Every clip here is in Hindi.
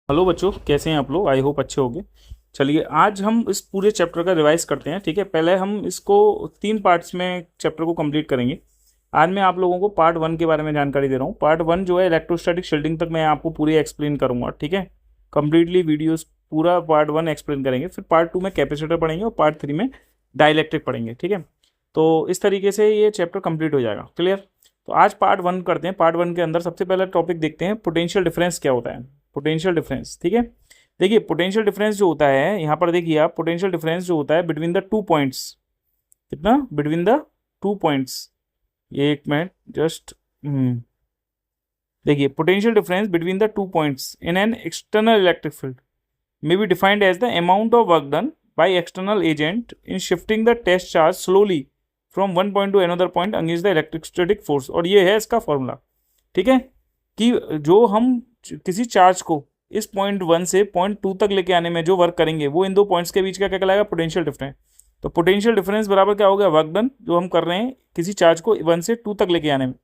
हेलो बच्चों, कैसे हैं आप लोग? आई होप अच्छे होंगे। चलिए आज हम इस पूरे चैप्टर का रिवाइज करते हैं। ठीक है, पहले हम इसको 3 पार्ट्स में चैप्टर को कंप्लीट करेंगे। आज मैं आप लोगों को पार्ट 1 के बारे में जानकारी दे रहा हूँ। पार्ट 1 जो है इलेक्ट्रोस्टैटिक शील्डिंग तक मैं आपको पूरी एक्सप्लेन करूंगा। ठीक है, कंप्लीटली वीडियोस पूरा पार्ट 1 एक्सप्लेन करेंगे। फिर पार्ट 2 में कैपेसिटर पढ़ेंगे और पार्ट 3 में डाइलेक्ट्रिक पढ़ेंगे। ठीक है, तो इस तरीके से ये चैप्टर कंप्लीट हो जाएगा। क्लियर? तो आज पार्ट 1 करते हैं। पार्ट 1 के अंदर सबसे पहला टॉपिक देखते हैं, पोटेंशियल डिफरेंस क्या होता है। पोटेंशियल डिफरेंस, ठीक है। देखिए पोटेंशियल डिफरेंस जो होता है, यहाँ पर देखिए आप, पोटेंशियल डिफरेंस जो होता है बिटवीन द 2 पॉइंट्स। कितना? Between the 2 points. ये एक मिनट जस्ट। देखिए potential difference between the 2 points in an external electric field may be defined as the amount of work done by external agent in shifting the test charge slowly from one point to another point against the electrostatic force। और ये है इसका फॉर्मूला। ठीक है, कि जो हम किसी चार्ज को इस पॉइंट 1 से पॉइंट 2 तक लेके आने में जो वर्क करेंगे वो इन दो पॉइंट्स के बीच का क्या कहलाएगा? Potential difference. तो पोटेंशियल डिफरेंस बराबर क्या हो गया? वर्क डन जो हम कर रहे हैं किसी चार्ज को 1 से 2 तक लेके आने में,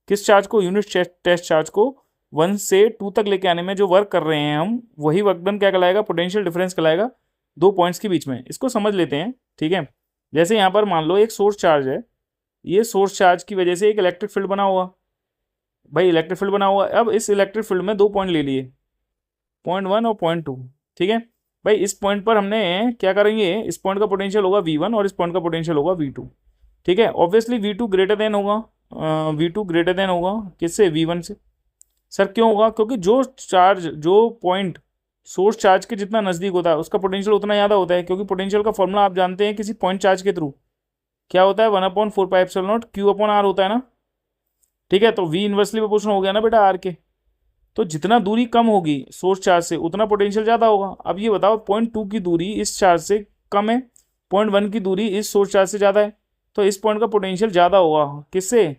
किस चार्ज को? यूनिट टेस्ट चार्ज को 1 से 2 तक लेके आने में जो वर्क कर रहे हैं हम, वही वर्क डन क्या कहलाएगा? पोटेंशियल डिफरेंस कहलाएगा, दो पॉइंट्स के बीच में। इसको समझ लेते हैं। ठीक है, जैसे यहाँ पर मान लो एक सोर्स चार्ज है, ये सोर्स चार्ज की वजह से एक इलेक्ट्रिक फील्ड बना हुआ। भाई इलेक्ट्रिक फील्ड बना हुआ। अब इस इलेक्ट्रिक फील्ड में 2 पॉइंट ले लिए, पॉइंट 1 और पॉइंट 2। ठीक है भाई, इस पॉइंट पर हमने क्या करेंगे? इस पॉइंट का पोटेंशियल होगा V1 और इस पॉइंट का पोटेंशियल होगा V2। ठीक है, ऑब्वियसली V2 ग्रेटर देन होगा, V2 ग्रेटर देन होगा किससे? V1 से। सर क्यों होगा? क्योंकि जो चार्ज, जो पॉइंट सोर्स चार्ज के जितना नजदीक होता है उसका पोटेंशियल उतना ज़्यादा होता है। क्योंकि पोटेंशियल का फॉर्मूला आप जानते हैं किसी पॉइंट चार्ज के थ्रू क्या होता है? 1/4πε0 Q/R होता है ना। ठीक है, तो V इन्वर्सली प्रोपोर्शनल हो गया ना बेटा R के। तो जितना दूरी कम होगी सोर्स चार्ज से उतना पोटेंशियल ज़्यादा होगा। अब ये बताओ, पॉइंट 2 की दूरी इस चार्ज से कम है, पॉइंट 1 की दूरी इस सोर्स चार्ज से ज़्यादा है, तो इस पॉइंट का पोटेंशियल ज़्यादा होगा किससे?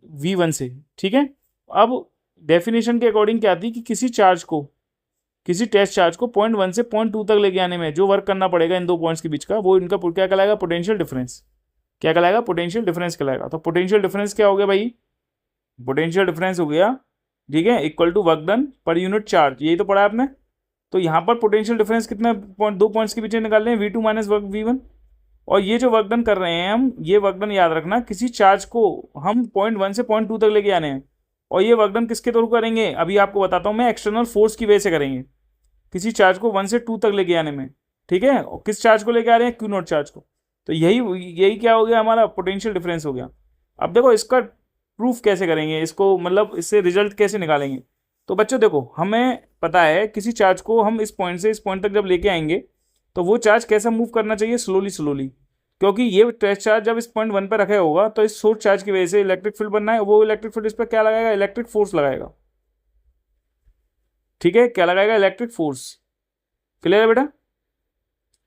V1 से। ठीक है, अब डेफिनेशन के अकॉर्डिंग क्या थी कि किसी चार्ज को, किसी टेस्ट चार्ज को पॉइंट 1 से पॉइंट 2 तक लेके आने में जो वर्क करना पड़ेगा इन दो पॉइंट्स के बीच का, वो इनका क्या कहलाएगा? Potential difference. क्या कहलाएगा? पोटेंशियल डिफरेंस कहलाएगा। तो पोटेंशियल डिफरेंस क्या हो गया भाई? पोटेंशियल डिफरेंस हो गया, ठीक है, equal to work done per unit charge. यही तो पढ़ा आपने। तो यहाँ पर पोटेंशियल डिफरेंस कितने पॉइंट, 2 पॉइंट्स के पीछे निकाल रहे हैं, V2 माइनस V1। और ये जो वर्क डन कर रहे हैं हम, ये वर्क डन याद रखना, किसी चार्ज को हम पॉइंट 1 से पॉइंट 2 तक लेके आने हैं। और ये वर्क डन किसके थ्रू करेंगे? अभी आपको बताता हूँ मैं, एक्सटर्नल फोर्स की वजह से करेंगे किसी चार्ज को 1 से 2 तक लेके आने में। ठीक है, और किस चार्ज को लेके आ रहे हैं? Q0 चार्ज को। तो यही यही क्या हो गया? हमारा पोटेंशियल डिफरेंस हो गया। अब देखो इसका प्रूफ कैसे करेंगे, इसको मतलब इससे रिजल्ट कैसे निकालेंगे। तो बच्चों देखो, हमें पता है किसी चार्ज को हम इस पॉइंट से इस पॉइंट तक जब लेके आएंगे तो वो चार्ज कैसा मूव करना चाहिए? Slowly slowly. क्योंकि ये टेस्ट चार्ज जब इस पॉइंट 1 पर रखा होगा तो इस सोर्स चार्ज की वजह से इलेक्ट्रिक फील्ड बनना है, वो इलेक्ट्रिक फील्ड इस पर क्या लगाएगा? इलेक्ट्रिक फोर्स लगाएगा। ठीक है, क्या लगाएगा? Electric force. क्लियर है बेटा?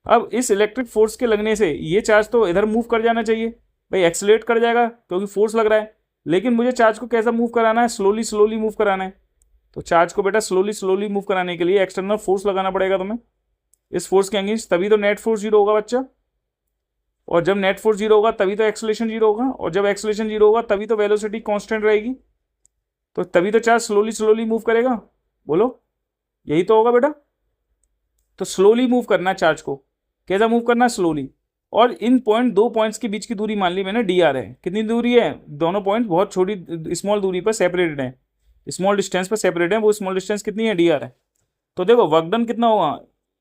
अब इस इलेक्ट्रिक फोर्स के लगने से ये चार्ज तो इधर मूव कर जाना चाहिए, भाई एक्सेलरेट कर जाएगा क्योंकि फोर्स लग रहा है। लेकिन मुझे चार्ज को कैसा मूव कराना है? स्लोली स्लोली मूव कराना है। तो चार्ज को बेटा स्लोली स्लोली मूव कराने के लिए एक्सटर्नल फोर्स लगाना पड़ेगा तुम्हें इस फोर्स के अगेंस्ट, तभी तो नेट फोर्स 0 होगा बच्चा। और जब नेट फोर्स 0 होगा तभी तो एक्सेलरेशन 0 होगा, और जब एक्सेलरेशन 0 होगा तभी तो वेलोसिटी कांस्टेंट रहेगी, तो तभी तो चार्ज स्लोली स्लोली मूव करेगा। बोलो, यही तो होगा बेटा। तो स्लोली मूव करना चार्ज को, कैसा मूव करना? स्लोली। और इन पॉइंट, 2 पॉइंट्स के बीच की दूरी मान ली मैंने dr है। कितनी दूरी है? दोनों पॉइंट बहुत छोटी स्मॉल दूरी पर सेपरेटेड है, स्मॉल डिस्टेंस पर सेपरेट है। वो स्मॉल डिस्टेंस कितनी है? dr है। तो देखो वर्क डन कितना होगा?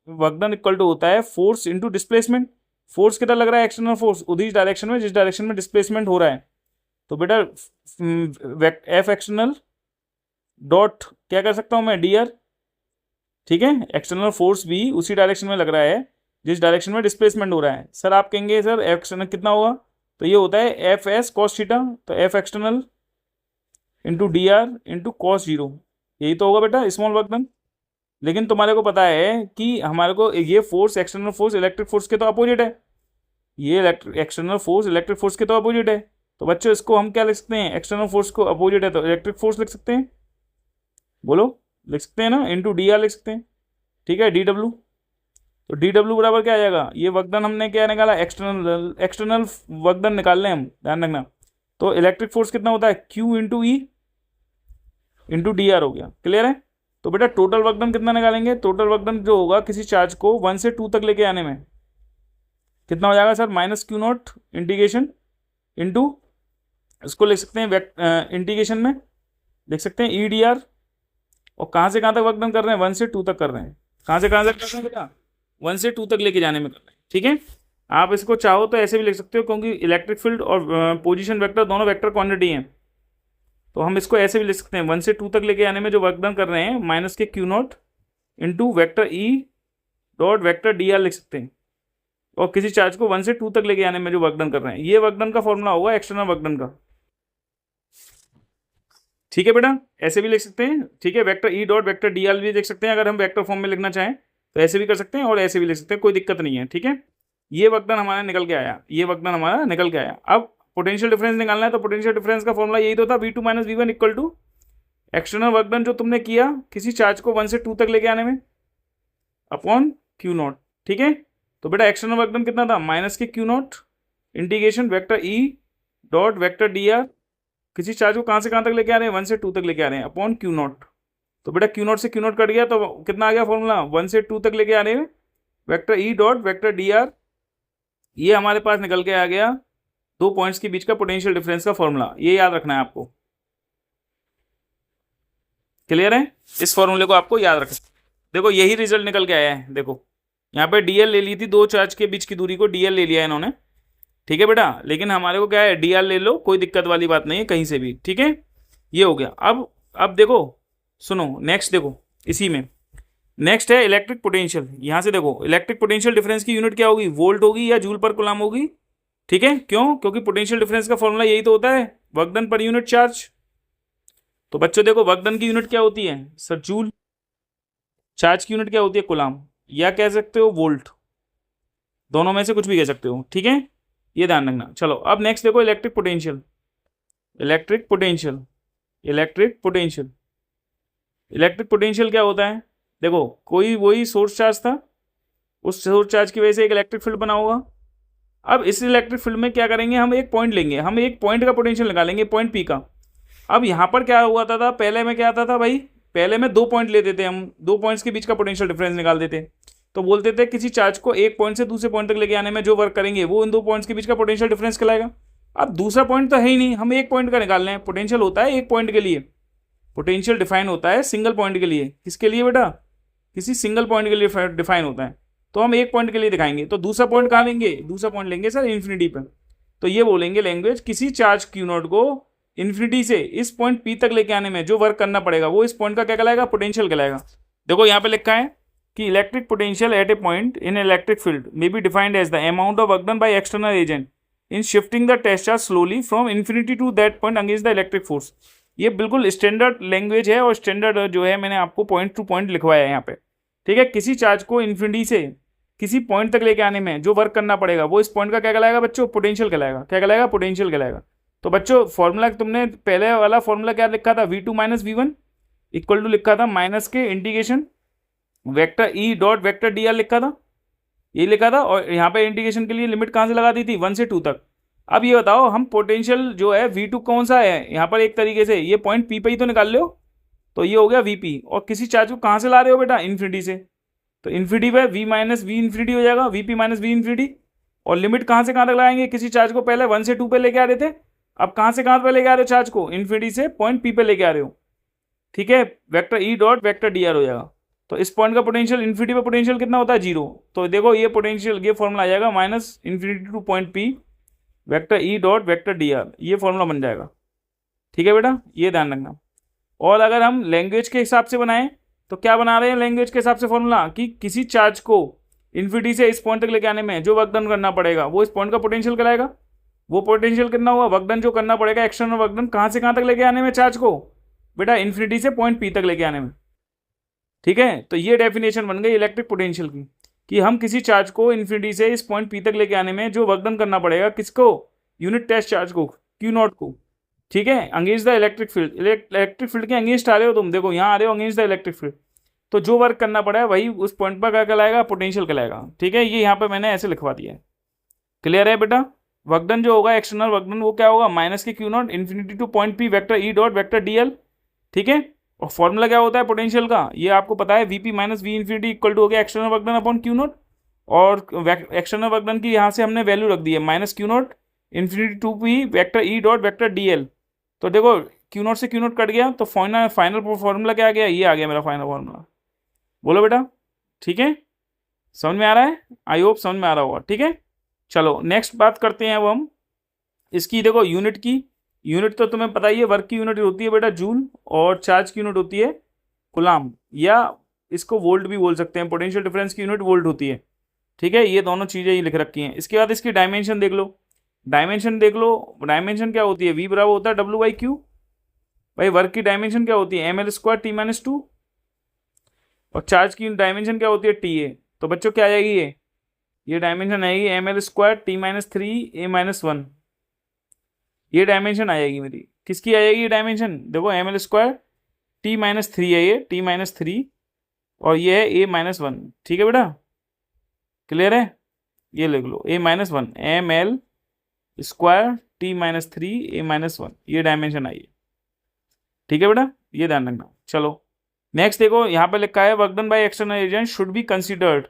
वर्क डन इक्वल टू होता है फोर्स इंटू डिस्प्लेसमेंट। फोर्स कितना लग रहा है? एक्सटर्नल फोर्स उसी डायरेक्शन में जिस डायरेक्शन में डिस्प्लेसमेंट हो रहा है। तो बेटा एफ एक्सटर्नल डॉट क्या कर सकता हूं मैं? dr। ठीक है, एक्सटर्नल फोर्स भी उसी डायरेक्शन में लग रहा है जिस डायरेक्शन में डिस्प्लेसमेंट हो रहा है। सर आप कहेंगे सर एक्सटर्नल कितना होगा? तो ये होता है एफ एस कॉस थीटा, तो F external into dr into cos 0। यही तो होगा बेटा स्मॉल वर्क डन। लेकिन तुम्हारे को पता है कि हमारे को ये force, external force electric force के तो अपोजिट है, ये एक्सटर्नल फोर्स इलेक्ट्रिक फोर्स के तो अपोजिट है। तो बच्चों इसको हम क्या लिख सकते हैं? एक्सटर्नल फोर्स को अपोजिट है तो इलेक्ट्रिक फोर्स लिख सकते हैं। बोलो, लिख सकते हैं ना, इंटू dr लिख सकते हैं। ठीक है, dw। तो dw बराबर क्या आ जाएगा? ये वर्कडन हमने क्या निकाला? एक्सटर्नल, एक्सटर्नल वर्कडन निकाल लें हम, ध्यान रखना। तो इलेक्ट्रिक फोर्स कितना होता है? Q into E into dr हो गया। क्लियर है? तो बेटा टोटल वर्क डन कितना निकालेंगे? टोटल वर्क डन जो होगा किसी चार्ज को 1 से 2 तक लेके आने में कितना हो जाएगा sir? Minus Q not integration into, इसको लिख सकते हैं इंटीग्रेशन में लिख सकते हैं EDR, और कहाँ से कहाँ तक वर्क डन कर रहे हैं? 1 से 2 तक कर रहे हैं। कहाँ से कहाँ तक कर रहे हैं बेटा? 1 से 2 तक लेके जाने में कर रहे हैं। ठीक है, आप इसको चाहो तो ऐसे भी लिख सकते हो, क्योंकि इलेक्ट्रिक फील्ड और पोजीशन वेक्टर दोनों वेक्टर क्वांटिटी हैं, तो हम इसको ऐसे भी लिख सकते हैं 1 से 2 तक लेके आने में जो वर्क डन कर रहे हैं माइनस के Q not into vector E dot vector DR लिख सकते हैं, और किसी चार्ज को 1 से 2 तक लेके आने में जो वर्क डन कर रहे हैं, ये वर्क डन का फॉर्मूला होगा एक्सटर्नल वर्क डन का। ठीक है बेटा, ऐसे भी लिख सकते हैं। ठीक है, vector E dot vector DR भी लिख सकते हैं, अगर हम वेक्टर फॉर्म में लिखना चाहें तो ऐसे भी कर सकते हैं और ऐसे भी लिख सकते हैं, कोई दिक्कत नहीं है। ठीक है, ये वर्क डन हमारा निकल के आया, ये वर्क डन हमारा निकल के आया। अब पोटेंशियल डिफरेंस निकालना है, तो पोटेंशियल डिफरेंस का फॉर्मूला यही तो था, V2 minus V1 equal to external work done जो तुमने किया किसी चार्ज को 1 से 2 तक लेके आने में अपॉन क्यू नॉट। ठीक है, तो बेटा एक्सटर्नल वर्क डन कितना था? माइनस के Q not integration vector E dot vector DR, किसी चार्ज को कहाँ से कहाँ तक लेके आ रहे हैं? 1 से 2 तक लेके आ रहे हैं अपॉन क्यू नॉट। तो बेटा क्यू नॉट से क्यू नॉट कट गया, तो कितना आ गया फॉर्मूला? 1 से 2 तक लेके आ रहे हैं vector E dot vector DR, ये हमारे पास निकल के आ गया 2 पॉइंट्स के बीच का पोटेंशियल डिफरेंस का फॉर्मूला। ये याद रखना है आपको, क्लियर है? इस फॉर्मूले को आपको याद रखना। देखो यही रिजल्ट निकल के आया है, देखो यहाँ पे DL ले ली थी, दो चार्ज के बीच की दूरी को DL ले लिया है इन्होंने। ठीक है बेटा, लेकिन हमारे को क्या है? DR ले लो, कोई दिक्कत वाली बात नहीं है कहीं से भी। ठीक है, ये हो गया। अब देखो, सुनो नेक्स्ट, देखो इसी में नेक्स्ट है इलेक्ट्रिक पोटेंशियल। यहां से देखो इलेक्ट्रिक पोटेंशियल डिफरेंस की यूनिट क्या होगी? वोल्ट होगी या जूल पर कूलम होगी? ठीक है, क्यों? क्योंकि पोटेंशियल डिफरेंस का फॉर्मूला यही तो होता है, work done per unit charge. तो बच्चों देखो वर्क डन की यूनिट क्या होती है सर? जूल। चार्ज की यूनिट क्या होती है? कूलम, या कह सकते हो वोल्ट, दोनों में से कुछ भी कह सकते हो। ठीक है, ये ध्यान रखना। चलो अब नेक्स्ट देखो electric potential. Electric potential, electric potential, electric potential क्या होता है? देखो कोई वही सोर्स चार्ज था, उस सोर्स चार्ज की वजह से एक इलेक्ट्रिक फील्ड बना होगा। अब इस इलेक्ट्रिक फील्ड में क्या करेंगे? हम एक पॉइंट लेंगे, हम एक पॉइंट का पोटेंशियल निकालेंगे, पॉइंट P का। अब यहाँ पर क्या हुआ था पहले में क्या आता था भाई? पहले में 2 पॉइंट लेते थे हम, 2 पॉइंट्स के बीच का पोटेंशियल डिफरेंस निकाल देते, तो बोलते थे किसी चार्ज को एक पॉइंट से दूसरे पॉइंट तक लेके आने में जो वर्क करेंगे वो इन 2 पॉइंट्स के बीच का पोटेंशियल डिफरेंस कहलाएगा। अब दूसरा पॉइंट तो है ही नहीं, हम एक पॉइंट का निकाल रहे हैं। पोटेंशियल होता है एक पॉइंट के लिए, पोटेंशियल डिफाइन होता है सिंगल पॉइंट के लिए। किसके लिए बेटा? किसी सिंगल पॉइंट के लिए डिफाइन होता है, तो हम एक पॉइंट के लिए दिखाएंगे। तो दूसरा पॉइंट कहाँ लेंगे? दूसरा पॉइंट लेंगे सर इन्फिनिटी पर। तो ये बोलेंगे लैंग्वेज, किसी चार्ज क्यू नॉट को इन्फिनिटी से इस पॉइंट P तक लेके आने में जो वर्क करना पड़ेगा वो इस पॉइंट का क्या कहलाएगा? पोटेंशियल कहलाएगा। देखो यहाँ पे लिखा है कि electric potential at a point in electric field may be defined as the amount of work done by external agent in shifting the test charge slowly from infinity to that point against the electric force. ये बिल्कुल स्टैंडर्ड लैंग्वेज है, और स्टैंडर्ड जो है मैंने आपको पॉइंट टू पॉइंट लिखवाया है यहाँ पे। ठीक है, किसी चार्ज को इन्फिनिटी से किसी पॉइंट तक लेके आने में जो वर्क करना पड़ेगा वो इस पॉइंट का क्या कहलाएगा बच्चों? पोटेंशियल कहलाएगा। क्या कहलाएगा? पोटेंशियल कहलाएगा। तो बच्चों फॉर्मूला तुमने पहले वाला फॉर्मूला क्या लिखा था? V2 minus V1 equal to लिखा था माइनस के integration vector E dot vector DR लिखा था, ये लिखा था। और यहाँ पे इंटीग्रेशन के लिए लिमिट कहाँ से लगा दी थी? 1 से 2 तक। अब ये बताओ हम पोटेंशियल जो है V2 कौन सा है यहाँ पर? एक तरीके से ये पॉइंट P पे ही तो निकाल लो, तो ये हो गया VP। और किसी चार्ज को कहाँ से ला रहे हो बेटा? इन्फिनिटी से, तो इन्फिनिटी पे V माइनस V इन्फिनिटी हो जाएगा, VP माइनस V इन्फिनिटी। और लिमिट कहाँ से कहाँ तक लगाएंगे? किसी चार्ज को पहले 1 से 2 पे लेके आ रहे थे, अब कहाँ से कहाँ पे लेके आ रहे हो चार्ज को? इन्फिनिटी से पॉइंट P पे लेके आ रहे हो। ठीक है, vector E dot vector DR हो जाएगा। तो इस पॉइंट का पोटेंशियल इन्फिनिटी पे पोटेंशियल कितना होता है? 0। तो देखो ये पोटेंशियल, ये फॉर्मूला आ जाएगा minus infinity two point P vector E dot vector DR, ये फॉर्मूला बन जाएगा। ठीक है बेटा, ये ध्यान रखना। और अगर हम लैंग्वेज के हिसाब से बनाएं तो क्या बना रहे हैं लैंग्वेज के हिसाब से फॉर्मूला? कि किसी चार्ज को इन्फिनिटी से इस पॉइंट तक लेके आने में जो वर्क डन करना पड़ेगा वो इस पॉइंट का पोटेंशियल कहलाएगा। वो पोटेंशियल कितना हुआ? वर्क डन जो करना पड़ेगा एक्सटर्नल वर्क डन कहाँ से कहाँ तक लेके आने में चार्ज को? बेटा इन्फिनिटी से पॉइंट P तक लेके आने में। ठीक है, तो ये डेफिनेशन बन गई इलेक्ट्रिक पोटेंशियल की, कि हम किसी चार्ज को इन्फिनिटी से इस पॉइंट P तक लेके आने में जो वर्क डन करना पड़ेगा किसको? यूनिट टेस्ट चार्ज को, क्यू नॉट को। ठीक है, against the electric field, electric field के अगेंस्ट आ रहे हो तुम, देखो यहाँ आ रहे हो अगेंस्ट द इलेक्ट्रिक फील्ड, तो जो वर्क करना पड़ा है वही उस पॉइंट पर क्या कहलाएगा? पोटेंशियल कहलाएगा। ठीक है, ये यहाँ पे मैंने ऐसे लिखवा दिया है। क्लियर है बेटा? वर्क डन जो होगा एक्सटर्नल वर्क डन वो क्या होगा? माइनस के Q naught infinity two point P vector E dot vector DL। ठीक है, और फॉर्मूला क्या होता है पोटेंशियल का, ये आपको पता है, V P minus V infinity equal to हो गया external work done upon Q naught, और एक्सटर्नल वर्क डन की यहाँ से हमने वैल्यू रख दी है minus Q naught infinity to P vector E dot vector D L. तो देखो क्यू नॉट से क्यू नॉट कट गया, तो फाइनल फॉर्मूला क्या आ गया, ये आ गया मेरा फाइनल फॉर्मूला। बोलो बेटा, ठीक है, समझ में आ रहा है, आई होप समझ में आ रहा होगा, ठीक है। चलो नेक्स्ट बात करते हैं अब हम इसकी, देखो यूनिट की। यूनिट तो तुम्हें पता ही है, वर्क की यूनिट होती है बेटा जूल, और चार्ज की यूनिट होती है कूलाम, या इसको वोल्ट भी बोल सकते हैं, पोटेंशियल डिफरेंस की यूनिट वोल्ट होती है, ठीक है। ये दोनों चीज़ें ही लिख रखी हैं। इसके बाद इसकी डायमेंशन देख लो, डायमेंशन देख लो, डायमेंशन क्या होती है, वी बराबर होता है डब्ल्यू बाई क्यू। भाई वर्क की डायमेंशन क्या होती है, M L square T minus two, और चार्ज की डायमेंशन क्या होती है, टी ए। तो बच्चों क्या आ जाएगी ये डायमेंशन आएगी M L square T minus three A minus one, ये डायमेंशन आ जाएगी मेरी। किसकी आ जाएगी ये डायमेंशन, देखो M L square T minus three है, ये टी माइनस थ्री, और ये है ए माइनस वन, ठीक है बेटा, क्लियर है। ये लिख लो A minus one, M L square T minus three A minus one, ये डायमेंशन आई है, ठीक है बेटा, ये ध्यान रखना। चलो नेक्स्ट देखो, यहाँ पे लिखा है work done by external agent should be considered.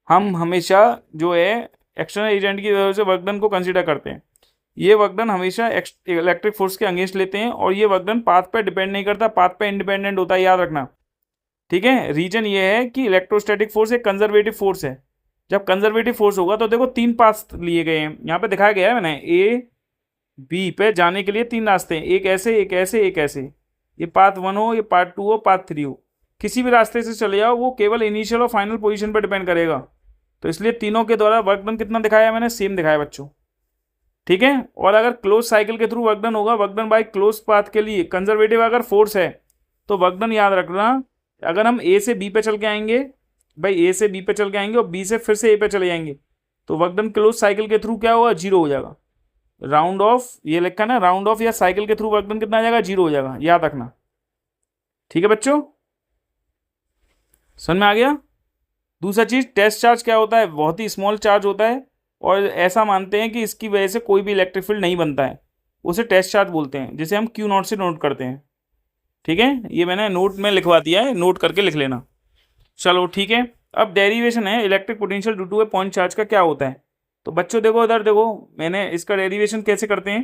हम हमेशा जो है एक्सटर्नल एजेंट की वजह से वर्क डन को कंसिडर करते हैं। ये वर्क डन हमेशा इलेक्ट्रिक फोर्स के अगेंस्ट लेते हैं, और ये वर्क डन पाथ पे डिपेंड नहीं करता, पाथ पे इंडिपेंडेंट होता है, याद रखना, ठीक है। रीजन ये है कि इलेक्ट्रोस्टैटिक फोर्स एक कंजर्वेटिव फोर्स है। जब कंजर्वेटिव फोर्स होगा तो देखो तीन पाथ लिए गए हैं, यहाँ पे दिखाया गया है मैंने, ए बी पे जाने के लिए तीन रास्ते हैं, एक ऐसे एक ऐसे एक ऐसे, ये पाथ वन हो, ये पार्ट टू हो, पाथ थ्री हो, किसी भी रास्ते से चले जाओ, वो केवल इनिशियल और फाइनल पोजीशन पर डिपेंड करेगा। तो इसलिए तीनों के द्वारा वर्क डन कितना दिखाया मैंने, सेम दिखाया बच्चों, ठीक है। और अगर क्लोज साइकिल के थ्रू वर्क डन होगा, work done bye close path के लिए कंजर्वेटिव अगर फोर्स है, तो वर्क डन याद रखना, अगर हम ए से बी पे चल के आएंगे, भाई ए से बी पे चल के आएंगे और बी से फिर से ए पे चले जाएंगे, तो वर्क डन क्लोज साइकिल के थ्रू क्या होगा, जीरो हो जाएगा। राउंड ऑफ, ये लिखा ना राउंड ऑफ या साइकिल के थ्रू वर्क डन कितना आ जाएगा, जीरो हो जाएगा, याद रखना, ठीक है बच्चों, समझ में आ गया। दूसरा चीज टेस्ट चार्ज क्या होता है, बहुत ही स्मॉल चार्ज होता है, और ऐसा मानते हैं कि इसकी वजह से कोई भी इलेक्ट्रिक फील्ड नहीं बनता है, उसे टेस्ट चार्ज बोलते हैं, जिसे हम क्यू नॉट से नोट करते हैं, ठीक है। ये मैंने नोट में लिखवा दिया है, नोट करके लिख लेना। चलो ठीक है, अब डेरिवेशन है electric potential due to a point charge का क्या होता है। तो बच्चों देखो इधर देखो, मैंने इसका डेरिवेशन कैसे करते हैं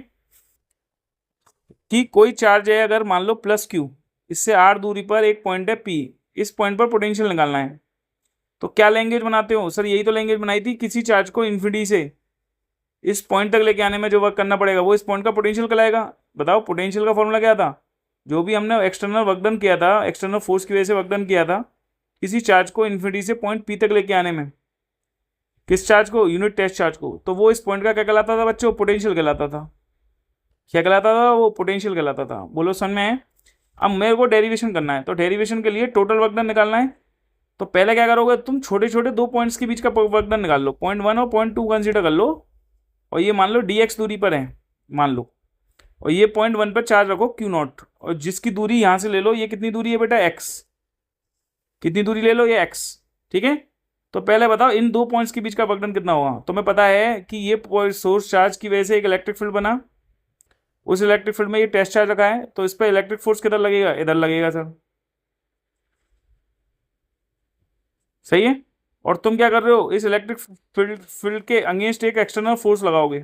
कि कोई चार्ज है, अगर मान लो प्लस क्यू, इससे आर दूरी पर एक पॉइंट है पी, इस पॉइंट पर पोटेंशियल निकालना है, तो क्या लैंग्वेज बनाते हो सर, यही तो लैंग्वेज बनाई थी, किसी चार्ज को इन्फिनिटी से इस पॉइंट तक लेके आने में जो वर्क करना पड़ेगा वो इस पॉइंट का पोटेंशियल कहलाएगा। बताओ पोटेंशियल का फॉर्मूला क्या था, जो भी हमने एक्सटर्नल वर्क डन किया था, एक्सटर्नल फोर्स की वजह से वर्क डन किया था, किसी चार्ज को इन्फिनिटी से पॉइंट पी तक लेके आने में, किस चार्ज को, यूनिट टेस्ट चार्ज को, तो वो इस पॉइंट का क्या कहलाता था बच्चों, पोटेंशियल कहलाता था। क्या कहलाता था वो, पोटेंशियल कहलाता था। बोलो समझ में है। अब मेरे को डेरिवेशन करना है, तो डेरिवेशन के लिए टोटल वर्क डन निकालना है। तो पहले क्या करोगे तुम, छोटे छोटे दो पॉइंट्स के बीच का वर्क डन निकाल लो, पॉइंट वन और पॉइंट टू कंसीडर कर लो, और ये मान लो डी एक्स दूरी पर है मान लो, और ये पॉइंट वन पर चार्ज रखो क्यू नॉट, और जिसकी दूरी यहां से ले लो, ये कितनी दूरी है बेटा, एक्स, कितनी दूरी ले लो, ये एक्स, ठीक है। तो पहले बताओ इन दो पॉइंट्स के बीच का वर्क डन कितना होगा। तुम्हें पता है कि ये सोर्स चार्ज की वजह से एक इलेक्ट्रिक फील्ड बना, उस इलेक्ट्रिक फील्ड में ये टेस्ट चार्ज रखा है, तो इस पर इलेक्ट्रिक फोर्स किधर लगेगा, इधर लगेगा सर, सही है। और तुम क्या कर रहे हो, इस इलेक्ट्रिक फील्ड के अगेंस्ट एक एक्सटर्नल फोर्स लगाओगे,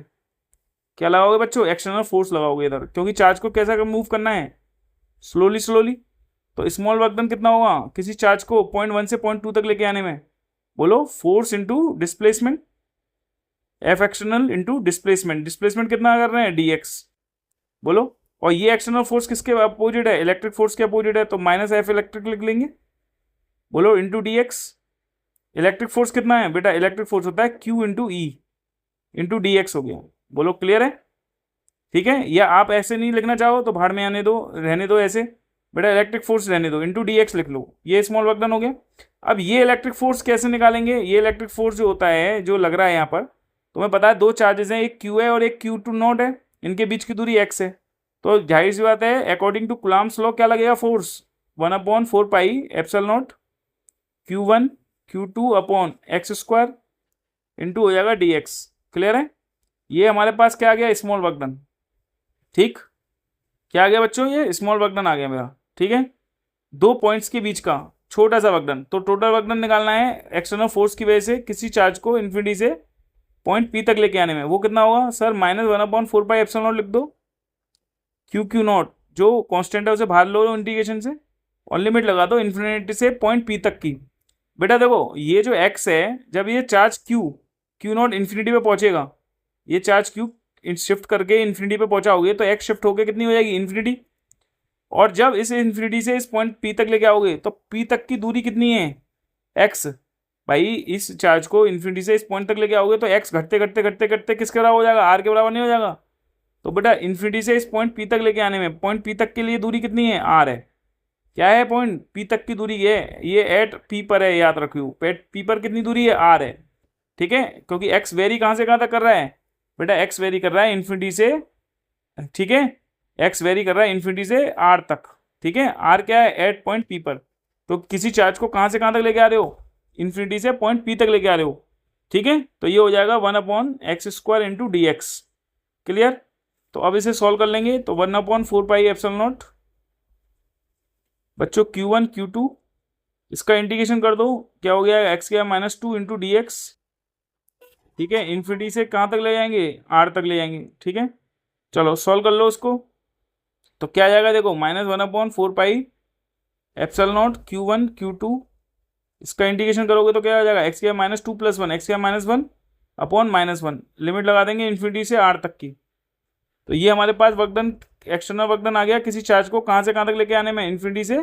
क्या लगाओगे बच्चों, एक्सटर्नल फोर्स लगाओगे इधर, क्योंकि चार्ज को कैसा मूव करना है, स्लोली स्लोली। तो स्मॉल वर्क डन कितना होगा किसी चार्ज को पॉइंट वन से पॉइंट टू तक लेके आने में, बोलो force into displacement, F external into displacement, displacement कितना कर रहे हैं, डी एक्स, बोलो। और ये एक्सटर्नल फोर्स किसके अपोजिट है, इलेक्ट्रिक फोर्स के अपोजिट है, तो माइनस एफ इलेक्ट्रिक लिख लेंगे, बोलो into D x. Electric force कितना है बेटा, इलेक्ट्रिक फोर्स होता है Q into E into D x हो गया, बोलो क्लियर है, ठीक है। या आप ऐसे नहीं लिखना चाहो तो भाड़ में आने दो, रहने दो ऐसे, बेटा इलेक्ट्रिक फोर्स रहने दो, इंटू डी एक्स लिख लो, ये स्मॉल वर्क डन हो गया। अब ये इलेक्ट्रिक फोर्स कैसे निकालेंगे, ये इलेक्ट्रिक फोर्स जो होता है, जो लग रहा है यहाँ पर, तुम्हें पता है दो चार्जेस हैं, एक क्यू है और एक क्यू टू नॉट है, इनके बीच की दूरी एक्स है, तो जाहिर सी बात है अकॉर्डिंग टू कुलाम्स लॉ क्या लगेगा, force 1/4 pi epsilon not Q1 Q2 upon x square into हो जाएगा डी एक्स, क्लियर है। ये हमारे पास क्या आ गया, स्मॉल वर्क डन, ठीक, क्या आ गया बच्चों, ये स्मॉल वर्क डन आ गया मेरा, ठीक है। दो पॉइंट्स के बीच का छोटा सा वर्क डन, तो टोटल वर्क डन निकालना है एक्सटर्नल फोर्स की वजह से किसी चार्ज को इन्फिनिटी से पॉइंट पी तक लेके आने में, वो कितना होगा सर -1/4πε0 लिख दो। क्यू नॉट जो कांस्टेंट है उसे बाहर लो इंटीग्रेशन से और लिमिट लगा दो इन्फिनिटी से पॉइंट पी तक की। बेटा देखो ये जो एक्स है, जब ये चार्ज क्यू नॉट इन्फिनिटी पे पहुंचेगा, ये चार्ज क्यू शिफ्ट करके इन्फिनिटी पे पहुंचाओगे तो एक्स शिफ्ट होके कितनी हो जाएगी इन्फिनिटी, और जब इस इन्फिनिटी से इस पॉइंट पी तक लेके आओगे तो पी तक की दूरी कितनी है एक्स। भाई इस चार्ज को इन्फिनिटी से इस पॉइंट तक लेके आओगे तो एक्स घटते घटते घटते घटते किसके बराबर हो जाएगा, आर के बराबर नहीं हो जाएगा। तो बेटा इन्फिनिटी से इस पॉइंट पी तक लेके आने में पॉइंट पी तक के लिए दूरी कितनी है, आर है। क्या है पॉइंट पी तक की दूरी ये एट पी पर है, याद रखियो एट पी पर कितनी दूरी है, आर है। ठीक है, क्योंकि एक्स वेरी कहाँ से कहाँ तक कर रहा है बेटा, एक्स वेरी कर रहा है इन्फिनिटी से, ठीक है, एक्स वेरी कर रहा है इन्फिनिटी से आर तक। ठीक है, आर क्या है एट पॉइंट पी पर, तो किसी चार्ज को कहाँ से कहाँ तक लेके आ रहे हो, इन्फिनिटी से पॉइंट पी तक लेके आ रहे हो। ठीक है, तो ये हो जाएगा 1/x² into D x. Clear, तो अब इसे सॉल्व कर लेंगे तो 1/4πε0 बच्चों Q1 Q2, इसका इंटीग्रेशन कर दो, क्या हो गया एक्स क्या -2 इंटू डी एक्स। ठीक है, इन्फिनिटी से कहाँ तक ले जाएंगे, आर तक ले जाएंगे। ठीक है, चलो सॉल्व कर लो उसको, तो क्या आ जाएगा देखो -1/4πε0 Q1 Q2, इसका इंटीग्रेशन करोगे तो क्या हो जाएगा एक्स क्या -2 + 1 एक्स क्या -1/-1, लिमिट लगा देंगे इन्फिनिटी से आर तक की। तो ये हमारे पास वर्कडन एक्सटर्नल वर्कडन आ गया किसी चार्ज को कहाँ से कहाँ तक लेके आने में, इन्फिनिटी से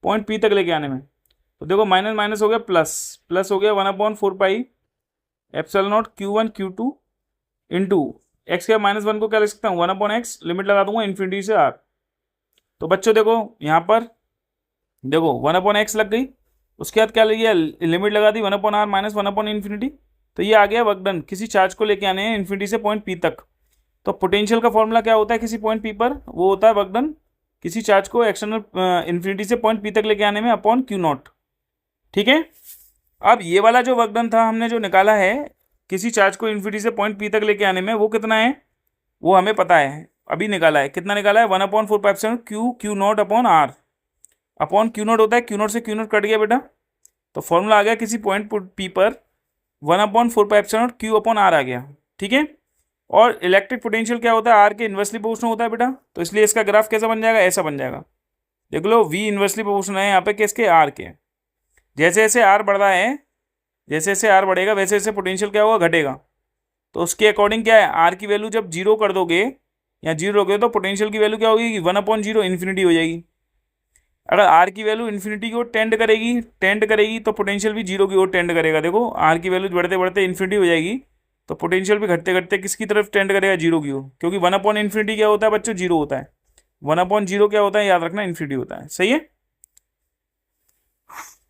पॉइंट पी तक लेके आने में। तो देखो माइनस माइनस हो गया प्लस, प्लस हो गया 1/4πε0 Q1 Q2 इंटू एक्स क्या -1 को क्या लिख सकता हूँ 1/x, लिमिट लगा दूंगा इन्फिनिटी से आर। तो बच्चों देखो यहाँ पर देखो 1/x लग गई, उसके बाद क्या लग गया लिमिट लगा दी 1/r माइनस 1/∞। तो ये आ गया वर्क डन किसी चार्ज को लेके आने हैं इन्फिनिटी से पॉइंट पी तक। तो पोटेंशियल का फॉर्मूला क्या होता है किसी पॉइंट पी पर, वो होता है वर्क डन किसी चार्ज को एक्सटर्नल इन्फिनिटी से पॉइंट पी तक लेके आने में अपॉन क्यू नॉट। ठीक है, अब ये वाला जो वर्क डन था हमने जो निकाला है किसी चार्ज को इन्फिनिटी से पॉइंट पी तक लेके आने में, वो कितना है वो हमें पता है, अभी निकाला है। कितना निकाला है 1/4πε Q naught upon R, upon Q naught होता है, क्यू नॉट से क्यू नॉट कट गया बेटा, तो फॉर्मूला आ गया किसी पॉइंट पी पर 1/4πε क्यू अपॉन आर आ गया। ठीक है, और इलेक्ट्रिक पोटेंशियल क्या होता है आर के इन्वर्सली प्रोपोर्शनल होता है बेटा, तो इसलिए इसका ग्राफ कैसा बन जाएगा, ऐसा बन जाएगा। देख लो वी इन्वर्सली प्रोपोर्शनल है यहाँ पे किसके, आर के। जैसे जैसे आर बढ़ रहा है, जैसे जैसे आर बढ़ेगा वैसे वैसे पोटेंशियल क्या होगा, घटेगा। तो उसके अकॉर्डिंग क्या है आर की वैल्यू जब जीरो कर दोगे या जीरो रखोगे तो पोटेंशियल की वैल्यू क्या होगी 1/0 इन्फिनिटी हो जाएगी। अगर आर की वैल्यू इन्फिनिटी की ओर टेंड करेगी तो पोटेंशियल भी जीरो की ओर टेंड करेगा। देखो आर की वैल्यू बढ़ते बढ़ते इन्फिनिटी हो जाएगी तो पोटेंशियल भी घटते घटते किसकी तरफ टेंड करेगा, जीरो की ओर, क्योंकि 1/∞ क्या होता है बच्चों, जीरो होता है। 1/0 क्या होता है, याद रखना इन्फिनिटी होता है। सही है,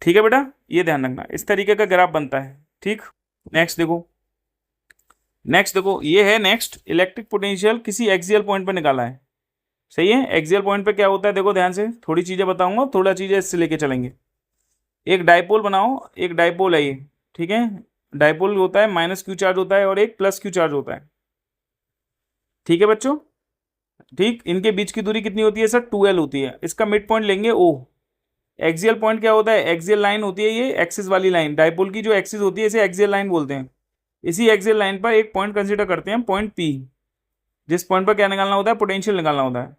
ठीक है बेटा, ये ध्यान रखना, इस तरीके का ग्राफ बनता है। ठीक, नेक्स्ट देखो, नेक्स्ट देखो ये है नेक्स्ट इलेक्ट्रिक पोटेंशियल किसी एक्सियल पॉइंट पे निकाला है। सही है, एक्सियल पॉइंट पे क्या होता है देखो ध्यान से, थोड़ी चीजें बताऊंगा, थोड़ा चीजें इससे लेके चलेंगे। एक डाइपोल बनाओ, एक डाइपोल है ये, ठीक है, डाइपोल होता है -q चार्ज होता है और एक +q चार्ज होता है। ठीक है बच्चों, ठीक, इनके बीच की दूरी कितनी होती है सर, 2l होती है। इसका मिड पॉइंट लेंगे O। एक्सियल पॉइंट क्या होता है, एक्सियल लाइन होती है ये एक्सिस वाली लाइन, डाइपोल की जो एक्सिस होती है इसे एक्सियल लाइन बोलते हैं। इसी एक्सियल लाइन पर एक पॉइंट कंसीडर करते हैं पॉइंट P, जिस पॉइंट पर क्या निकालना होता है, पोटेंशियल निकालना होता है।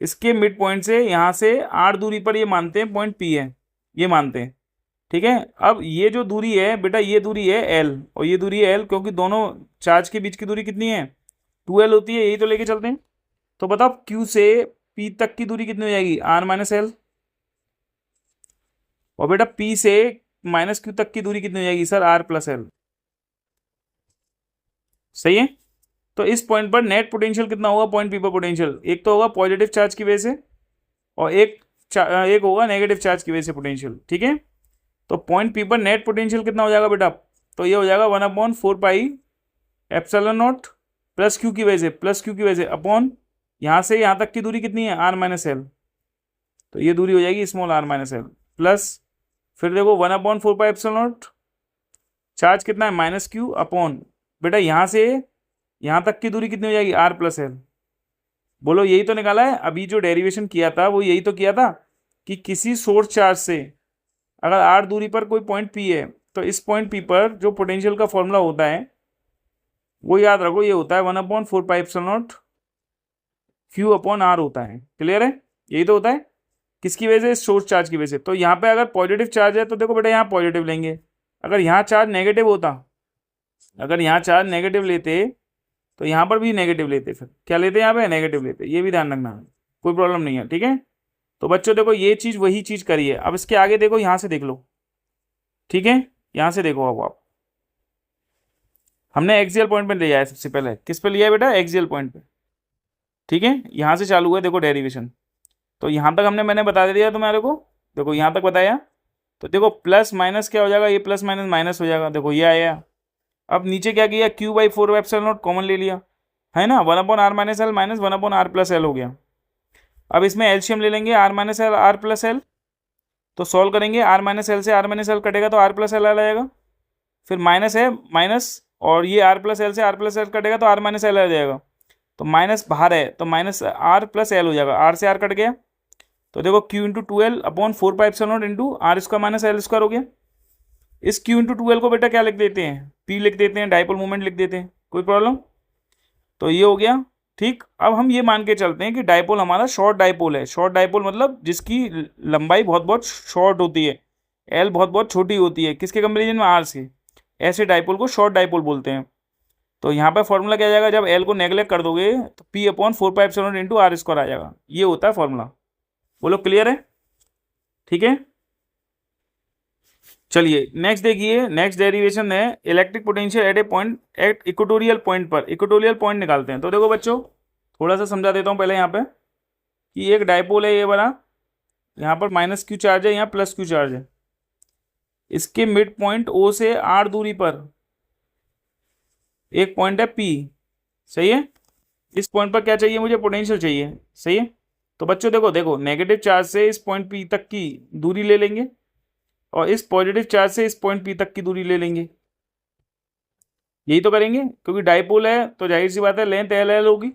इसके मिड पॉइंट से यहाँ से r दूरी पर ये मानते हैं पॉइंट P है, ये मानते हैं। ठीक है, अब ये जो दूरी है बेटा, ये दूरी है l और ये दूरी है l, क्योंकि दोनों चार्ज के बीच की दूरी कितनी है 2l होती है, यही तो लेके चलते हैं। तो बताओ Q से P तक की दूरी कितनी हो जाएगी, r - l, और बेटा P से -q तक की दूरी कितनी हो जाएगी सर, r + l। सही है, तो इस पॉइंट पर नेट पोटेंशियल कितना होगा पॉइंट P पर पोटेंशियल, एक तो होगा पॉजिटिव चार्ज की वजह से और एक होगा नेगेटिव चार्ज की वजह से पोटेंशियल। ठीक है, तो पॉइंट P पर नेट पोटेंशियल कितना हो जाएगा बेटा, तो ये हो जाएगा 1/4πε0 +q की वजह से अपॉन यहाँ से यहाँ तक की दूरी कितनी है r - l, तो ये दूरी हो जाएगी स्मॉल r - l प्लस, फिर देखो 1/4πε0 चार्ज कितना है -q अपॉन बेटा यहाँ से यहाँ तक की दूरी कितनी हो जाएगी r + l। बोलो यही तो निकाला है, अभी जो डेरिवेशन किया था वो यही तो किया था। कि किसी सोर्स चार्ज से अगर r दूरी पर कोई पॉइंट P है तो इस पॉइंट P पर जो पोटेंशियल का फॉर्मूला होता है वो याद रखो, ये होता है 1/4πε0 Q/r होता है। क्लियर है? यही तो होता है किसकी वजह से? सोर्स चार्ज की वजह से। तो यहाँ पे अगर पॉजिटिव चार्ज है तो देखो बेटा यहाँ पॉजिटिव लेंगे, अगर यहाँ चार्ज नेगेटिव होता, अगर यहाँ चार्ज नेगेटिव लेते तो यहाँ पर भी नेगेटिव लेते, फिर क्या लेते यहाँ पे? नेगेटिव लेते। ये भी ध्यान रखना, कोई प्रॉब्लम नहीं है। ठीक है, तो बच्चों देखो ये चीज़ वही चीज़ करी है। अब इसके आगे देखो, यहाँ से देख लो। ठीक है, यहाँ से देखो। अब आप हमने एक्सियल पॉइंट पे लिया है सबसे पहले। किस पे लिया है बेटा? एक्सियल पॉइंट पे। ठीक है, यहाँ से चालू है देखो डेरिवेशन। तो यहाँ तक मैंने बता दिया तुम्हारे को। देखो यहाँ तक बताया, तो देखो प्लस माइनस क्या हो जाएगा? ये प्लस माइनस माइनस हो जाएगा। देखो ये आया। अब नीचे क्या किया? Q/4ε0 कॉमन ले लिया, है ना। 1/r-l माइनस 1/r+l हो गया। अब इसमें एलसीएम ले लेंगे, r-l r+l। तो सॉल्व करेंगे, r-l से r-l कटेगा तो r+l आ जाएगा। फिर माइनस है माइनस, और ये r+l से r+l कटेगा तो r-l आ जाएगा। तो माइनस बाहर है तो माइनस r+l हो जाएगा। r से r कट गया, तो देखो Q×12/4πε0 × r² - l² हो गया। इस Q×12 को बेटा क्या लिख देते हैं? P लिख देते हैं, डाइपोल मोमेंट लिख देते हैं। कोई प्रॉब्लम? तो ये हो गया। ठीक, अब हम ये मान के चलते हैं कि डाइपोल हमारा शॉर्ट डाइपोल है। शॉर्ट डाइपोल मतलब जिसकी लंबाई बहुत बहुत शॉर्ट होती है, एल बहुत बहुत छोटी होती है, किसके कंपेरिजन में? आर से। ऐसे डाइपोल को शॉर्ट डाइपोल बोलते हैं। तो यहाँ पर फॉर्मूला क्या आ जाएगा? जब एल को नेगलेक्ट कर दोगे तो P/4πε0 × r² आ जाएगा। ये होता है फॉर्मूला। बोलो क्लियर है? ठीक है, चलिए नेक्स्ट देखिए। नेक्स्ट डेरिवेशन है electric potential at a point at equatorial point पर। इक्वेटोरियल पॉइंट निकालते हैं। तो देखो बच्चों थोड़ा सा समझा देता हूँ पहले यहाँ पे कि एक डाइपोल है ये बड़ा, यहाँ पर -q चार्ज है, यहाँ +q चार्ज है। इसके मिड पॉइंट O से r दूरी पर एक पॉइंट है P। सही है, इस पॉइंट पर क्या चाहिए मुझे? पोटेंशियल चाहिए। सही है, तो बच्चों देखो देखो नेगेटिव चार्ज से इस पॉइंट P तक की दूरी ले लेंगे और इस पॉजिटिव चार्ज से इस पॉइंट P तक की दूरी ले लेंगे। यही तो करेंगे, क्योंकि डाइपोल है तो जाहिर सी बात है लेंथ LL होगी।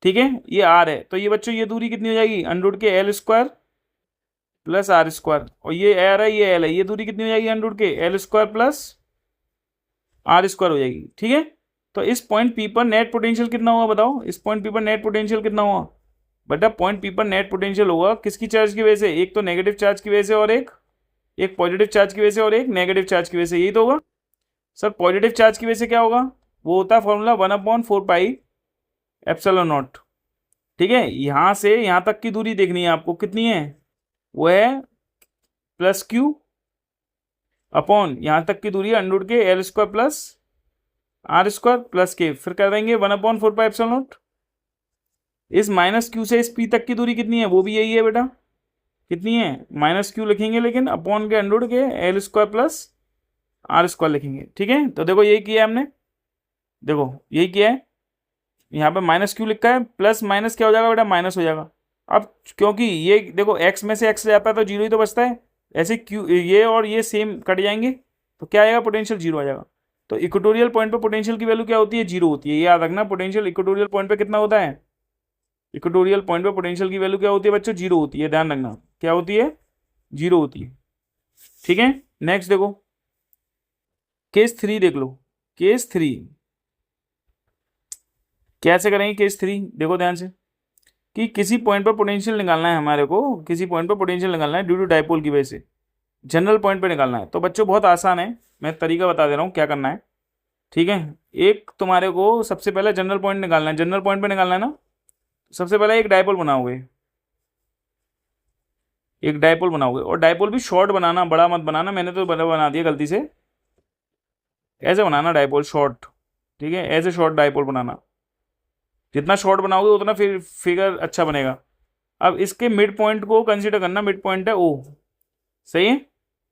ठीक है, ये R है तो ये बच्चों ये दूरी कितनी हो जाएगी? √L² + r²। और ये R है, ये L है, ये दूरी कितनी हो जाएगी? √L² + r² हो जाएगी। ठीक है, तो इस पॉइंट P पर नेट पोटेंशियल कितना हुआ बताओ? इस पॉइंट P पर नेट पोटेंशियल कितना हुआ बेटा? पॉइंट P पर नेट पोटेंशियल होगा किसकी चार्ज की वजह से? एक तो नेगेटिव चार्ज की वजह से और एक पॉजिटिव चार्ज की वजह से और एक नेगेटिव चार्ज की वजह से। यही तो होगा सर। पॉजिटिव चार्ज की वजह से क्या होगा? वो होता है फॉर्मूला 1/4πε0। ठीक है, यहाँ से यहाँ तक की दूरी देखनी है आपको, कितनी है? वो है +q अपॉन यहाँ तक की दूरी है √L² + r² + k। फिर कर देंगे 1/4πε0। इस -q से इस P तक की दूरी कितनी है? वो भी यही है बेटा। कितनी है? -q लिखेंगे लेकिन अपॉन के √L² + r² लिखेंगे। ठीक है, तो देखो यही किया है हमने। देखो यही किया है, यहाँ पे -q लिखा है, प्लस माइनस क्या हो जाएगा बेटा? माइनस हो जाएगा। अब क्योंकि ये देखो x में से x जाता है तो 0 ही तो बचता है। ऐसे q ये और ये सेम कट जाएंगे तो क्या आएगा? पोटेंशियल 0 आ जाएगा। तो इक्वेटोरियल पॉइंट पे पोटेंशियल की वैल्यू क्या होती है? 0 होती है। ये याद रखना, पोटेंशियल इक्वेटोरियल पॉइंट पे कितना होता है? इक्वेटोरियल पॉइंट पे पोटेंशियल की वैल्यू क्या होती है बच्चों? 0 होती है। ध्यान रखना, क्या होती है? 0 होती है। ठीक है, नेक्स्ट देखो केस 3 देख लो। केस 3 कैसे करेंगे? केस 3 देखो ध्यान से कि किसी पॉइंट पर पोटेंशियल निकालना है हमारे को। किसी पॉइंट पर पोटेंशियल निकालना है ड्यू टू डाइपोल की वजह से, जनरल पॉइंट पे निकालना है। तो बच्चों बहुत आसान है, मैं तरीका बता दे रहा हूँ क्या करना है। ठीक है, एक तुम्हारे को सबसे पहले जनरल पॉइंट निकालना है। जनरल पॉइंट पे निकालना है ना, सबसे पहले एक डाइपोल बनाओगे। एक डाइपोल बनाओगे और डाइपोल भी शॉर्ट बनाना, बड़ा मत बनाना। मैंने तो बड़ा बना दिया गलती से। ऐसे बनाना डाइपोल शॉर्ट। ठीक है, ऐसे शॉर्ट डाइपोल बनाना। जितना शॉर्ट बनाओगे उतना फिर फिगर अच्छा बनेगा। अब इसके मिड पॉइंट को कंसीडर करना। मिड पॉइंट है O। सही है,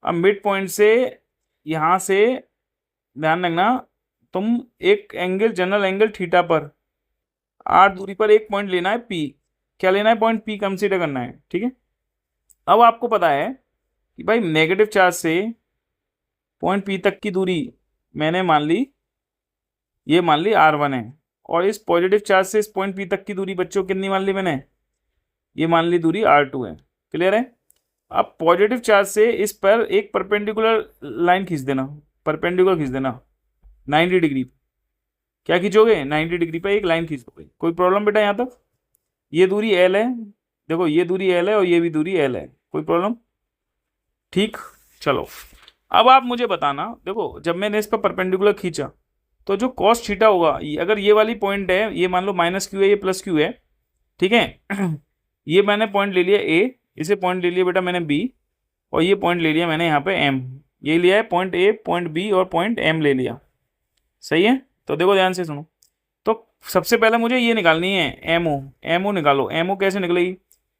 अब मिड पॉइंट से यहाँ से ध्यान रखना, तुम एक एंगल, जनरल एंगल थीटा पर r दूरी पर एक पॉइंट लेना है P। क्या लेना है? पॉइंट P कंसीडर करना है। ठीक है, अब आपको पता है कि भाई नेगेटिव चार्ज से पॉइंट P तक की दूरी मैंने मान ली, ये मान ली r1 है, और इस पॉजिटिव चार्ज से इस पॉइंट P तक की दूरी बच्चों कितनी मान ली मैंने? ये मान ली दूरी r2 है। क्लियर है। अब पॉजिटिव चार्ज से इस पर एक परपेंडिकुलर लाइन खींच देना, परपेंडिकुलर खींच देना 90 डिग्री। क्या खींचोगे? 90 डिग्री पर एक लाइन खींचोगे। कोई प्रॉब्लम बेटा यहाँ तक? ये दूरी एल है, देखो ये दूरी एल है और ये भी दूरी एल है, कोई प्रॉब्लम? ठीक, चलो अब आप मुझे बताना, देखो जब मैंने इस पर परपेंडिकुलर खींचा तो जो कॉस थीटा होगा, अगर ये वाली पॉइंट है, ये मान लो माइनस क्यू है, ये प्लस क्यू है, ठीक है। ये मैंने पॉइंट ले लिया ए, इसे पॉइंट ले लिया बेटा मैंने बी, और ये पॉइंट ले लिया मैंने यहाँ पे एम। ये लिया है पॉइंट ए, पॉइंट बी और पॉइंट एम ले लिया, सही है। तो देखो ध्यान से सुनो, तो सबसे पहले मुझे ये निकालनी है एमओ। एमओ निकालो। एमओ कैसे निकलेगी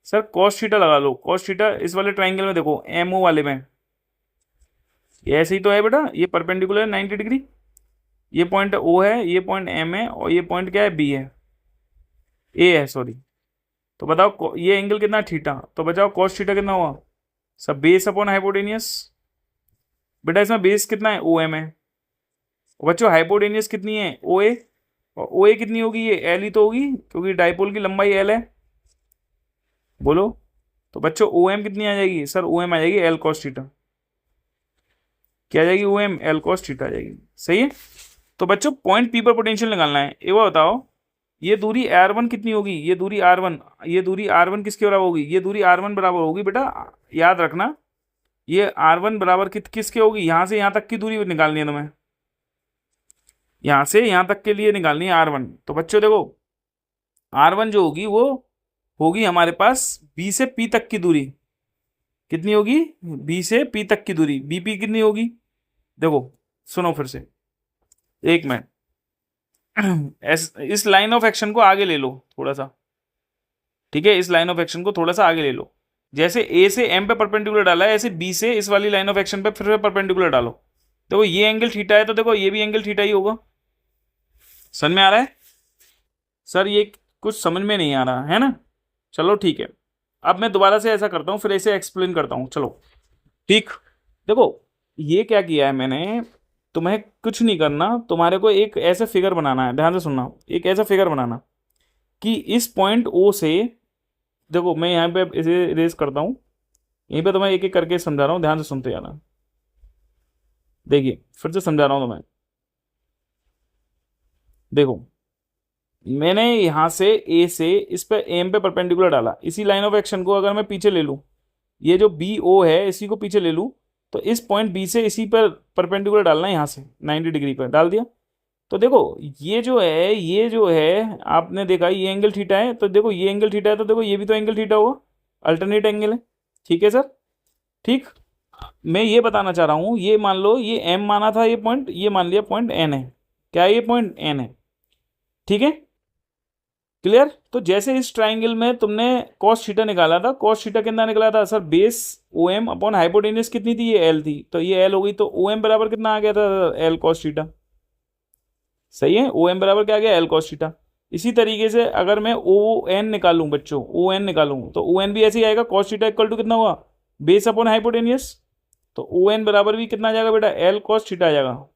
सर? कॉस थीटा लगा लो। कॉस थीटा इस वाले ट्राइंगल में देखो, एमओ वाले में ये ऐसे ही तो है बेटा, ये परपेंडिकुलर है 90 डिग्री। ये पॉइंट ओ है, ये पॉइंट एम है, और ये पॉइंट क्या है? बी है, ए है सॉरी। तो बताओ ये एंगल कितना? थीटा। तो बताओ कॉस थीटा कितना हुआ? सब बेस अपॉन हाइपोटेनियस। बेटा इसमें बेस कितना है? ओ एम है। और बच्चों हाइपोटेनियस कितनी है? ओ ए। और ओ ए कितनी होगी? ये एल ही तो होगी, क्योंकि डाइपोल की लंबाई एल है। बोलो। तो बच्चों ओ एम कितनी आ जाएगी? सर ओ एम आ जाएगी एल कॉस थीटा। क्या आ जाएगी? O M L cos theta आ जाएगी, सही है। तो बच्चों पॉइंट पी पर पोटेंशियल निकालना है। एक बार बताओ, ये दूरी R1 कितनी होगी? ये दूरी R1, ये दूरी R1 किसके बराबर होगी? ये दूरी R1 बराबर होगी बेटा, याद रखना, ये R1 बराबर किसके होगी? यहाँ से यहाँ तक की दूरी निकालनी है तुम्हें, यहाँ से यहाँ तक के लिए निकालनी है R1। तो बच्चों देखो R1 जो होगी वो होगी हमारे पास B से P तक की दूरी। कितनी होगी? B से P तक की दूरी। BP कितनी होगी? देखो सुनो फिर से, एक मिनट। इस लाइन ऑफ एक्शन को आगे ले लो थोड़ा सा, ठीक है, इस लाइन ऑफ एक्शन को थोड़ा सा आगे ले लो। जैसे ए से एम पे परपेंडिकुलर डाला है, ऐसे बी से इस वाली लाइन ऑफ एक्शन पे फिर परपेंडिकुलर डालो। देखो ये एंगल थीटा है, तो देखो ये भी एंगल थीटा ही होगा। समझ में आ रहा है? सर ये कुछ समझ में नहीं आ रहा है ना? चलो ठीक है, अब मैं दोबारा से ऐसा करता हूँ, फिर ऐसे एक्सप्लेन करता हूँ। चलो ठीक, देखो ये क्या किया है मैंने, तुम्हें कुछ नहीं करना, तुम्हारे को एक ऐसा फिगर बनाना है। ध्यान से सुनना, एक ऐसा फिगर बनाना कि इस पॉइंट ओ से, देखो मैं यहाँ पे इसे रेस करता हूँ, यहीं पे तुम्हें एक एक करके समझा रहा हूँ, ध्यान से सुनते जाना। देखिए फिर से समझा रहा हूँ तुम्हें। देखो मैंने यहाँ से ए से इस पे एम पे परपेंडिकुलर डाला, इसी लाइन ऑफ एक्शन को अगर मैं पीछे ले लूँ, ये जो बी ओ है इसी को पीछे ले लूँ, तो इस पॉइंट बी से इसी पर परपेंडिकुलर डालना है, यहाँ से 90 डिग्री पर डाल दिया। तो देखो ये जो है, ये जो है आपने देखा ये एंगल थीटा है, तो देखो ये एंगल थीटा है, तो देखो ये भी तो एंगल थीटा होगा, अल्टरनेट एंगल है, ठीक है सर। ठीक, मैं ये बताना चाह रहा हूँ, ये मान लो ये एम माना था, ये पॉइंट, ये मान लिया पॉइंट एन है। क्या ये पॉइंट एन है? ठीक है, क्लियर। तो जैसे इस ट्राइंगल में तुमने कॉस थीटा निकाला था, कॉस थीटा कितना निकला था sir? Base O M upon hypotenuse कितनी थी? ये एल थी, तो ये एल हो गई, तो ओ एम बराबर कितना आ गया था? L cos theta. सही है, ओ एम बराबर क्या आ गया? L cos theta. इसी तरीके से अगर मैं ओ एन निकालूं बच्चों, ओ एन निकालूं, तो ओ एन भी ऐसे ही आएगा, कॉस थीटा इक्वल टू कितना हुआ? Base upon hypotenuse. तो ओ एन बराबर भी कितना आ जाएगा बेटा? एल कॉस थीटा आ जाएगा।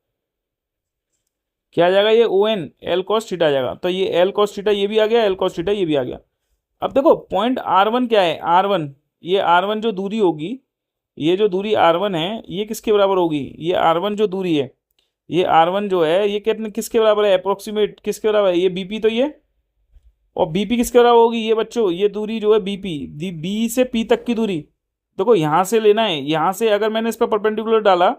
क्या आ जाएगा? ये O N L cos theta आ जाएगा। तो ये एल कॉस थीटा ये भी आ गया, एल कॉस थीटा ये भी आ गया। अब देखो पॉइंट R1 क्या है? R1, ये R1 जो दूरी होगी, ये जो दूरी R1 है, ये किसके बराबर होगी? ये R1 जो दूरी है, ये R1 जो है, ये कितने किसके बराबर है? अप्रोक्सीमेट किसके बराबर है? ये BP तो ये, और BP किसके बराबर होगी? ये बच्चों ये दूरी जो है BP, बी से P तक की दूरी। देखो यहाँ से लेना है, यहाँ से अगर मैंने इस पर परपेंडिकुलर डाला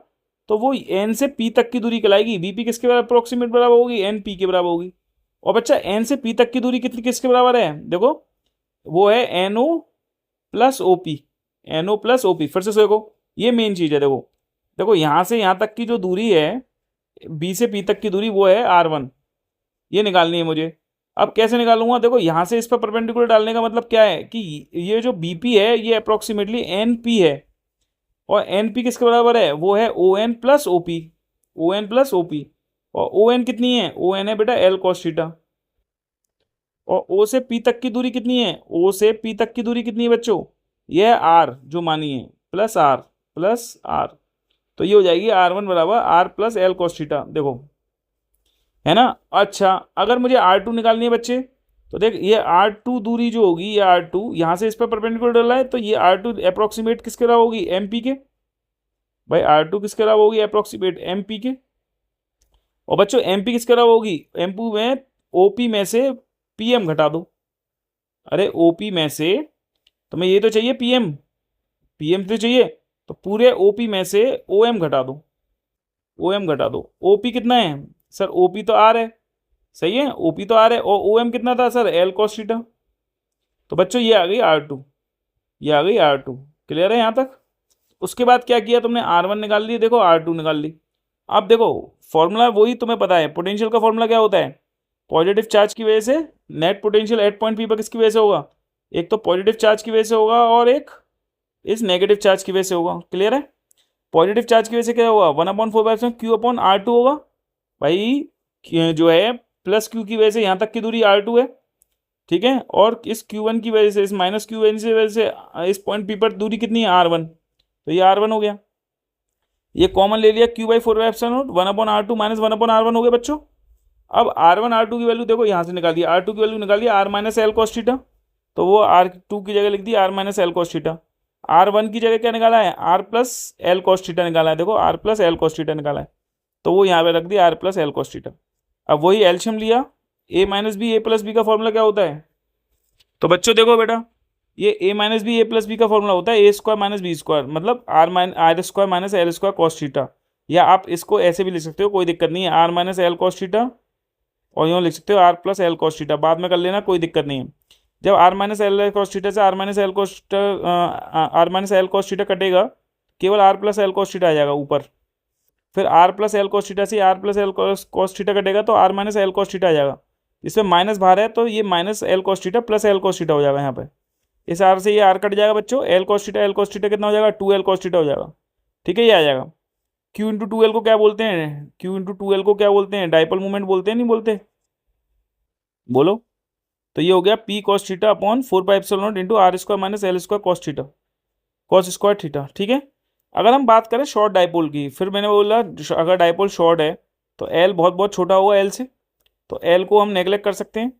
तो वो एन से पी तक की दूरी कहलाएगी। बीपी किसके बराबर अप्रोक्सीमेट बराबर होगी? एन पी के बराबर होगी। और बच्चा एन से पी तक की दूरी कितनी किसके बराबर है? देखो वो है N O plus O P, N O plus O P. फिर से देखो ये मेन चीज है, देखो देखो यहाँ से यहाँ तक की जो दूरी है, बी से पी तक की दूरी, वो है R1, ये निकालनी है मुझे। अब कैसे निकालूंगा? देखो यहाँ से इस पर परपेंडिकुलर डालने का मतलब क्या है कि ये जो बीपी है ये अप्रोक्सीमेटली एन पी है, और एन पी किसके बराबर है? वो है O N plus O P, O N plus O P. और ओ एन कितनी है? ओ एन है बेटा एल कॉस थीटा। और ओ से पी तक की दूरी कितनी है? ओ से पी तक की दूरी कितनी है बच्चों? ये है आर जो मानी है, प्लस आर, प्लस आर। तो ये हो जाएगी R1 बराबर R plus L cos theta. देखो है ना? अच्छा अगर मुझे R2 निकालनी है बच्चे, तो देख ये R2 दूरी जो होगी, ये R2 यहाँ से इस पर परपेंडिकुलर है, तो ये R2 अप्रोक्सीमेट किसके तरफ होगी, MP के। भाई R2 किसके तरफ होगी, अप्रोक्सीमेट MP के। और बच्चों MP किसके तरफ होगी, MP में OP में से PM घटा दो। अरे OP में से तुम्हें ये तो चाहिए PM तो चाहिए, तो पूरे OP में से OM घटा दो। OM घटा दो। OP कितना है सर, OP तो R है, सही है, OP तो R है, और OM कितना था सर, L cos थीटा। तो बच्चों ये आ गई R2, ये आ गई R2। क्लियर है यहाँ तक। उसके बाद क्या किया तुमने, R1 निकाल ली, देखो R2 निकाल ली। अब देखो फॉर्मूला वही तुम्हें पता है, पोटेंशियल का फॉर्मूला क्या होता है, पॉजिटिव चार्ज की वजह से net potential at point P पर किसकी वजह से होगा, एक तो पॉजिटिव चार्ज की वजह से होगा और एक इस नेगेटिव चार्ज की वजह से होगा। क्लियर है। पॉजिटिव चार्ज की वजह से क्या होगा, 1/4 Q अपॉन R2 होगा। भाई जो है प्लस Q की वजह से यहाँ तक की दूरी R2 है, ठीक है, और इस Q1 की वजह से, इस माइनस Q1 की वजह से इस पॉइंट P पर दूरी कितनी है, R1, तो ये R1 हो गया। ये कॉमन ले लिया, Q/4 1/R2 माइनस 1/R1 हो गया बच्चों। अब R1 R2 की वैल्यू देखो यहाँ से निकाल दिया, R2 की वैल्यू निकाल दिया R minus L cos theta, तो वो R2 की जगह लिख दिया R minus L cos theta. R1 की जगह क्या निकाला है, R plus L cos theta निकाला है, देखो R plus L cos theta निकाला है, तो वो यहाँ पे रख दिया R plus L cos theta. अब वही एल्शियम लिया, A minus B, A plus B का फॉर्मूला क्या होता है, तो बच्चों देखो बेटा, ये A minus B, A plus B का फॉर्मूला होता है A square minus B square, मतलब R square minus L square cos theta. या आप इसको ऐसे भी लिख सकते हो, कोई दिक्कत नहीं है, R minus L cos theta, और यूँ लिख सकते हो R plus L cos theta, बाद में कर लेना, कोई दिक्कत नहीं है। जब R minus L cos theta से R minus L cos theta कटेगा, केवल R plus L cos theta आ जाएगा ऊपर। फिर R plus L cos theta से R plus L cos theta कटेगा तो R minus L cos theta आ जाएगा। इसमें माइनस बाहर है तो ये minus L cos theta plus L cos theta हो जाएगा यहाँ पे। इस R से ये R कट जाएगा बच्चों, एल कॉस थीटा कितना हो जाएगा, 2L कॉस थीटा हो जाएगा। ठीक है, ये आ जाएगा। Q इंटू 2L को क्या बोलते हैं, Q इंटू 2L को क्या बोलते हैं, डाइपोल मूवमेंट बोलते हैं, नहीं बोलते, बोलो। तो ये हो गया P cos theta upon 4πε0 into R square minus L square cos theta, cos square theta. ठीक है। अगर हम बात करें शॉर्ट डाइपोल की, फिर मैंने बोला अगर डाइपोल शॉर्ट है तो L बहुत बहुत छोटा होगा L से, तो L को हम नेगलेक्ट कर सकते हैं।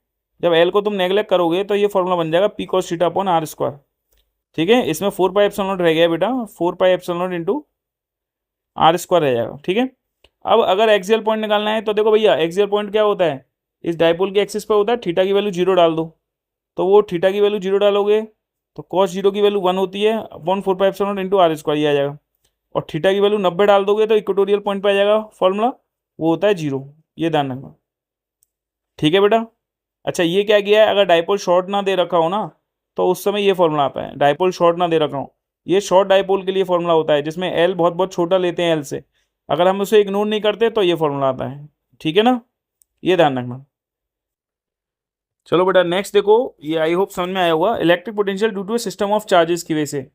जब L को तुम नेगलेक्ट करोगे तो ये फॉर्मूला बन जाएगा P cos theta upon R square. ठीक है, इसमें 4πε0 रह गया बेटा, 4πε0 इंटू R स्क्वायर रह जाएगा। ठीक है। अब अगर एक्सियल पॉइंट निकालना है तो देखो भैया, एक्सियल पॉइंट क्या होता है, इस डाइपोल के एक्सिस पर होता है, थीटा की वैल्यू 0 डाल दो, तो वो थीटा की वैल्यू 0 डालोगे तो कॉस 0 की वैल्यू 1 होती है अपॉन 4πε0 इंटू R स्क्वायर, ये आ जाएगा। और थीटा की वैल्यू 90 डाल दोगे तो इक्वेटोरियल पॉइंट पे आ जाएगा फॉर्मूला, वो होता है 0, ये ध्यान रखना। ठीक है बेटा। अच्छा ये क्या किया है, अगर डाइपोल शॉर्ट ना दे रखा हो ना तो उस समय ये फॉर्मूला आता है, डाइपोल शॉर्ट ना दे रखा हो, ये शॉर्ट डाइपोल के लिए फॉर्मूला होता है जिसमें एल बहुत बहुत छोटा लेते हैं एल से, अगर हम उसे इग्नोर नहीं करते तो ये फॉर्मूला आता है। ठीक है ना, ये ध्यान रखना। चलो बेटा नेक्स्ट देखो, ये आई होप समझ में आया होगा, electric potential due to system of charges की वजह से।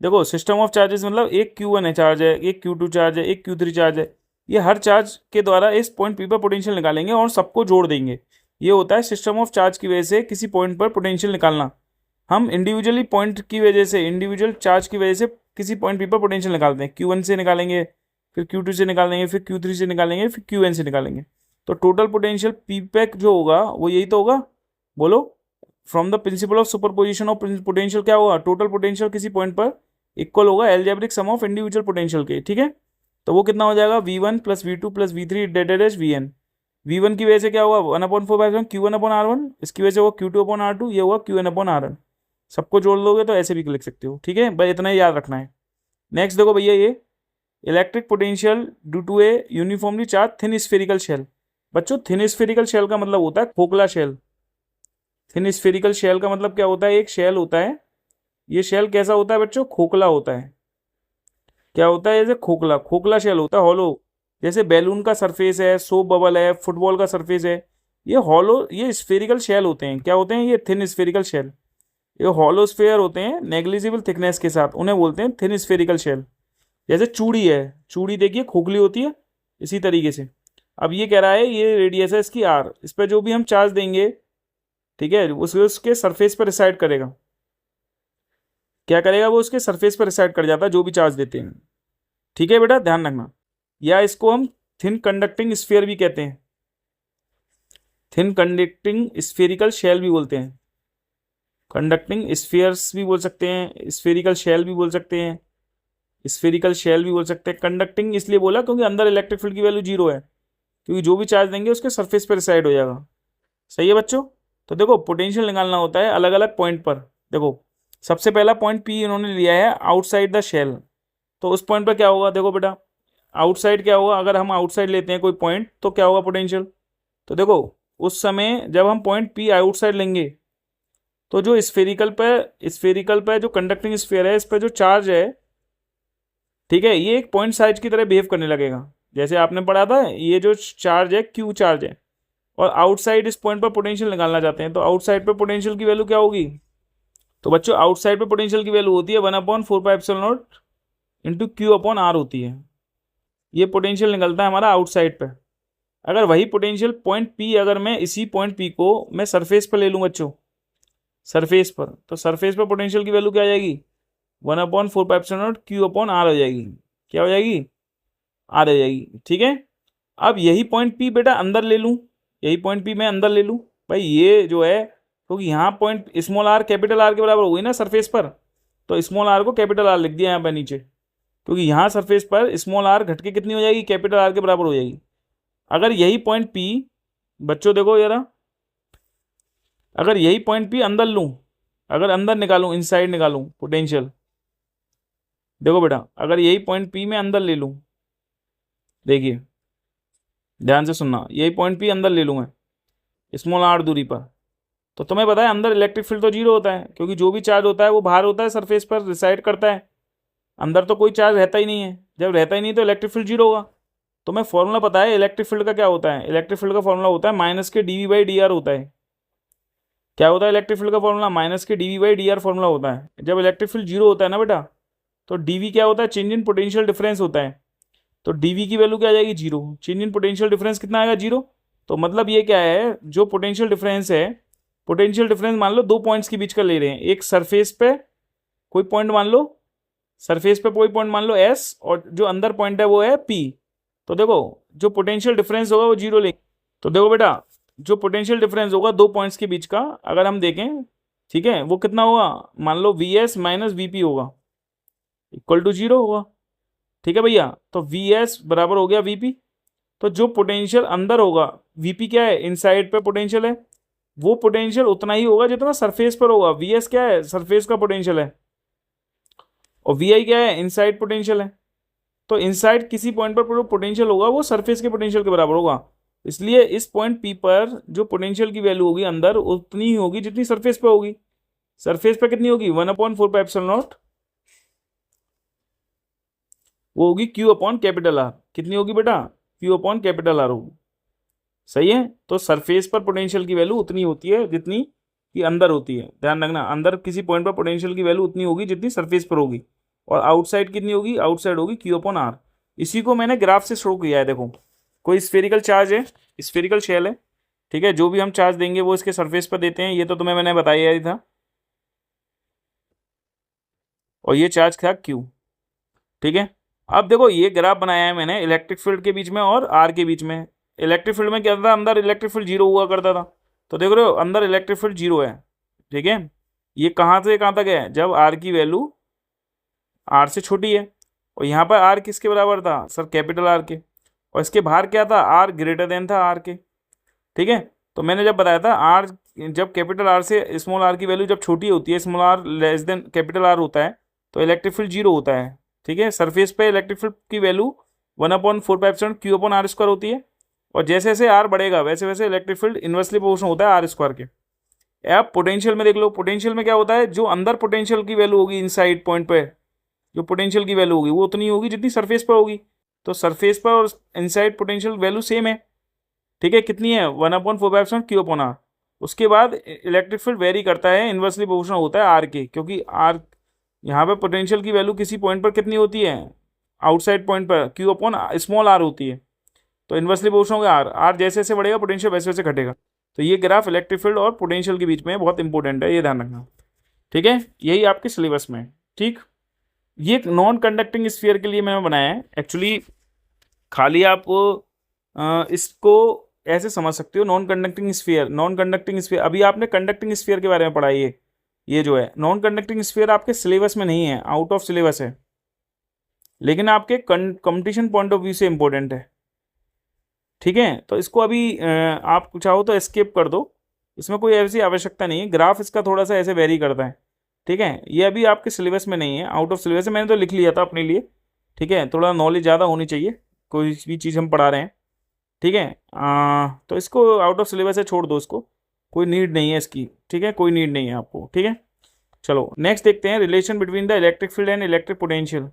देखो सिस्टम ऑफ चार्जेस मतलब एक Q1 है चार्ज है, एक Q2 चार्ज है, एक Q3 चार्ज है, ये हर चार्ज के द्वारा इस पॉइंट P पर पोटेंशियल निकालेंगे और सबको जोड़ देंगे। ये होता है सिस्टम ऑफ चार्ज की वजह से किसी पॉइंट पर पोटेंशियल निकालना। हम इंडिविजुअली पॉइंट की वजह से, इंडिविजुअल चार्ज की वजह से किसी पॉइंट P पर पोटेंशियल निकालते हैं, Q1 से निकालेंगे, फिर Q2 से निकालेंगे, फिर Q3 से निकालेंगे, फिर Qn से निकालेंगे। तो टोटल पोटेंशियल P पैक जो होगा वो यही तो होगा, बोलो। From the principle of superposition of potential क्या होगा, टोटल पोटेंशियल किसी पॉइंट पर इक्वल होगा algebraic sum of individual potential के। ठीक है, तो वो कितना हो जाएगा, V1 plus V2 plus V3 डेटेड एज Vn। V1 की वजह से क्या होगा, 1/4 Q1 अपॉन R1, इसकी वजह से होगा Q2 अपॉन R2, ये होगा Qn अपॉन Rn। सबको जोड़ लोगे तो ऐसे भी लिख सकते हो। ठीक है भाई, इतना ही याद रखना है। नेक्स्ट देखो भैया, ये electric potential due to a uniformly charged thin spherical shell. बच्चों थिन स्फेरिकल शेल का मतलब होता है खोखला शेल। थिन स्फेरिकल शेल का मतलब क्या होता है, एक शेल होता है, ये शेल कैसा होता है बच्चों, खोखला होता है। क्या होता है, जैसे खोखला खोखला शेल होता है, हॉलो, जैसे बैलून का सरफेस है, सोप बबल है, फुटबॉल का सरफेस है, ये हॉलो, ये स्फेरिकल शेल होते हैं। क्या होते हैं, ये थिन स्फेरिकल शेल, ये हॉलो स्फेयर होते हैं नेग्लिजिबल थिकनेस के साथ, उन्हें बोलते हैं थिन स्फेरिकल शेल। जैसे चूड़ी है, चूड़ी देखिए खोखली होती है, इसी तरीके से। अब ये कह रहा है ये रेडियस है इसकी R, इस पर जो भी हम चार्ज देंगे, ठीक है, उसके सरफेस पर रिसाइड करेगा। क्या करेगा, वो उसके सरफेस पर रिसाइड कर जाता है जो भी चार्ज देते हैं। ठीक है बेटा, ध्यान रखना। या इसको हम थिन कंडक्टिंग स्फीयर भी कहते हैं। थिन कंडक्टिंग स्फेरिकल शेल भी बोलते हैं, कंडक्टिंग स्फीयर्स भी बोल सकते हैं, स्फेरिकल शेल भी बोल सकते हैं, स्फेरिकल शेल भी बोल सकते हैं। कंडक्टिंग इसलिए बोला क्योंकि अंदर इलेक्ट्रिक फील्ड की वैल्यू 0 है, क्योंकि जो भी चार्ज देंगे उसके सरफेस पर रिसाइड हो जाएगा। सही है बच्चों। तो देखो पोटेंशियल निकालना होता है अलग अलग पॉइंट पर। देखो सबसे पहला पॉइंट पी इन्होंने लिया है आउटसाइड द शेल, तो उस पॉइंट पर क्या होगा, देखो बेटा आउटसाइड क्या होगा, अगर हम आउटसाइड लेते हैं कोई पॉइंट तो क्या होगा पोटेंशियल। तो देखो उस समय जब हम पॉइंट पी आउटसाइड लेंगे तो जो स्फेरिकल पे जो कंडक्टिंग स्फीयर है इस पर जो चार्ज है, ठीक है, ये एक पॉइंट साइज की तरह बिहेव करने लगेगा। जैसे आपने पढ़ा था ये जो चार्ज है क्यू चार्ज है, और आउटसाइड इस पॉइंट पर पोटेंशियल निकालना चाहते हैं, तो आउटसाइड पे पोटेंशियल की वैल्यू क्या होगी। तो बच्चों आउटसाइड पे पोटेंशियल की वैल्यू होती है 1/4πε0 इंटू क्यू अपॉन आर होती है। ये पोटेंशियल निकलता है हमारा आउटसाइड पे। अगर वही पोटेंशियल पॉइंट पी, अगर मैं इसी पॉइंट पी को मैं सरफेस पर ले लूँ बच्चों, सरफेस पर, तो सरफेस पर पोटेंशियल की वैल्यू क्या आ जाएगी, 1/4πε0 क्यू अपॉन आर हो जाएगी। क्या हो जाएगी, आर हो जाएगी। ठीक है, अब यही पॉइंट पी बेटा अंदर ले लूँ, यही पॉइंट पी मैं अंदर ले लूँ भाई, ये जो है क्योंकि यहाँ point small are capital R के बराबर हो गई ना सरफेस पर, तो स्मॉल आर को कैपिटल आर लिख दिया यहाँ पर नीचे, क्योंकि यहाँ सरफेस पर स्मॉल आर घट के कितनी हो जाएगी, कैपिटल आर के बराबर हो जाएगी। अगर यही पॉइंट पी बच्चों देखो जरा, अगर यही पॉइंट पी अंदर लूँ, अगर अंदर निकालूँ इनसाइड निकालूँ पोटेंशियल, देखो बेटा अगर यही पॉइंट पी में अंदर ले लूँ, देखिए ध्यान से सुनना, यही पॉइंट पी अंदर ले लूँ मैं स्मॉल आर दूरी पर, तो तुम्हें पता है अंदर इलेक्ट्रिक फील्ड तो 0 होता है, क्योंकि जो भी चार्ज होता है वो बाहर होता है, सरफेस पर रिसाइड करता है, अंदर तो कोई चार्ज रहता ही नहीं है। जब रहता ही नहीं तो इलेक्ट्रिक फील्ड 0 होगा। तो मैं फॉर्मूला पता है इलेक्ट्रिक फील्ड का क्या होता है, इलेक्ट्रिक फील्ड का फॉर्मूला होता है -के dV/dr होता है। क्या होता है इलेक्ट्रिक फील्ड का फॉर्मूला, -के dV/dr फॉर्मूला होता है। जब इलेक्ट्रिक फील्ड 0 होता है ना बेटा, तो dV क्या होता है, चेंज इन पोटेंशियल डिफरेंस होता है। तो dV की वैल्यू क्या आ जाएगी, 0। चेंज इन पोटेंशियल डिफरेंस कितना आएगा, 0। तो मतलब ये क्या है, जो पोटेंशियल डिफरेंस है, पोटेंशियल डिफरेंस मान लो दो पॉइंट्स के बीच का ले रहे हैं, एक सरफेस पे कोई पॉइंट मान लो, सरफेस पे कोई पॉइंट मान लो S, और जो अंदर पॉइंट है वो है P। तो देखो जो पोटेंशियल डिफरेंस होगा वो 0 लेंगे। तो देखो बेटा जो पोटेंशियल डिफरेंस होगा दो पॉइंट्स के बीच का, अगर हम देखें, ठीक है, वो कितना होगा, मान लो VS माइनस VP होगा इक्वल टू 0 होगा। ठीक है भैया, तो VS बराबर हो गया VP। तो जो पोटेंशियल अंदर होगा, VP क्या है, इनसाइड पे पोटेंशियल है, वो पोटेंशियल उतना ही होगा जितना सरफेस पर होगा। VS क्या है, सरफेस का पोटेंशियल है, और VI क्या है, इनसाइड पोटेंशियल है। तो इनसाइड किसी पॉइंट पर जो पोटेंशियल होगा वो सरफेस के पोटेंशियल के बराबर होगा। इसलिए इस पॉइंट P पर जो पोटेंशियल की वैल्यू होगी अंदर उतनी ही होगी जितनी सरफेस पे होगी। सरफेस पे कितनी होगी, 1/4πε0, वो होगी Q अपॉन कैपिटल आर। कितनी होगी बेटा, Q अपॉन कैपिटल आर होगी। सही है, तो सरफेस पर पोटेंशियल की वैल्यू उतनी होती है जितनी कि अंदर होती है। ध्यान रखना, अंदर किसी पॉइंट पर पोटेंशियल की वैल्यू उतनी होगी जितनी सरफेस पर होगी, और आउटसाइड कितनी होगी, आउटसाइड होगी Q अपॉन आर। इसी को मैंने ग्राफ से शो किया है। देखो कोई स्फेरिकल चार्ज है, स्फेरिकल शेल है, ठीक है, जो भी हम चार्ज देंगे वो इसके सरफेस पर देते हैं, ये तो तुम्हें मैंने बताया ही था। और ये चार्ज था Q। ठीक है, अब देखो ये ग्राफ बनाया है मैंने इलेक्ट्रिक फील्ड के बीच में और आर के बीच में। इलेक्ट्रिक फील्ड में क्या था, अंदर इलेक्ट्रिक फील्ड 0 हुआ करता था, तो देख रहे हो अंदर इलेक्ट्रिक फील्ड 0 है। ठीक है, ये कहाँ से कहाँ तक है, जब आर की वैल्यू आर से छोटी है, और यहाँ पर आर किसके बराबर था सर, कैपिटल आर के, और इसके बाहर क्या था, आर ग्रेटर देन था आर के। ठीक है, तो मैंने जब बताया था आर, जब कैपिटल आर से स्मॉल आर की वैल्यू जब छोटी होती है, small R less than capital R होता है, तो इलेक्ट्रिक फील्ड 0 होता है। ठीक है, सरफेस पे इलेक्ट्रिक फील्ड की value 1/4πε Q upon R square होती है, और जैसे जैसे आर बढ़ेगा वैसे वैसे इलेक्ट्रिक फील्ड इन्वर्सली प्रोपोर्शनल होता है आर स्क्वायर के। अब पोटेंशियल में देख लो, पोटेंशियल में क्या होता है, जो अंदर पोटेंशियल की वैल्यू होगी इनसाइड पॉइंट पे, जो पोटेंशियल की वैल्यू होगी वो उतनी होगी जितनी सरफेस पर होगी। तो सरफेस पर और इनसाइड पोटेंशियल वैल्यू सेम है। ठीक है, कितनी है, 1/4πε Q अपॉन आर। उसके बाद इलेक्ट्रिक फील्ड वेरी करता है, इन्वर्सली प्रोपोर्शनल होता है आर के, क्योंकि आर यहाँ पे पोटेंशियल की वैल्यू किसी पॉइंट पर कितनी होती है, आउटसाइड पॉइंट पर Q अपॉन स्मॉल आर होती है, तो इन्वर्सली प्रोपोर्शनल होगा आर। आर जैसे जैसे बढ़ेगा पोटेंशियल वैसे वैसे घटेगा। तो ये ग्राफ इलेक्ट्रिक फील्ड और पोटेंशियल के बीच में बहुत इंपॉर्टेंट है, ये ध्यान रखना। ठीक है, यही आपके सिलेबस में। ठीक, ये एक नॉन कंडक्टिंग स्फीयर के लिए मैंने बनाया है एक्चुअली, खाली आप इसको ऐसे समझ सकते हो, non conducting sphere. Non conducting sphere अभी आपने कंडक्टिंग स्फीयर के बारे में पढ़ा है। ये जो है नॉन कंडक्टिंग स्फीयर आपके सिलेबस में नहीं है, आउट ऑफ सिलेबस है, लेकिन आपके कंपटीशन पॉइंट ऑफ व्यू से इंपॉर्टेंट है। ठीक है, तो इसको अभी आप चाहो तो एस्केप कर दो, इसमें कोई ऐसी आवश्यकता नहीं है। ग्राफ इसका थोड़ा सा ऐसे वेरी करता है। ठीक है, ये अभी आपके सिलेबस में नहीं है, आउट ऑफ सिलेबस है। मैंने तो लिख लिया था अपने लिए। ठीक है, थोड़ा नॉलेज ज़्यादा होनी चाहिए कोई भी चीज़ हम पढ़ा रहे हैं। ठीक है, तो इसको आउट ऑफ सिलेबस है, छोड़ दो इसको, कोई नीड नहीं है इसकी। ठीक है, कोई नीड नहीं है आपको। ठीक है, चलो नेक्स्ट देखते हैं, relation between the electric field and electric potential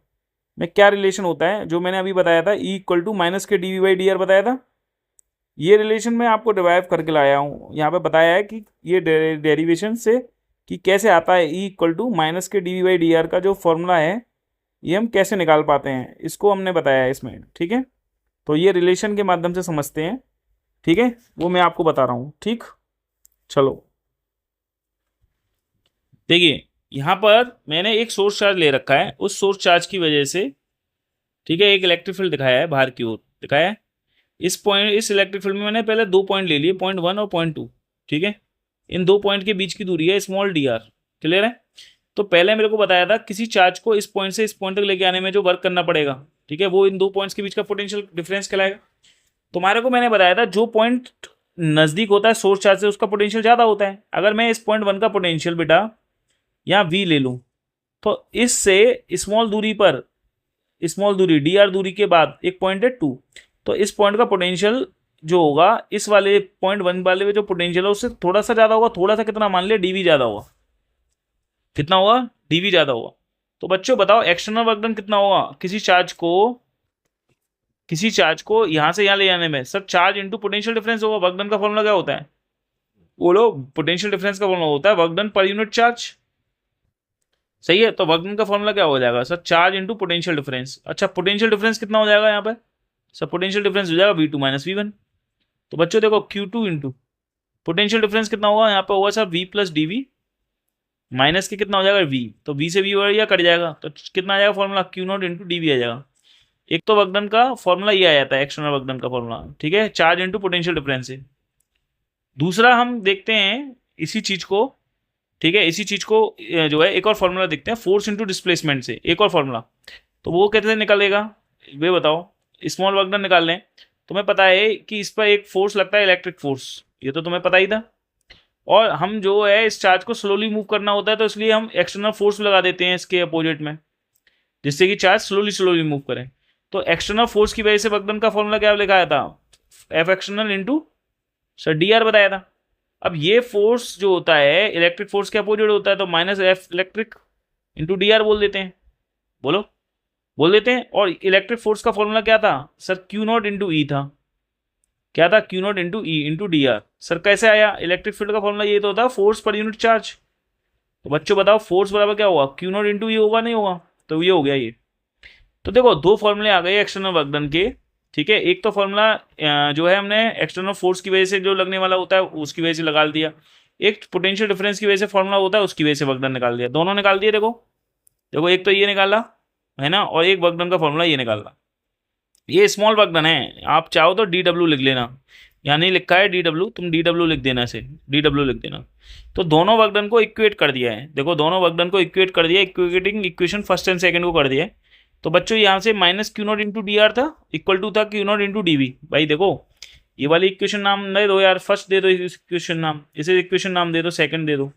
में क्या रिलेशन होता है। जो मैंने अभी बताया था, ई इक्वल टू माइनस के D V by D R बताया था, ये रिलेशन मैं आपको डिराइव करके लाया हूँ। यहाँ पे बताया है कि ये डेरिवेशन से कि कैसे आता है ई इक्वल टू माइनस के D V by D R का जो फॉर्मूला है, ये हम कैसे निकाल पाते हैं, इसको हमने बताया है इसमें। ठीक है, तो ये रिलेशन के माध्यम से समझते हैं। ठीक है, वो मैं आपको बता रहा हूँ। ठीक, चलो देखिए, यहाँ पर मैंने एक सोर्स चार्ज ले रखा है, उस सोर्स चार्ज की वजह से, ठीक है, एक इलेक्ट्रिक फील्ड दिखाया है, बाहर की ओर दिखाया है। इस इलेक्ट्रिक फील्ड में मैंने पहले 2 पॉइंट ले लिए, पॉइंट 1 और पॉइंट 2। ठीक है, इन 2 पॉइंट के बीच की दूरी है स्मॉल डी आर। क्लियर है। तो पहले मेरे को बताया था किसी चार्ज को इस पॉइंट से इस पॉइंट तक लेके आने में जो वर्क करना पड़ेगा, ठीक है, वो इन 2 पॉइंट्स के बीच का पोटेंशियल डिफरेंस कहलाएगा। तुम्हारे को मैंने बताया था जो पॉइंट नजदीक होता है सोर्स चार्ज से, उसका पोटेंशियल ज्यादा होता है। अगर मैं इस पॉइंट 1 का पोटेंशियल बेटा यहाँ वी ले लूँ, तो इससे स्मॉल दूरी डी आर दूरी के बाद एक पॉइंट है 2, तो इस पॉइंट का पोटेंशियल जो होगा इस वाले पॉइंट 1 वाले में जो पोटेंशियल है उससे थोड़ा सा ज़्यादा होगा। थोड़ा सा कितना, मान लिया डीवी ज़्यादा होगा। कितना होगा, डीवी ज़्यादा होगा। तो बच्चों बताओ एक्सटर्नल वर्क डन कितना होगा किसी चार्ज को यहाँ से यहाँ ले जाने में। Sir charge into potential difference होगा। वर्क डन का फॉर्मूला क्या होता है, बोलो। पोटेंशियल डिफरेंस का फॉर्मूला होता है work done per unit charge. सही है, तो वर्क डन का फॉर्मूला क्या हो जाएगा sir, charge into potential difference. अच्छा, पोटेंशियल डिफरेंस कितना हो जाएगा यहाँ पर सर, पोटेंशियल डिफरेंस हो जाएगा V2 माइनस V1। तो बच्चों देखो Q2 इंटू पोटेंशियल डिफरेंस कितना होगा यहाँ पे, होगा sir V plus D V minus के कितना हो जाएगा V, तो V से V बढ़िया कट जाएगा, तो कितना आ जाएगा formula, Q naught into D V आ जाएगा। एक तो वर्क डन का फॉर्मूला ये आ जाता है, एक्सटर्नल वर्क डन का फॉर्मूला। ठीक है, चार्ज इंटू पोटेंशियल डिफरेंस से। दूसरा हम देखते हैं इसी चीज को, ठीक है, इसी चीज को जो है एक और फॉर्मूला देखते हैं, फोर्स इंटू डिस्प्लेसमेंट से एक और फॉर्मूला। तो वो कैसे निकलेगा वे बताओ। स्मॉल वर्क डन निकाल लें, तुम्हें पता है कि इस पर एक फोर्स लगता है इलेक्ट्रिक फोर्स, ये तो तुम्हें पता ही था। और हम जो है इस चार्ज को स्लोली मूव करना होता है, तो इसलिए हम एक्सटर्नल फोर्स लगा देते हैं इसके अपोजिट में, जिससे कि चार्ज स्लोली मूव करें। तो एक्सटर्नल फोर्स की वजह से वर्क डन का फॉर्मूला क्या लिखाया था, F external into sir D R बताया था। अब ये फोर्स जो होता है इलेक्ट्रिक फोर्स के अपोजिट होता है, तो minus F electric into D are बोल देते हैं, बोल देते हैं। और इलेक्ट्रिक फोर्स का फॉर्मूला क्या था सर, क्यू नॉट इंटू ई था। क्या था, Q not into E into D are. Sir कैसे आया, इलेक्ट्रिक फील्ड का फॉर्मूला ये तो होता है फोर्स पर यूनिट चार्ज। तो बच्चों बताओ फोर्स बराबर क्या होगा, क्यू नॉट इंटू ई होगा, नहीं होगा, तो ये हो गया ये। तो देखो 2 फॉर्मूले आ गए एक्सटर्नल वर्क डन के। ठीक है, एक तो फॉर्मूला जो है हमने एक्सटर्नल फोर्स की वजह से जो लगने वाला होता है उसकी वजह से लगा दिया, एक पोटेंशियल डिफरेंस की वजह से फॉर्मूला होता है उसकी वजह से वर्क डन निकाल दिया, दोनों निकाल दिए। देखो देखो, एक तो ये निकाला है ना, और एक वर्क डन का फॉर्मूला ये निकालना। ये स्मॉल वर्क डन है, आप चाहो तो डी डब्ल्यू लिख लेना, यहाँ नहीं लिखा है डी डब्ल्यू, तुम डी डब्ल्यू लिख देना, से डी डब्ल्यू लिख देना। तो दोनों वर्क डन को इक्वेट कर दिया है। देखो दोनों वर्क डन को इक्वेट कर दिया, equating equation first and second को कर दिया है। तो बच्चों यहाँ से minus Q not into D R था, इक्वल टू था Q not into D V. भाई देखो ये वाली इक्वेशन नाम दे दो यार, फर्स्ट दे दो इक्वेशन नाम, इसे इक्वेशन नाम दे दो, सेकंड दे दो।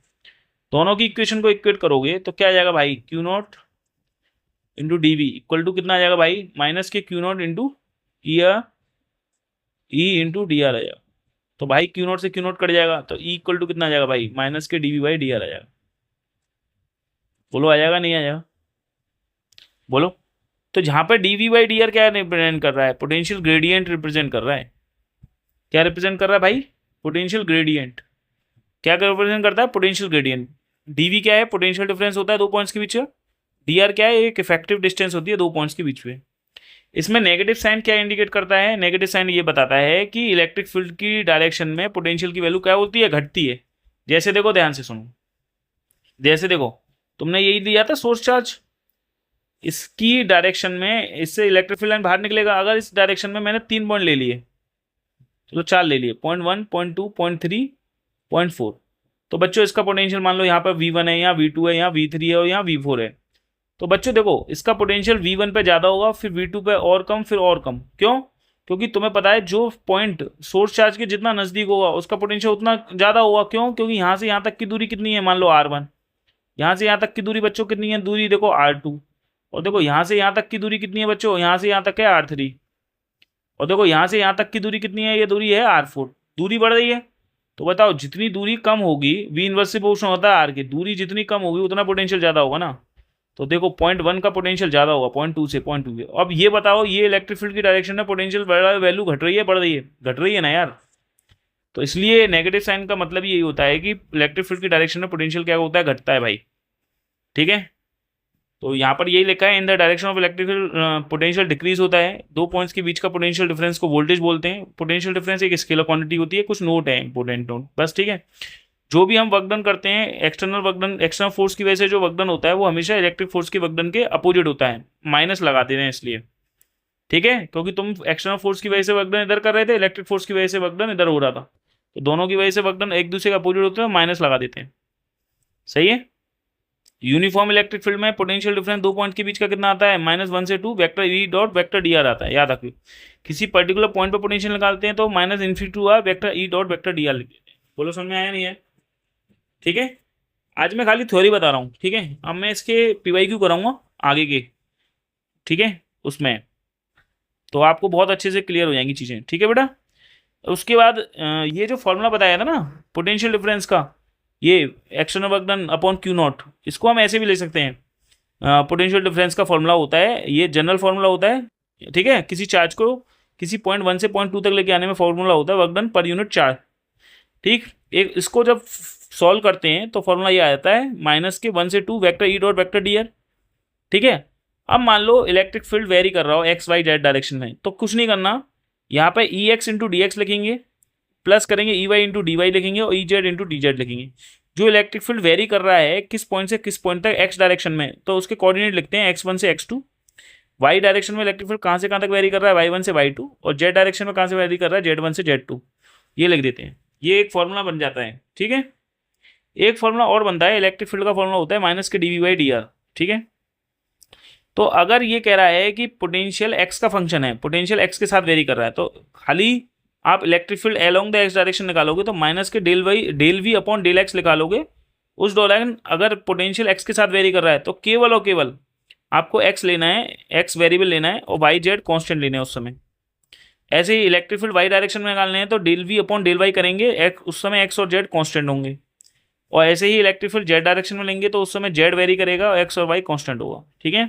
दोनों की इक्वेशन को इक्वेट करोगे तो क्या आ जाएगा भाई, Q not into D V equal to कितना आ जाएगा भाई, माइनस के Q not into E into D R आ जाएगा। तो भाई क्यू नॉट से क्यू नॉट कट जाएगा, तो ई इक्वल टू कितना आ जाएगा भाई, माइनस के D V by D R आ जाएगा। बोलो आ जाएगा नहीं आ जाएगा, बोलो। तो जहां पर D V by D R क्या रिप्रेजेंट कर रहा है, पोटेंशियल ग्रेडियंट रिप्रेजेंट कर रहा है। क्या रिप्रेजेंट कर रहा है भाई, पोटेंशियल ग्रेडियंट। क्या रिप्रेजेंट करता है, पोटेंशियल ग्रेडियंट। डीवी क्या है, पोटेंशियल डिफरेंस होता है 2 पॉइंट्स के बीच में। डी आर क्या है, एक इफेक्टिव डिस्टेंस होती है 2 पॉइंट्स के बीच में। इसमें नेगेटिव साइन क्या इंडिकेट करता है, नेगेटिव साइन ये बताता है कि इलेक्ट्रिक फील्ड की डायरेक्शन में पोटेंशियल की वैल्यू क्या होती है, घटती है। जैसे देखो ध्यान से सुनो, जैसे देखो तुमने यही दिया था सोर्स चार्ज, इसकी डायरेक्शन में इससे इलेक्ट्रिक फील्ड लाइन बाहर निकलेगा। अगर इस डायरेक्शन में मैंने 3 पॉइंट ले लिए, चलो 4 ले लिए, 0.1, 0.2, 0.3, 0.4। तो बच्चों इसका पोटेंशियल मान लो यहाँ पर V1 है, यहाँ V2 है, यहाँ V3 है और यहाँ V4 है। तो बच्चों देखो इसका पोटेंशियल V1 पे ज़्यादा होगा, फिर V2 पे और कम, फिर और कम। क्यों? क्योंकि तुम्हें पता है जो पॉइंट सोर्स चार्ज के जितना नज़दीक होगा उसका पोटेंशियल उतना ज़्यादा होगा। क्यों? क्योंकि यहाँ से यहाँ तक की दूरी कितनी है, मान लो R1। यहाँ से यहाँ तक की दूरी बच्चों कितनी है, दूरी देखो R2। और देखो यहाँ से यहाँ तक की दूरी कितनी है बच्चों, यहाँ से यहाँ तक है R3। और देखो यहाँ से यहाँ तक की दूरी कितनी है, ये दूरी है R4। दूरी बढ़ रही है। तो बताओ जितनी दूरी कम होगी, V इनवर्स से प्रोपोर्शनल होता है R की, दूरी जितनी कम होगी उतना पोटेंशियल ज़्यादा होगा ना। तो देखो 0.1 का पोटेंशियल ज़्यादा होगा 0.2 से, 0.2 से। अब ये बताओ ये इलेक्ट्रिक फील्ड की डायरेक्शन में पोटेंशियल वैल्यू घट रही है बढ़ रही है? घट रही है ना यार। तो इसलिए नेगेटिव साइन का मतलब यही होता है कि इलेक्ट्रिक फील्ड की डायरेक्शन में पोटेंशियल क्या होता है, घटता है भाई। ठीक है, तो यहाँ पर यही लिखा है in the direction of electric field potential decrease होता है। दो पॉइंट्स के बीच का पोटेंशियल डिफरेंस को वोल्टेज बोलते हैं। पोटेंशियल डिफरेंस एक स्केलर क्वांटिटी होती है, कुछ नोट है इंपॉर्टेंट नोट बस। ठीक है, जो भी हम वर्कडन करते हैं एक्सटर्नल वर्कडन, एक्सटर्नल फोर्स की वजह से जो वर्कडन होता है वो हमेशा इलेक्ट्रिक फोर्स की वर्कडन के अपोजिट होता है, माइनस लगा देते हैं इसलिए। ठीक है, क्योंकि तुम एक्सटर्नल फोर्स की वजह से वर्कडन इधर कर रहे थे, इलेक्ट्रिक फोर्स की वजह से वर्कडन इधर हो रहा था, तो दोनों की वजह से वर्कडन एक दूसरे के अपोजिट होते हैं, माइनस लगा देते हैं। सही है। यूनिफॉर्म इलेक्ट्रिक फील्ड में पोटेंशियल डिफरेंस दो पॉइंट के बीच का कितना आता है, -1 से 2 vector E dot vector D R आता है, याद रखिए। किसी पर्टिकुलर पॉइंट पर पोटेंशियल निकालते हैं तो -∞ vector E dot vector D R लिख देते हैं। बोलो समझ में आया नहीं है? ठीक है, आज मैं खाली थ्योरी बता रहा हूँ। ठीक है, अब मैं इसके PYQ कराऊंगा आगे के। ठीक है, उसमें तो आपको बहुत अच्छे से क्लियर हो जाएंगी चीज़ें। ठीक है बेटा, उसके बाद ये जो फॉर्मूला बताया था ना पोटेंशियल डिफरेंस का, ये external work done upon Q not, इसको हम ऐसे भी ले सकते हैं। पोटेंशियल डिफरेंस का फॉर्मूला होता है, ये जनरल फॉर्मूला होता है। ठीक है, किसी चार्ज को किसी पॉइंट 1 से पॉइंट 2 तक लेके आने में फॉर्मूला होता है work done per unit charge. ठीक, एक इसको जब सॉल्व करते हैं तो फॉर्मूला ये आ जाता है -1 से 2 vector E dot vector D R. ठीक है, अब मान लो इलेक्ट्रिक फील्ड वेरी कर रहा हो एक्स वाई जेड डायरेक्शन में, तो कुछ नहीं करना, यहाँ पे E X into D X लिखेंगे, प्लस करेंगे E Y into D Y लिखेंगे और E Z into D Z लिखेंगे। जो इलेक्ट्रिक फील्ड वेरी कर रहा है किस पॉइंट से किस पॉइंट तक एक्स डायरेक्शन में, तो उसके कोऑर्डिनेट लिखते हैं x1 से x2। वाई डायरेक्शन में इलेक्ट्रिक फील्ड कहाँ से कहाँ तक वेरी कर रहा है y1 से y2, और जेड डायरेक्शन में कहाँ से वेरी कर रहा है z1 से z2, ये लिख देते हैं। ये एक फॉर्मूला बन जाता है। ठीक है, एक फॉर्मूला और बनता है, इलेक्ट्रिक फील्ड का फॉर्मूला होता है माइनस के डी वाई डी आर। ठीक है, तो अगर ये कह रहा है कि पोटेंशियल एक्स का फंक्शन है, पोटेंशियल एक्स के साथ वेरी कर रहा है, तो खाली आप electric field along the X direction निकालोगे तो माइनस के del V upon del X निकालोगे। उस दौरान अगर पोटेंशियल एक्स के साथ वेरी कर रहा है तो केवल और केवल आपको एक्स लेना है, एक्स वेरिएबल लेना है, और वाई जेड कॉन्स्टेंट लेना है उस समय। ऐसे ही इलेक्ट्रिक फील्ड वाई डायरेक्शन में निकालने हैं तो del V upon del Y करेंगे, उस समय एक्स और जेड कॉन्स्टेंट होंगे। और ऐसे ही इलेक्ट्रिक फील्ड जेड डायरेक्शन में लेंगे तो उस समय जेड वेरी करेगा और एक्स और वाई कॉन्स्टेंट होगा। ठीक है,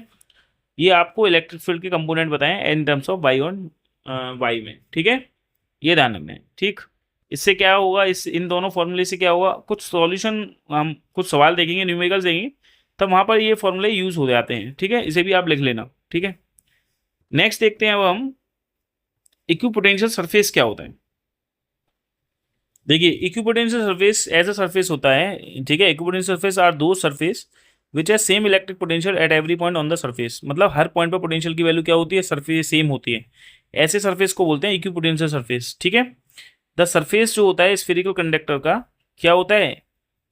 ये आपको इलेक्ट्रिक फील्ड के कंपोनेंट बताएं in terms of Y on Y में। ठीक है, ये ध्यान रखना है। ठीक, इससे क्या होगा, इस इन दोनों फॉर्मूले से क्या होगा, कुछ सॉल्यूशन हम कुछ सवाल देखेंगे, न्यूमेरिकल्स देंगे, तब वहाँ पर ये फॉर्मूले यूज़ हो जाते हैं। ठीक है, इसे भी आप लिख लेना। ठीक है, नेक्स्ट देखते हैं अब हम इक्विपोटेंशियल सरफेस क्या होता है। देखिए इक्विपोटेंशियल सरफेस ऐसा सरफेस होता है। ठीक है, इक्विपोटेंशियल सरफेस आर दो सरफेस विच है same electric potential at every point on the surface. मतलब हर पॉइंट पर पोटेंशियल की वैल्यू क्या होती है, सरफेस सेम होती है। ऐसे सरफेस को बोलते हैं इक्विपोटेंशियल सरफेस। ठीक है, द सरफेस जो होता है स्फेरिकल कंडक्टर का क्या होता है,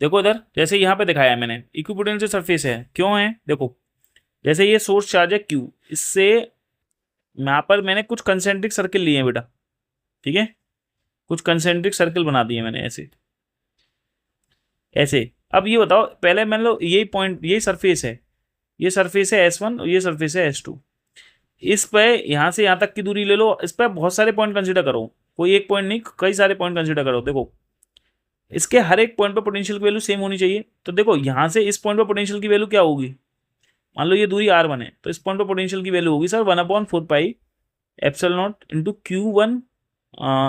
देखो इधर जैसे यहाँ पे दिखाया है मैंने, इक्विपोटेंशियल सरफेस है। क्यों है, देखो जैसे ये सोर्स चार्ज है Q, इससे यहाँ पर मैंने कुछ कंसेंट्रिक सर्किल लिए हैं बेटा। ठीक है, कुछ कंसेंट्रिक सर्किल बना दिए मैंने ऐसे ऐसे। अब ये बताओ, पहले मान लो यही पॉइंट, यही सरफेस है, ये सरफेस है S1 और ये सरफेस है S2। इस पे यहाँ से यहाँ तक की दूरी ले लो, इस पर बहुत सारे पॉइंट कंसीडर करो, कोई एक पॉइंट नहीं कई सारे पॉइंट कंसीडर करो। देखो इसके हर एक पॉइंट पर पोटेंशियल की वैल्यू सेम होनी चाहिए। तो देखो यहाँ से इस पॉइंट पर पोटेंशियल की वैल्यू क्या होगी, मान लो ये दूरी R1 है, तो इस पॉइंट पर पोटेंशियल की वैल्यू होगी sir 1/4 pi epsilon not into Q1।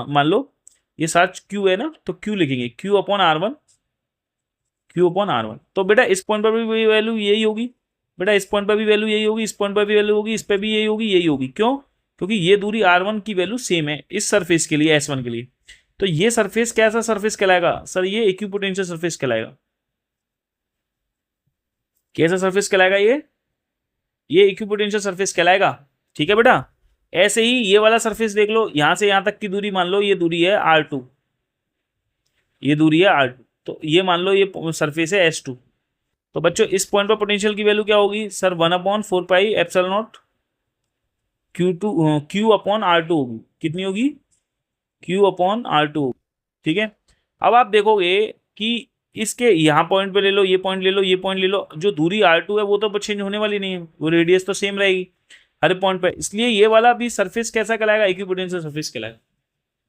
मान लो ये साथ Q है ना, तो Q लिखेंगे Q upon R1, Q upon R1। तो बेटा इस पॉइंट पर भी वैल्यू यही होगी, बेटा इस पॉइंट पर भी वैल्यू यही होगी, इस पॉइंट पर भी वैल्यू होगी, इस पर भी यही होगी, यही होगी। क्यों? क्योंकि ये दूरी R1 की वैल्यू सेम है इस सरफेस के लिए, S1 के लिए। तो ये सरफेस कैसा सरफेस कहलाएगा सर, ये इक्विपोटेंशियल सरफेस कहलाएगा। कैसा सरफेस कहलाएगा ये इक्विपोटेंशियल सरफेस कहलाएगा। ठीक है बेटा, ऐसे ही ये वाला सरफेस देख लो, यहां से यहां तक की दूरी मान लो ये दूरी है R2, ये दूरी है R2, तो ये मान लो ये सरफेस है S2। तो बच्चों इस पॉइंट पर पोटेंशियल की वैल्यू क्या होगी सर, 1/4πε0 Q/R2 होगी। कितनी होगी? Q/R2। ठीक है, अब आप देखोगे कि इसके यहाँ पॉइंट पे ले लो, ये पॉइंट ले लो, ये पॉइंट ले लो, जो दूरी R2 है वो तो चेंज होने वाली नहीं है, वो रेडियस तो सेम रहेगी हर पॉइंट पे, इसलिए ये वाला भी सरफेस कैसा कहलाएगा? इक्विपोटेंशियल सरफेस कहलाएगा।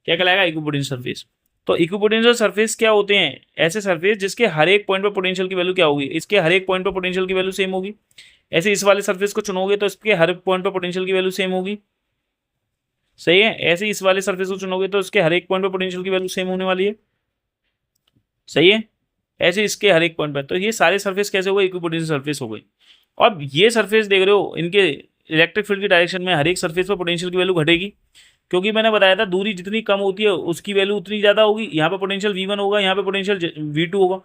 क्या कहलाएगा? Equipotential surface. तो इक्विपोटेंशियल सरफेस क्या होते हैं? ऐसे सरफेस जिसके हर एक पॉइंट पर पोटेंशियल की वैल्यू क्या होगी? इसके हर एक पॉइंट पर पोटेंशियल की वैल्यू सेम होगी। ऐसे इस वाले सरफेस को चुनोगे तो इसके हर पॉइंट पर पोटेंशियल की वैल्यू सेम होगी, सही है। ऐसे इस वाले सरफेस को चुनोगे तो इसके हर एक पॉइंट पर पोटेंशियल की वैल्यू सेम होने वाली है, सही है। ऐसे इसके हर एक पॉइंट पर, तो ये सारे सरफेस कैसे हो गए? इक्विपोटेंशियल सरफेस हो गई। और ये सरफेस देख रहे हो, इनके इलेक्ट्रिक फील्ड की डायरेक्शन में हर एक सरफेस पर पोटेंशियल की वैल्यू घटेगी, क्योंकि मैंने बताया था दूरी जितनी कम होती है उसकी वैल्यू उतनी ज़्यादा होगी। यहाँ पे पोटेंशियल V1 होगा, यहाँ पे पोटेंशियल V2 होगा।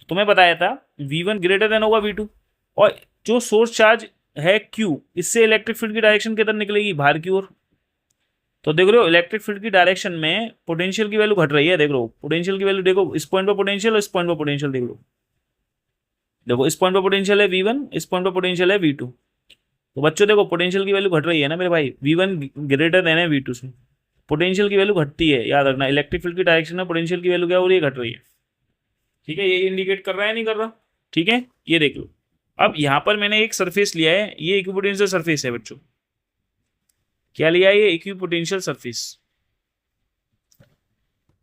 तो मैं बताया था V1 ग्रेटर देन होगा V2। और जो सोर्स चार्ज है Q, इससे इलेक्ट्रिक फील्ड की डायरेक्शन किधर निकलेगी? बाहर की ओर। तो देख रहे हो इलेक्ट्रिक फील्ड की डायरेक्शन में पोटेंशियल की वैल्यू घट रही है। देख लो पोटेंशियल की वैल्यू, देखो इस पॉइंट पर पोटेंशियल और इस पॉइंट पर पोटेंशियल देख लो। देखो इस पॉइंट पर पोटेंशियल है V1, इस पॉइंट पर पोटेंशियल है V2। तो बच्चों देखो पोटेंशियल की वैल्यू घट रही है ना मेरे भाई, V1 ग्रेटर देन है V2 से, पोटेंशियल की वैल्यू घटती है, याद रखना। इलेक्ट्रिक फील्ड की डायरेक्शन में पोटेंशियल की वैल्यू क्या हो रही है? घट रही है। ठीक है, ये इंडिकेट कर रहा है नहीं कर रहा? ठीक है, ये देख लो। अब यहाँ पर मैंने एक सरफेस लिया है, ये इक्विपोटेंशियल सरफेस है बच्चों। क्या लिया है? ये इक्विपोटेंशियल सरफेस।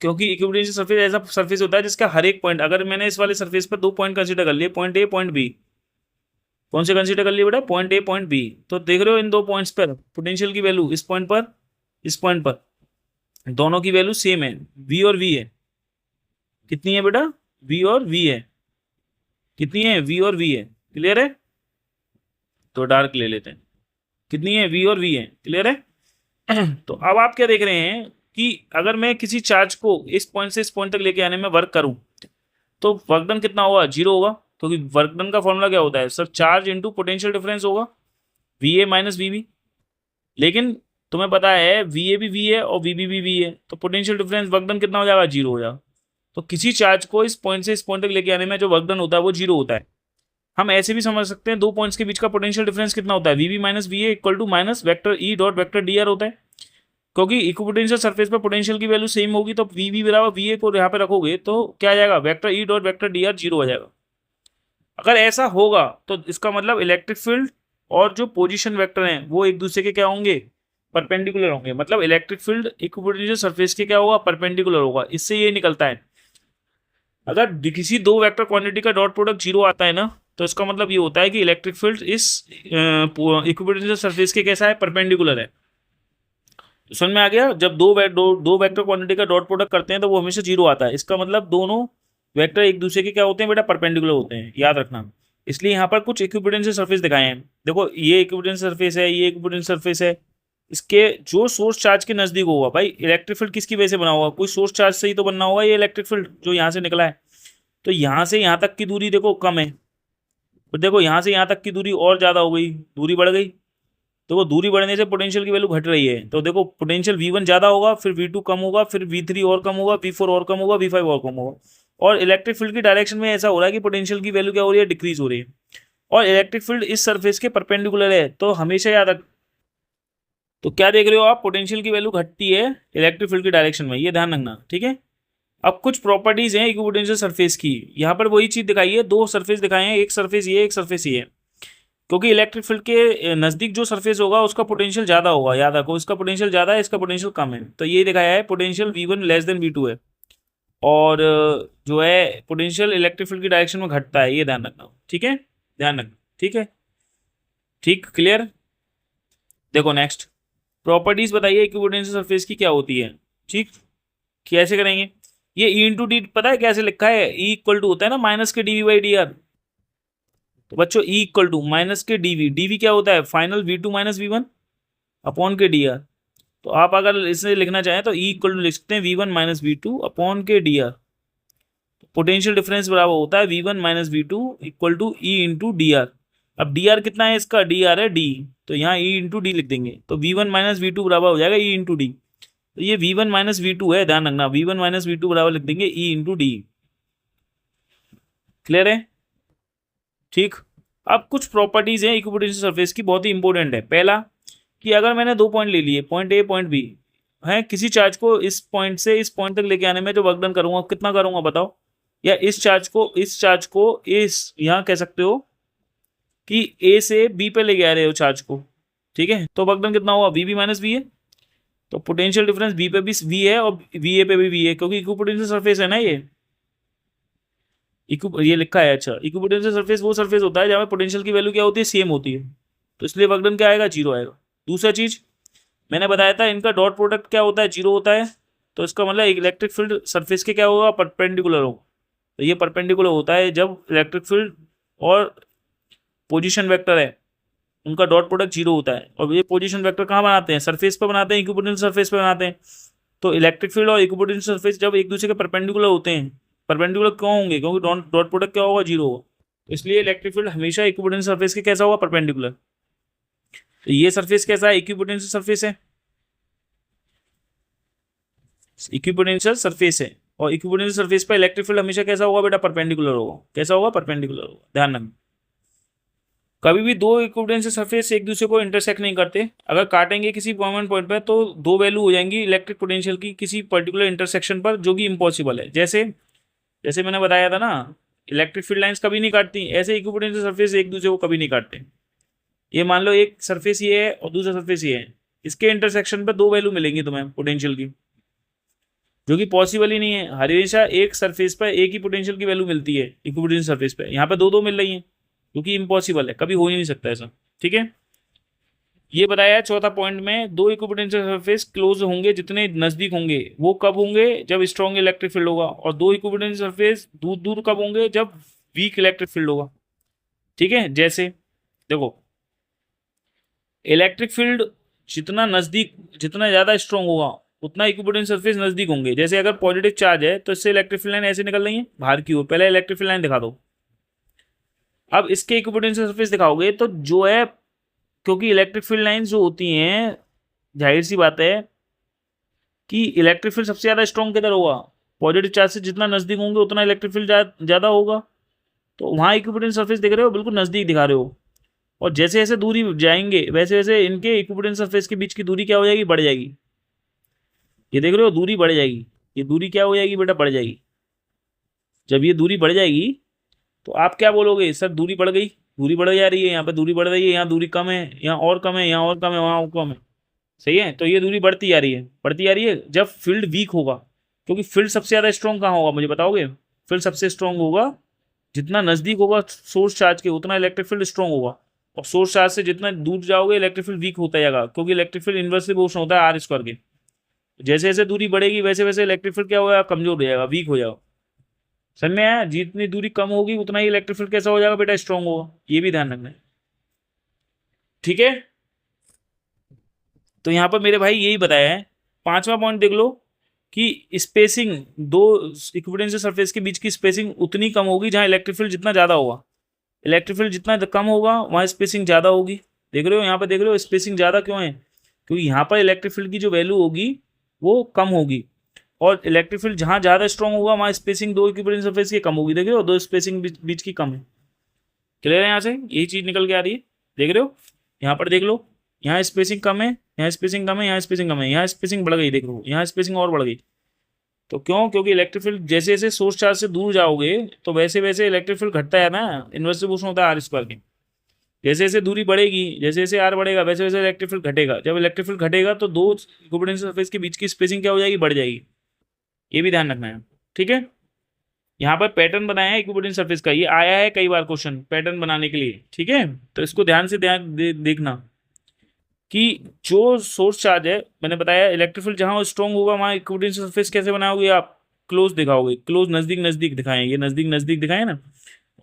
क्योंकि इक्विपोटेंशियल सरफेस ऐसा सरफेस होता है जिसका हर एक पॉइंट, अगर मैंने इस वाले सरफेस पर दो पॉइंट कंसीडर कर लिए, पॉइंट ए पॉइंट बी, कौन से कंसीडर कर लिए बेटा? Point A point B. तो देख रहे हो इन दो पॉइंट्स पर पोटेंशियल की वैल्यू इस पॉइंट पर, इस पॉइंट पर, दोनों की वैल्यू सेम है, V और V है। कितनी है बेटा? V और V है। कितनी है? V और V है। क्लियर है? तो डार्क ले लेते हैं। कितनी है? V और V है। क्लियर है? तो अब आप क्या देख रहे हैं कि अगर मैं किसी चार्ज को इस पॉइंट से इस पॉइंट तक लेके आने में वर्क करूं तो वर्क डन कितना होगा? 0 होगा, क्योंकि वर्क डन का फॉर्मूला क्या होता है sir? Charge into potential difference होगा, VA माइनस VB। लेकिन तुम्हें पता है VA भी V है और VB भी V है, तो पोटेंशियल डिफरेंस वर्क डन कितना हो जाएगा? 0 हो जाएगा। तो किसी चार्ज को इस पॉइंट से इस पॉइंट तक लेके आने में जो वर्क डन होता है वो 0 होता है। हम ऐसे भी समझ सकते हैं दो पॉइंट्स के बीच का पोटेंशियल डिफरेंस कितना होता है? VB minus VA equal to minus vector E dot vector DR होता है। क्योंकि इक्विपोटेंशियल सरफेस पर पोटेंशियल की वैल्यू सेम होगी, तो VB बराबर VA को यहाँ पे रखोगे तो क्या आ जाएगा? Vector E dot vector DR 0 हो जाएगा। अगर ऐसा होगा तो इसका मतलब इलेक्ट्रिक फील्ड और जो पोजीशन वेक्टर हैं वो एक दूसरे के क्या होंगे? परपेंडिकुलर होंगे। मतलब इलेक्ट्रिक फील्ड इक्विपोटेंशियल सरफेस के क्या होगा? परपेंडिकुलर होगा। इससे ये निकलता है अगर किसी दो वेक्टर क्वांटिटी का डॉट प्रोडक्ट 0 आता है ना, तो इसका मतलब ये होता है कि इलेक्ट्रिक फील्ड इस इक्विपोटेंशियल सरफेस के कैसा है? परपेंडिकुलर है। तो समझ में आ गया? जब दो वेक्टर क्वांटिटी का डॉट प्रोडक्ट करते हैं तो वो हमेशा 0 आता है। इसका मतलब दोनों वेक्टर एक दूसरे के क्या होते हैं बेटा? परपेंडिकुलर होते हैं, याद रखना। इसलिए यहाँ पर कुछ इक्विपोटेंशियल सरफेस दिखाए हैं। देखो ये इक्विपोटेंशियल सरफेस है, ये इक्विपोटेंशियल सरफेस है। इसके जो सोर्स चार्ज के नजदीक होगा, भाई इलेक्ट्रिक फील्ड किसकी वजह से बना होगा? कोई सोर्स चार्ज से ही तो बनना होगा ये इलेक्ट्रिक फील्ड जो यहाँ से निकला है। तो यहाँ से यहाँ तक की दूरी देखो कम है, तो देखो यहाँ से यहाँ तक की दूरी और ज़्यादा हो गई, दूरी बढ़ गई। तो वो दूरी बढ़ने से पोटेंशियल की वैल्यू घट रही है। तो देखो पोटेंशियल V1 ज़्यादा होगा, फिर V2 कम होगा, फिर V3 और कम होगा, V4 और कम होगा, V5 और कम होगा। और इलेक्ट्रिक फील्ड की डायरेक्शन में ऐसा हो रहा है कि पोटेंशियल की वैल्यू क्या हो रही है? डिक्रीज हो रही है। और इलेक्ट्रिक फील्ड इस सरफेस के परपेंडिकुलर है, तो हमेशा याद रख। तो क्या देख रहे हो आप? पोटेंशियल की वैल्यू घटती है इलेक्ट्रिक फील्ड की डायरेक्शन में, ये ध्यान रखना। ठीक है, अब कुछ प्रॉपर्टीज हैं इक्विपोटेंशियल सरफेस की। यहाँ पर वही चीज दिखाई है, दो सरफेस दिखाए हैं, एक सरफेस ये, एक सरफेस ये। क्योंकि इलेक्ट्रिक फील्ड के नजदीक जो सरफेस होगा उसका पोटेंशियल ज्यादा होगा, याद रखो। इसका पोटेंशियल ज्यादा है, इसका पोटेंशियल कम है। तो ये दिखाया है potential V1 less than V2 है, और जो है पोटेंशियल इलेक्ट्रिक फील्ड की डायरेक्शन में घटता है, ये ध्यान रखना। ठीक है, ध्यान रखना। ठीक है, ठीक, क्लियर। देखो नेक्स्ट प्रॉपर्टीज बताइए इक्विपोटेंशियल सरफेस की क्या होती है। ठीक, कैसे करेंगे? ये E इंटू डी पता है कैसे लिखा है? E इक्वल टू होता है ना माइनस के dV/dr। तो बच्चों E इक्वल टू माइनस के dV क्या होता है? Final V2 minus V1 upon के dr। तो आप अगर इसे लिखना चाहें तो E इक्वल टू लिख सकते हैं V1 माइनस V2 अपॉन के dr। पोटेंशियल डिफरेंस बराबर होता है V1 minus V2 equal to E into dr। अब dr कितना है इसका? dr है D, तो यहाँ ई इंटू डी लिख देंगे, तो V1 माइनस V2 बराबर हो जाएगा ई इंटू डी। तो ये V1 माइनस V2 है, ध्यान रखना, V1 माइनस V2 बराबर लिख देंगे ई इंटू डी। क्लियर है? ठीक। अब कुछ प्रॉपर्टीज हैं इक्विपोटेंशियल सरफेस की, बहुत ही इंपॉर्टेंट है। पहला कि अगर मैंने 2 पॉइंट ले लिए, पॉइंट ए पॉइंट बी है, किसी चार्ज को इस पॉइंट से इस पॉइंट तक लेके आने में जो वर्क डन करूंगा कितना करूंगा बताओ? या इस चार्ज को इस यहाँ कह सकते हो कि ए से बी पे लेके आ रहे हो चार्ज को, ठीक है, तो वर्क डन कितना होगा? वी बी माइनस वी है। तो पोटेंशियल डिफरेंस बी पे भी वी है और वी ए पे भी वी है, क्योंकि इक्विपोटेंशियल सरफेस है ना ये लिखा है। अच्छा, इक्विपोटेंशियल सरफेस वो सरफेस होता है जहाँ पे पोटेंशियल की वैल्यू क्या होती है? सेम होती है, तो इसलिए वर्क डन क्या आएगा? 0 आएगा। दूसरा चीज मैंने बताया था, इनका डॉट प्रोडक्ट क्या होता है? 0 होता है। तो इसका मतलब इलेक्ट्रिक फील्ड सरफेस के क्या होगा? परपेंडिकुलर होगा। तो ये परपेंडिकुलर होता है जब इलेक्ट्रिक फील्ड और पोजीशन वेक्टर है उनका डॉट प्रोडक्ट 0 होता है। और ये पोजीशन वेक्टर कहाँ बनाते हैं? सरफेस पर बनाते हैं, इक्विपोटेंशियल सरफेस पर बनाते हैं। तो इलेक्ट्रिक फील्ड और इक्विपोटेंशियल सरफेस जब एक दूसरे के परपेंडिकुलर होते हैं, परपेंडिकुलर क्यों होंगे? क्योंकि डॉट प्रोडक्ट क्या होगा? 0 होगा। तो इसलिए इलेक्ट्रिक फील्ड हमेशा इक्विपोटेंशियल सरफेस के कैसा होगा? परपेंडिकुलर। तो ये सरफेस कैसा है? इक्विपोटेंशियल सरफेस है, इक्विपोटेंशियल सरफेस है। और इक्विपोटेंशियल सरफेस पर इलेक्ट्रिक फील्ड हमेशा कैसा होगा बेटा? परपेंडिकुलर होगा। कैसा होगा? परपेंडिकुलर होगा। ध्यान रखना, कभी भी दो इक्विपोटेंशियल सरफेस एक दूसरे को इंटरसेक्ट नहीं करते। अगर काटेंगे किसी कॉमन पॉइंट पर तो दो वैल्यू हो जाएंगी इलेक्ट्रिक पोटेंशियल की किसी पर्टिकुलर इंटरसेक्शन पर, जो कि इम्पॉसिबल है। जैसे जैसे मैंने बताया था ना, इलेक्ट्रिक फील्ड लाइंस कभी नहीं काटती, ऐसे इक्विपोटेंशियल सरफेस एक दूसरे को कभी नहीं काटते। ये मान लो एक सरफेस ये है और दूसरा सरफेस ये है, इसके इंटरसेक्शन पर दो वैल्यू मिलेंगी तुम्हें पोटेंशियल की, जो कि पॉसिबल ही नहीं है। हमेशा एक सरफेस पर एक ही पोटेंशियल की वैल्यू मिलती है इक्विपोटेंशियल सरफेस पे, यहाँ पे दो दो मिल रही है, क्योंकि इम्पॉसिबल है, कभी हो ही नहीं सकता ऐसा। ठीक है, ये बताया है चौथा पॉइंट में, दो इक्विपोटेंशियल सरफेस क्लोज होंगे जितने नजदीक होंगे, वो कब होंगे? जब स्ट्रॉन्ग इलेक्ट्रिक फील्ड होगा। और दो इक्विपोटेंशियल सरफेस दूर दूर कब होंगे? जब वीक इलेक्ट्रिक फील्ड होगा। ठीक है, जैसे देखो, इलेक्ट्रिक फील्ड जितना नजदीक, जितना ज्यादा स्ट्रॉन्ग होगा उतना इक्विपोटेंशियल सरफेस नजदीक होंगे। जैसे अगर पॉजिटिव चार्ज है तो इससे इलेक्ट्रिक फील्ड लाइन ऐसे निकल रही है बाहर की ओर, पहले इलेक्ट्रिक फील्ड लाइन दिखा दो। अब इसके इक्विपोटेंशियल सरफेस दिखाओगे तो जो है, क्योंकि इलेक्ट्रिक फील्ड लाइंस जो होती हैं, जाहिर सी बात है कि इलेक्ट्रिक फील्ड सबसे ज्यादा स्ट्रॉन्ग किधर होगा? पॉजिटिव चार्ज से जितना नजदीक होंगे उतना इलेक्ट्रिक फील्ड ज्यादा होगा। तो वहां इक्विपोटेंशियल सरफेस दिख रहे हो, बिल्कुल नजदीक दिखा रहे हो। और जैसे जैसे दूरी जाएंगे वैसे वैसे इनके इक्विपोटेंशियल सरफेस के बीच की दूरी क्या हो जाएगी? बढ़ जाएगी। ये देख रहे हो, दूरी बढ़ जाएगी। ये दूरी क्या हो जाएगी बेटा? बढ़ जाएगी। जब ये दूरी बढ़ जाएगी तो आप क्या बोलोगे? सर दूरी बढ़ गई, दूरी बढ़ जा रही है, यहाँ पे दूरी बढ़ रही है, यहाँ दूरी कम है, यहाँ और कम है, यहाँ और कम है, वहाँ और कम है। सही है, तो ये दूरी बढ़ती जा रही है, बढ़ती जा रही है जब फील्ड वीक होगा। क्योंकि फील्ड सबसे ज्यादा स्ट्रॉन्ग कहाँ होगा मुझे बताओगे? फील्ड सबसे स्ट्रॉन्ग होगा जितना नजदीक होगा सोर्स चार्ज के, उतना इलेक्ट्रिक फील्ड स्ट्रॉन्ग होगा। और सोर्स चार्ज से जितना दूर जाओगे इलेक्ट्रिक फील्ड वीक होता जाएगा, क्योंकि इलेक्ट्रिक फील्ड इन्वर्सली प्रोपोर्शनल होता है आर स्क्वायर के। जैसे जैसे दूरी बढ़ेगी वैसे वैसे इलेक्ट्रिक फील्ड क्या होगा? कमजोर हो जाएगा, वीक हो जाएगा। समझ में आया? जितनी दूरी कम होगी उतना ही इलेक्ट्रिक फील्ड कैसा हो जाएगा बेटा? स्ट्रॉन्ग होगा। ये भी ध्यान रखना है। ठीक है, तो यहाँ पर मेरे भाई यही बताया है। पांचवा पॉइंट देख लो कि स्पेसिंग, दो इक्विपोटेंशियल सरफेस के बीच की स्पेसिंग उतनी कम होगी जहाँ इलेक्ट्रिक फील्ड जितना ज्यादा होगा। इलेक्ट्रिक फील्ड जितना कम होगा वहाँ स्पेसिंग ज्यादा होगी। देख रहे हो यहाँ पर, देख रहे हो स्पेसिंग ज्यादा क्यों है? क्योंकि यहाँ पर इलेक्ट्रिक फील्ड की जो वैल्यू होगी वो कम होगी, और इलेक्ट्रिक फील्ड जहाँ ज्यादा स्ट्रॉन्ग होगा वहाँ स्पेसिंग दो इक्विपोटेंशियल सरफेस की कम होगी। देख रहे हो, दो स्पेसिंग बीच की कम है। क्लियर है? यहाँ से यही चीज निकल के आ रही है। देख रहे हो, यहाँ पर देख लो, यहाँ स्पेसिंग कम है, यहाँ स्पेसिंग कम है, यहाँ स्पेसिंग कम है, यहाँ स्पेसिंग बढ़ गई। देख लो, यहाँ स्पेसिंग और बढ़ गई। तो क्यों? क्योंकि इलेक्ट्रिक फील्ड जैसे जैसे सोर्स चार्ज से दूर जाओगे तो वैसे वैसे इलेक्ट्रिक फील्ड घटता है ना, इन्वर्सली प्रोपोर्शनल होता है आर स्क्वायर के। जैसे जैसे दूरी बढ़ेगी, जैसे जैसे आर बढ़ेगा वैसे वैसे इलेक्ट्रिक फील्ड घटेगा। जब इलेक्ट्रिक फील्ड घटेगा तो दो इक्विपोटेंशियल सरफेस के बीच की स्पेसिंग क्या हो जाएगी? बढ़ जाएगी। ये भी ध्यान रखना है। ठीक है, यहाँ पर पैटर्न बनाया है इक्विपोटेंशियल सरफेस का, ये आया है कई बार क्वेश्चन पैटर्न बनाने के लिए। ठीक है, तो इसको ध्यान से देखना कि जो सोर्स चार्ज है, मैंने बताया इलेक्ट्रिक फील्ड जहाँ स्ट्रॉन्ग होगा वहाँ इक्विपोटेंशियल सरफेस कैसे बनाओगे आप? क्लोज दिखाओगे, क्लोज नजदीक नजदीक दिखाएं, ये नजदीक नजदीक दिखाए ना,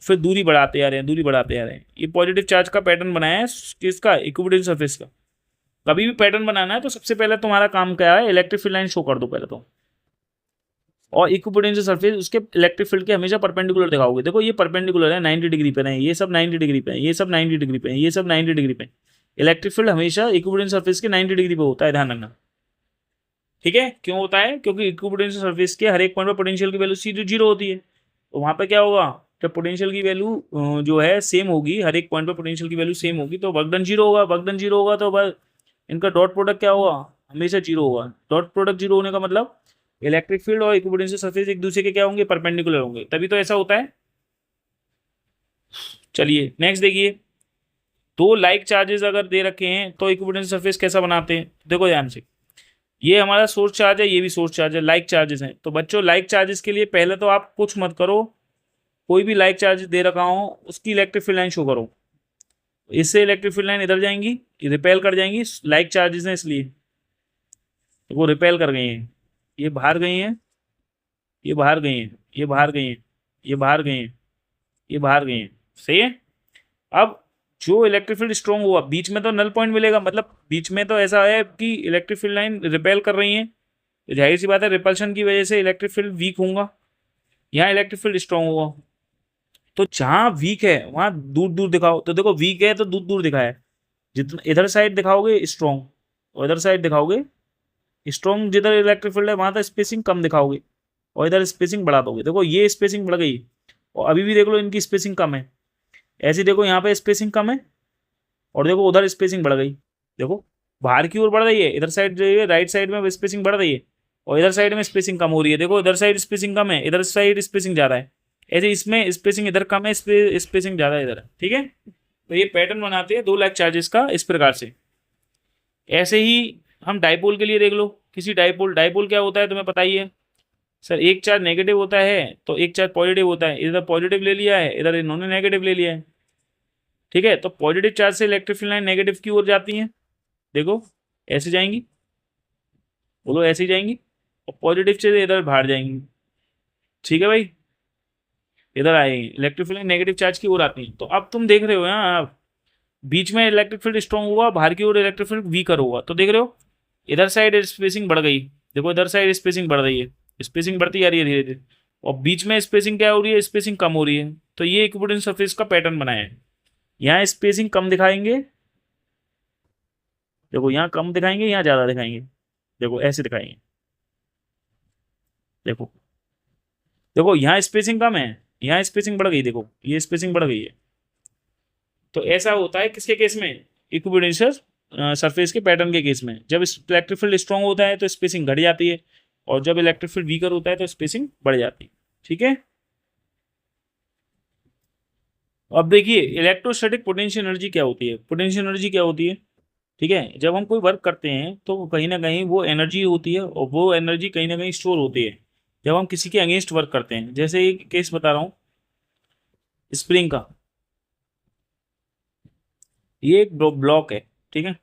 फिर दूरी बढ़ाते आ रहे हैं, दूरी बढ़ाते आ रहे हैं। ये पॉजिटिव चार्ज का पैटर्न बनाया है किसका? इक्विपोटेंशियल सरफेस का। कभी भी पैटर्न बनाना है तो सबसे पहले तुम्हारा काम क्या है? इलेक्ट्रिक फील्ड लाइन शो कर दो पहले तो, और इक्विपोटेंशियल सरफेस उसके इलेक्ट्रिक फील्ड के हमेशा परपेंडिकुलर दिखाओगे। देखो ये परपेंडिकुलर है, 90 डिग्री पे है, ये सब 90 डिग्री पे है, ये सब 90 डिग्री पे है, ये सब 90 डिग्री पे है। इलेक्ट्रिक फील्ड हमेशा इक्विपोटेंशियल सरफेस के 90 डिग्री पे होता है, ध्यान रखना। ठीक है, क्यों होता है? क्योंकि इक्विपोटेंशियल सरफेस के हर एक पॉइंट पर पोटेंशियल की वैल्यू सीधे जीरो होती है। तो वहां पे क्या होगा, जब पोटेंशियल की वैल्यू जो है सेम होगी, हर एक पॉइंट पर पोटेंशियल की वैल्यू सेम होगी, तो वर्क डन जीरो होगा। वर्क डन जीरो होगा तो बस इनका डॉट प्रोडक्ट क्या होगा, हमेशा जीरो होगा। डॉट प्रोडक्ट जीरो होने का मतलब इलेक्ट्रिक फील्ड और इक्विपोटेंशियल सरफेस एक दूसरे के क्या होंगे, परपेंडिकुलर होंगे, तभी तो ऐसा होता है। चलिए नेक्स्ट देखिए, दो लाइक चार्जेस अगर दे रखे हैं तो इक्विपोटेंशियल सरफेस कैसा बनाते हैं, देखो ध्यान से। ये हमारा सोर्स चार्ज है, ये भी सोर्स चार्ज है, लाइक चार्जेस हैं। तो बच्चों लाइक चार्जेस के लिए पहले तो आप कुछ मत करो, कोई भी लाइक चार्ज दे रखा हो उसकी इलेक्ट्रिक फील्ड लाइन शो करो। इससे इलेक्ट्रिक फील्ड लाइन इधर जाएंगी, रिपेल कर जाएंगी, लाइक चार्जेस हैं इसलिए तो वो रिपेल कर गई हैं, ये बाहर गई हैं, ये बाहर गई हैं, ये बाहर गई हैं, ये बाहर गई हैं, ये बाहर गई हैं। सही है। अब जो इलेक्ट्रिक फील्ड स्ट्रॉन्ग हुआ, बीच में तो नल पॉइंट मिलेगा, मतलब बीच में तो ऐसा है कि इलेक्ट्रिक फील्ड लाइन रिपेल कर रही है, जाहिर सी बात है रिपल्शन की वजह से इलेक्ट्रिक फील्ड वीक होगा, यहाँ इलेक्ट्रिक फील्ड स्ट्रॉन्ग होगा। तो जहाँ वीक है वहाँ दूर दूर दिखाओ, तो देखो वीक है तो दूर दूर दिखाया है, जितना इधर साइड दिखाओगे स्ट्रॉन्ग और इधर साइड दिखाओगे स्ट्रॉन्ग, जिधर इलेक्ट्रिक फील्ड है वहाँ तो स्पेसिंग कम दिखाओगे और इधर स्पेसिंग बढ़ा दोगे। देखो ये स्पेसिंग बढ़ गई और अभी भी देख लो इनकी स्पेसिंग कम है, ऐसे देखो यहाँ पे स्पेसिंग कम है और देखो उधर स्पेसिंग बढ़ गई, देखो बाहर की ओर बढ़ रही है, इधर साइड जो है राइट साइड में स्पेसिंग बढ़ रही है और इधर साइड में स्पेसिंग कम हो रही है। देखो इधर साइड स्पेसिंग कम है, इधर साइड स्पेसिंग ज़्यादा है, ऐसे इसमें स्पेसिंग इधर कम है, स्पेसिंग ज़्यादा है इधर। ठीक है, तो ये पैटर्न बनाते हैं दो लाइक चार्जेस का इस प्रकार से। ऐसे ही हम डाइपोल के लिए देख लो, किसी डाइपोल, डाइपोल क्या होता है तुम्हें पता ही है सर, एक चार्ज नेगेटिव होता है तो एक चार्ज पॉजिटिव होता है, इधर पॉजिटिव ले लिया है, इधर इन्होंने नेगेटिव ले लिया है। ठीक है, तो पॉजिटिव चार्ज से इलेक्ट्रिक फील्ड लाइन नेगेटिव की ओर जाती हैं, देखो ऐसे जाएंगी, बोलो ऐसे ही जाएंगी, और पॉजिटिव से इधर बाहर जाएंगी। ठीक है भाई, इधर आएगी इलेक्ट्रिक फील्ड नेगेटिव चार्ज की ओर आती है। तो अब तुम देख रहे हो यहाँ बीच में इलेक्ट्रिक फील्ड स्ट्रॉन्ग हुआ, बाहर की ओर इलेक्ट्रिक फील्ड वीकर होगा, तो देख रहे हो इधर साइड स्पेसिंग बढ़ गई, देखो इधर साइड स्पेसिंग बढ़ रही है, स्पेसिंग बढ़ती जा रही है धीरे धीरे, और बीच में स्पेसिंग क्या हो रही है, स्पेसिंग कम हो रही है। तो ये इक्विपोटेंशियल सरफेस का पैटर्न बनाया है, यहाँ स्पेसिंग कम दिखाएंगे, देखो यहाँ कम दिखाएंगे, यहाँ ज़्यादा दिखाएंगे, देखो ऐसे दिखाएंगे, देखो देखो यहाँ स्पेसिंग कम है, यहाँ स्पेसिंग बढ़ गई, देखो ये स्पेसिंग बढ़ गई है। तो ऐसा होता है किसके केस में, इक्विपोटेंशियल सरफेस के पैटर्न के केस में। जब इलेक्ट्रिक फील्ड स्ट्रॉन्ग होता है तो स्पेसिंग घट जाती है, और जब इलेक्ट्रिक फील्ड वीकर होता है तो स्पेसिंग बढ़ जाती है। ठीक है, अब देखिए इलेक्ट्रोस्टैटिक पोटेंशियल एनर्जी क्या होती है, पोटेंशियल एनर्जी क्या होती है। ठीक है, जब हम कोई वर्क करते हैं तो कहीं ना कहीं वो एनर्जी होती है और वो एनर्जी कहीं ना कहीं स्टोर होती है जब हम किसी के अगेंस्ट वर्क करते हैं। जैसे एक केस बता रहा हूँ स्प्रिंग का, ये एक ब्लॉक है। ठीक है,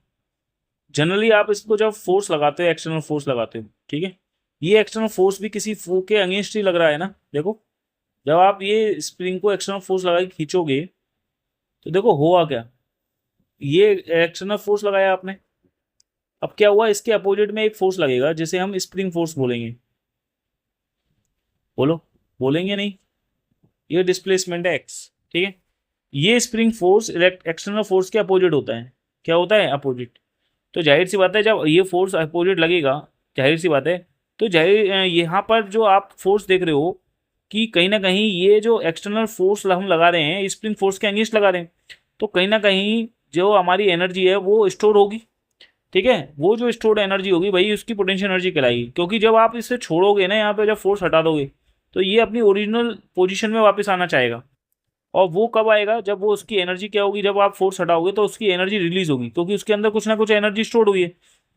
जनरली आप इसको जब फोर्स लगाते हो, एक्सटर्नल फोर्स लगाते हो, ठीक है, ये एक्सटर्नल फोर्स भी किसी फो के अगेंस्ट ही लग रहा है ना। देखो जब आप ये स्प्रिंग को एक्सटर्नल फोर्स लगा के खींचोगे तो देखो हुआ क्या, ये एक्सटर्नल फोर्स लगाया आपने, अब क्या हुआ, इसके अपोजिट में एक फोर्स लगेगा जिसे हम स्प्रिंग फोर्स बोलेंगे, बोलो बोलेंगे नहीं, ये डिस्प्लेसमेंट है एक्स। ठीक है, ये स्प्रिंग फोर्स एक्सटर्नल फोर्स के अपोजिट होता है, क्या होता है, अपोजिट। तो जाहिर सी बात है जब ये फोर्स अपोजिट लगेगा, जाहिर सी बात है, तो जाहिर यहाँ पर जो आप फोर्स देख रहे हो कि कहीं ना कहीं ये जो एक्सटर्नल फोर्स हम लगा रहे हैं स्प्रिंग फोर्स के अगेंस्ट लगा रहे हैं, तो कहीं ना कहीं जो हमारी एनर्जी है वो स्टोर होगी। ठीक है, वो जो स्टोर्ड एनर्जी होगी वही उसकी पोटेंशियल एनर्जी कहलाएगी, क्योंकि जब आप इसे छोड़ोगे ना, यहाँ पे जब फोर्स हटा दोगे तो ये अपनी ओरिजिनल पोजीशन में वापस आना चाहेगा। और वो कब आएगा, जब वो उसकी एनर्जी क्या होगी, जब आप फोर्स हटाओगे तो उसकी एनर्जी रिलीज होगी, क्योंकि उसके अंदर कुछ ना कुछ एनर्जी स्टोर्ड हुई है।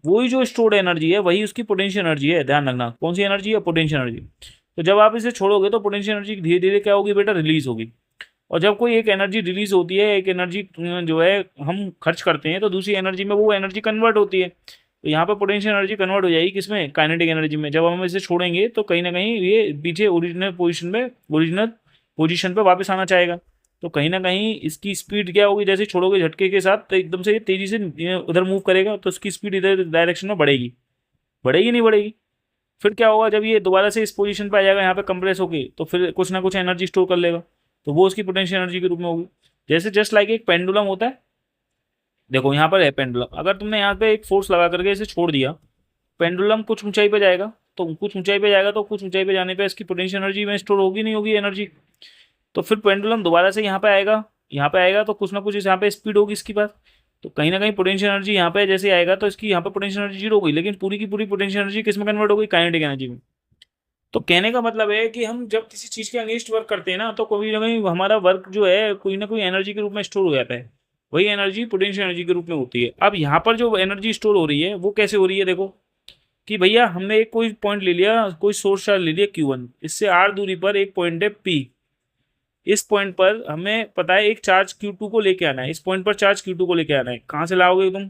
वही जो स्टोर्ड एनर्जी है वही उसकी पोटेंशियल एनर्जी है, ध्यान रखना कौन सी एनर्जी है, पोटेंशियल एनर्जी। तो जब आप इसे छोड़ोगे तो पोटेंशियल एनर्जी धीरे धीरे क्या होगी बेटा, रिलीज होगी। और जब कोई एक एनर्जी रिलीज होती है, एक एनर्जी जो है हम खर्च करते हैं, तो दूसरी एनर्जी में वो एनर्जी कन्वर्ट होती है। तो यहाँ पर पोटेंशियल एनर्जी कन्वर्ट हो जाएगी किसमें, काइनेटिक एनर्जी में। जब हम इसे छोड़ेंगे तो कहीं ना कहीं ये पीछे ओरिजिनल पोजीशन पे वापस आना चाहेगा। तो कहीं ना कहीं इसकी स्पीड क्या होगी, जैसे छोड़ोगे झटके के साथ तो एकदम से ये तेजी से उधर मूव करेगा, तो उसकी स्पीड इधर डायरेक्शन में बढ़ेगी, बढ़ेगी नहीं बढ़ेगी। फिर क्या होगा, जब ये दोबारा से इस पोजीशन पे आ जाएगा यहाँ पे कंप्रेस होके, तो फिर कुछ ना कुछ एनर्जी स्टोर कर लेगा, तो वो उसकी पोटेंशियल एनर्जी के रूप में होगी। जैसे जस्ट लाइक एक पेंडुलम होता है, देखो यहाँ पर है पेंडुलम, अगर तुमने यहाँ पे एक फोर्स लगा करके इसे छोड़ दिया, पेंडुलम कुछ ऊंचाई पे जाएगा, तो कुछ ऊंचाई पे जाएगा, तो कुछ ऊंचाई पे जाने पे इसकी पोटेंशियल एनर्जी में स्टोर होगी नहीं होगी एनर्जी, तो फिर पेंडुलम दोबारा से यहाँ पे आएगा, यहाँ पे आएगा तो कुछ ना कुछ यहाँ पे स्पीड होगी इसके पास, तो कहीं ना कहीं पोटेंशियल एनर्जी यहाँ पे जैसे आएगा तो इसकी यहाँ पे पोटेंशियल एनर्जी जीरो हो गई, लेकिन पूरी की पूरी पोटेंशियल एनर्जी किस में कन्वर्ट हो गई, काइनेटिक एनर्जी में। तो कहने का मतलब है कि हम जब किसी चीज के अगेंस्ट वर्क करते हैं ना, तो कोई ना कहीं हमारा वर्क जो है कोई ना कोई एनर्जी के रूप में स्टोर हो जाता है, वही एनर्जी पोटेंशियल एनर्जी के रूप में होती है। अब यहाँ पर जो एनर्जी स्टोर हो रही है वो कैसे हो रही है, देखो कि भैया हमने एक कोई पॉइंट ले लिया, कोई सोर्स चार्ज ले लिया Q1, इससे R दूरी पर एक पॉइंट है P, इस पॉइंट पर हमें पता है एक चार्ज Q2 को लेके आना है, इस पॉइंट पर चार्ज Q2 को लेके आना है, कहाँ से लाओगे तुम,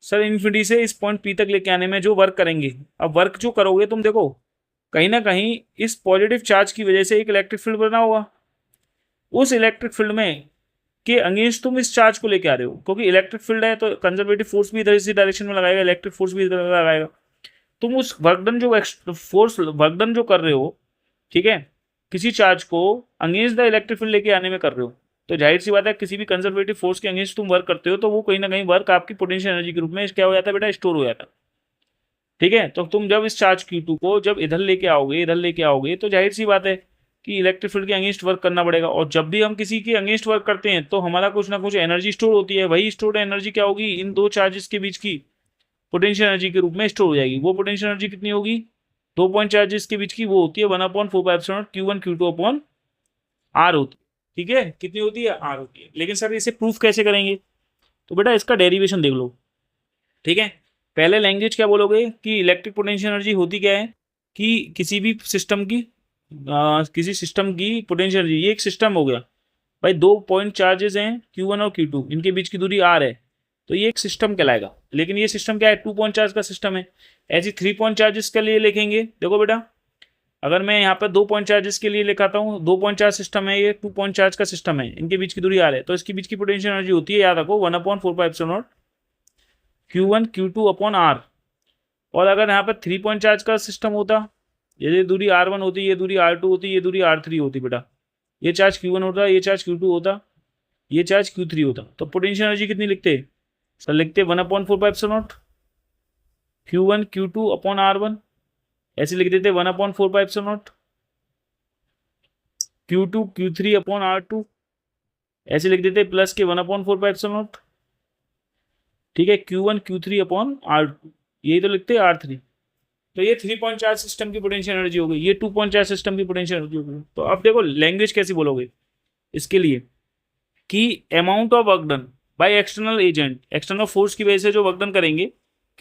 सर इन्फिनिटी से इस पॉइंट P तक लेके आने में जो वर्क करेंगे, अब वर्क जो करोगे तुम देखो कहीं ना कहीं इस पॉजिटिव चार्ज की वजह से एक इलेक्ट्रिक फील्ड बना होगा, उस इलेक्ट्रिक फील्ड में के अगेंस्ट तुम इस चार्ज को लेके आ रहे हो, क्योंकि इलेक्ट्रिक फील्ड है तो कंजर्वेटिव फोर्स भी इधर इसी डायरेक्शन में लगाएगा, इलेक्ट्रिक फोर्स भी इधर लगाएगा, तुम उस वर्कडन जो फोर्स वर्कडन जो कर रहे हो, ठीक है, किसी चार्ज को अगेंस्ट द इलेक्ट्रिक फील्ड लेके आने में कर रहे हो, तो जाहिर सी बात है किसी भी कंजर्वेटिव फोर्स के अगेंस्ट तुम वर्क करते हो तो वो कहीं ना कहीं वर्क आपकी पोटेंशियल एनर्जी के रूप में क्या हो जाता है बेटा, स्टोर हो जाता है। ठीक है, तो तुम जब इस चार्ज Q2 को जब इधर लेके आओगे तो जाहिर सी बात है कि इलेक्ट्रिक फील्ड के अगेंस्ट वर्क करना पड़ेगा, और जब भी हम किसी के अगेंस्ट वर्क करते हैं तो हमारा कुछ ना कुछ एनर्जी स्टोर होती है, वही स्टोर्ड एनर्जी क्या होगी, इन दो चार्जेस के बीच की पोटेंशियल एनर्जी के रूप में स्टोर हो जाएगी। वो पोटेंशियल एनर्जी कितनी होगी, दो पॉइंट चार्जेस के बीच की, वो होती है 1/4 Q1 Q2 अपॉन R होती है। ठीक है, कितनी होती है, R होती है। लेकिन सर इसे प्रूफ कैसे करेंगे, तो बेटा इसका डेरिवेशन देख लो। ठीक है, पहले लैंग्वेज क्या बोलोगे कि इलेक्ट्रिक पोटेंशियल एनर्जी होती क्या है, कि किसी भी सिस्टम की किसी सिस्टम की पोटेंशियल एनर्जी, ये एक सिस्टम हो गया भाई, दो पॉइंट चार्जेस हैं Q1 और Q2, इनके बीच की दूरी R है, तो ये एक सिस्टम कहलाएगा। लेकिन ये सिस्टम क्या है, 2 पॉइंट चार्ज का सिस्टम है। ऐसी 3 पॉइंट चार्जेस के लिए लिखेंगे, देखो बेटा अगर मैं यहाँ पर 2 पॉइंट चार्जेस के लिए लिखाता हूँ, 2 पॉइंट चार्ज सिस्टम है, ये 2 पॉइंट चार्ज का सिस्टम है, इनके बीच की दूरी R है, तो इसके बीच की पोटेंशियल एनर्जी होती है, याद रखो 1/4 Q1 Q2 अपॉन R। और अगर यहाँ पर 3 पॉइंट चार्ज का सिस्टम होता, ये दूरी R1 होती, ये दूरी R2 होती, ये दूरी R3 होती बेटा, ये चार्ज Q1 होता, ये चार्ज Q2 होता, ये चार्ज Q3 होता, तो पोटेंशियल एनर्जी कितनी लिखते, सर लिखते 1/4 Q1 Q2 अपॉन R1, ऐसे लिख देते 1/4 Q2 Q3 अपॉन R2, ऐसे लिख देते प्लस के 1/4। ठीक है, Q1 Q3 अपॉन R2, यही तो लिखते हैं R3। तो ये 3 पॉइंट चार्ज सिस्टम की पोटेंशियल एनर्जी हो गई, ये 2 पॉइंट चार्ज सिस्टम की पोटेंशियल एनर्जी हो गई। तो अब देखो लैंग्वेज कैसी बोलोगे इसके लिए, कि amount of work done by external agent, external force की वजह से जो वर्क डन करेंगे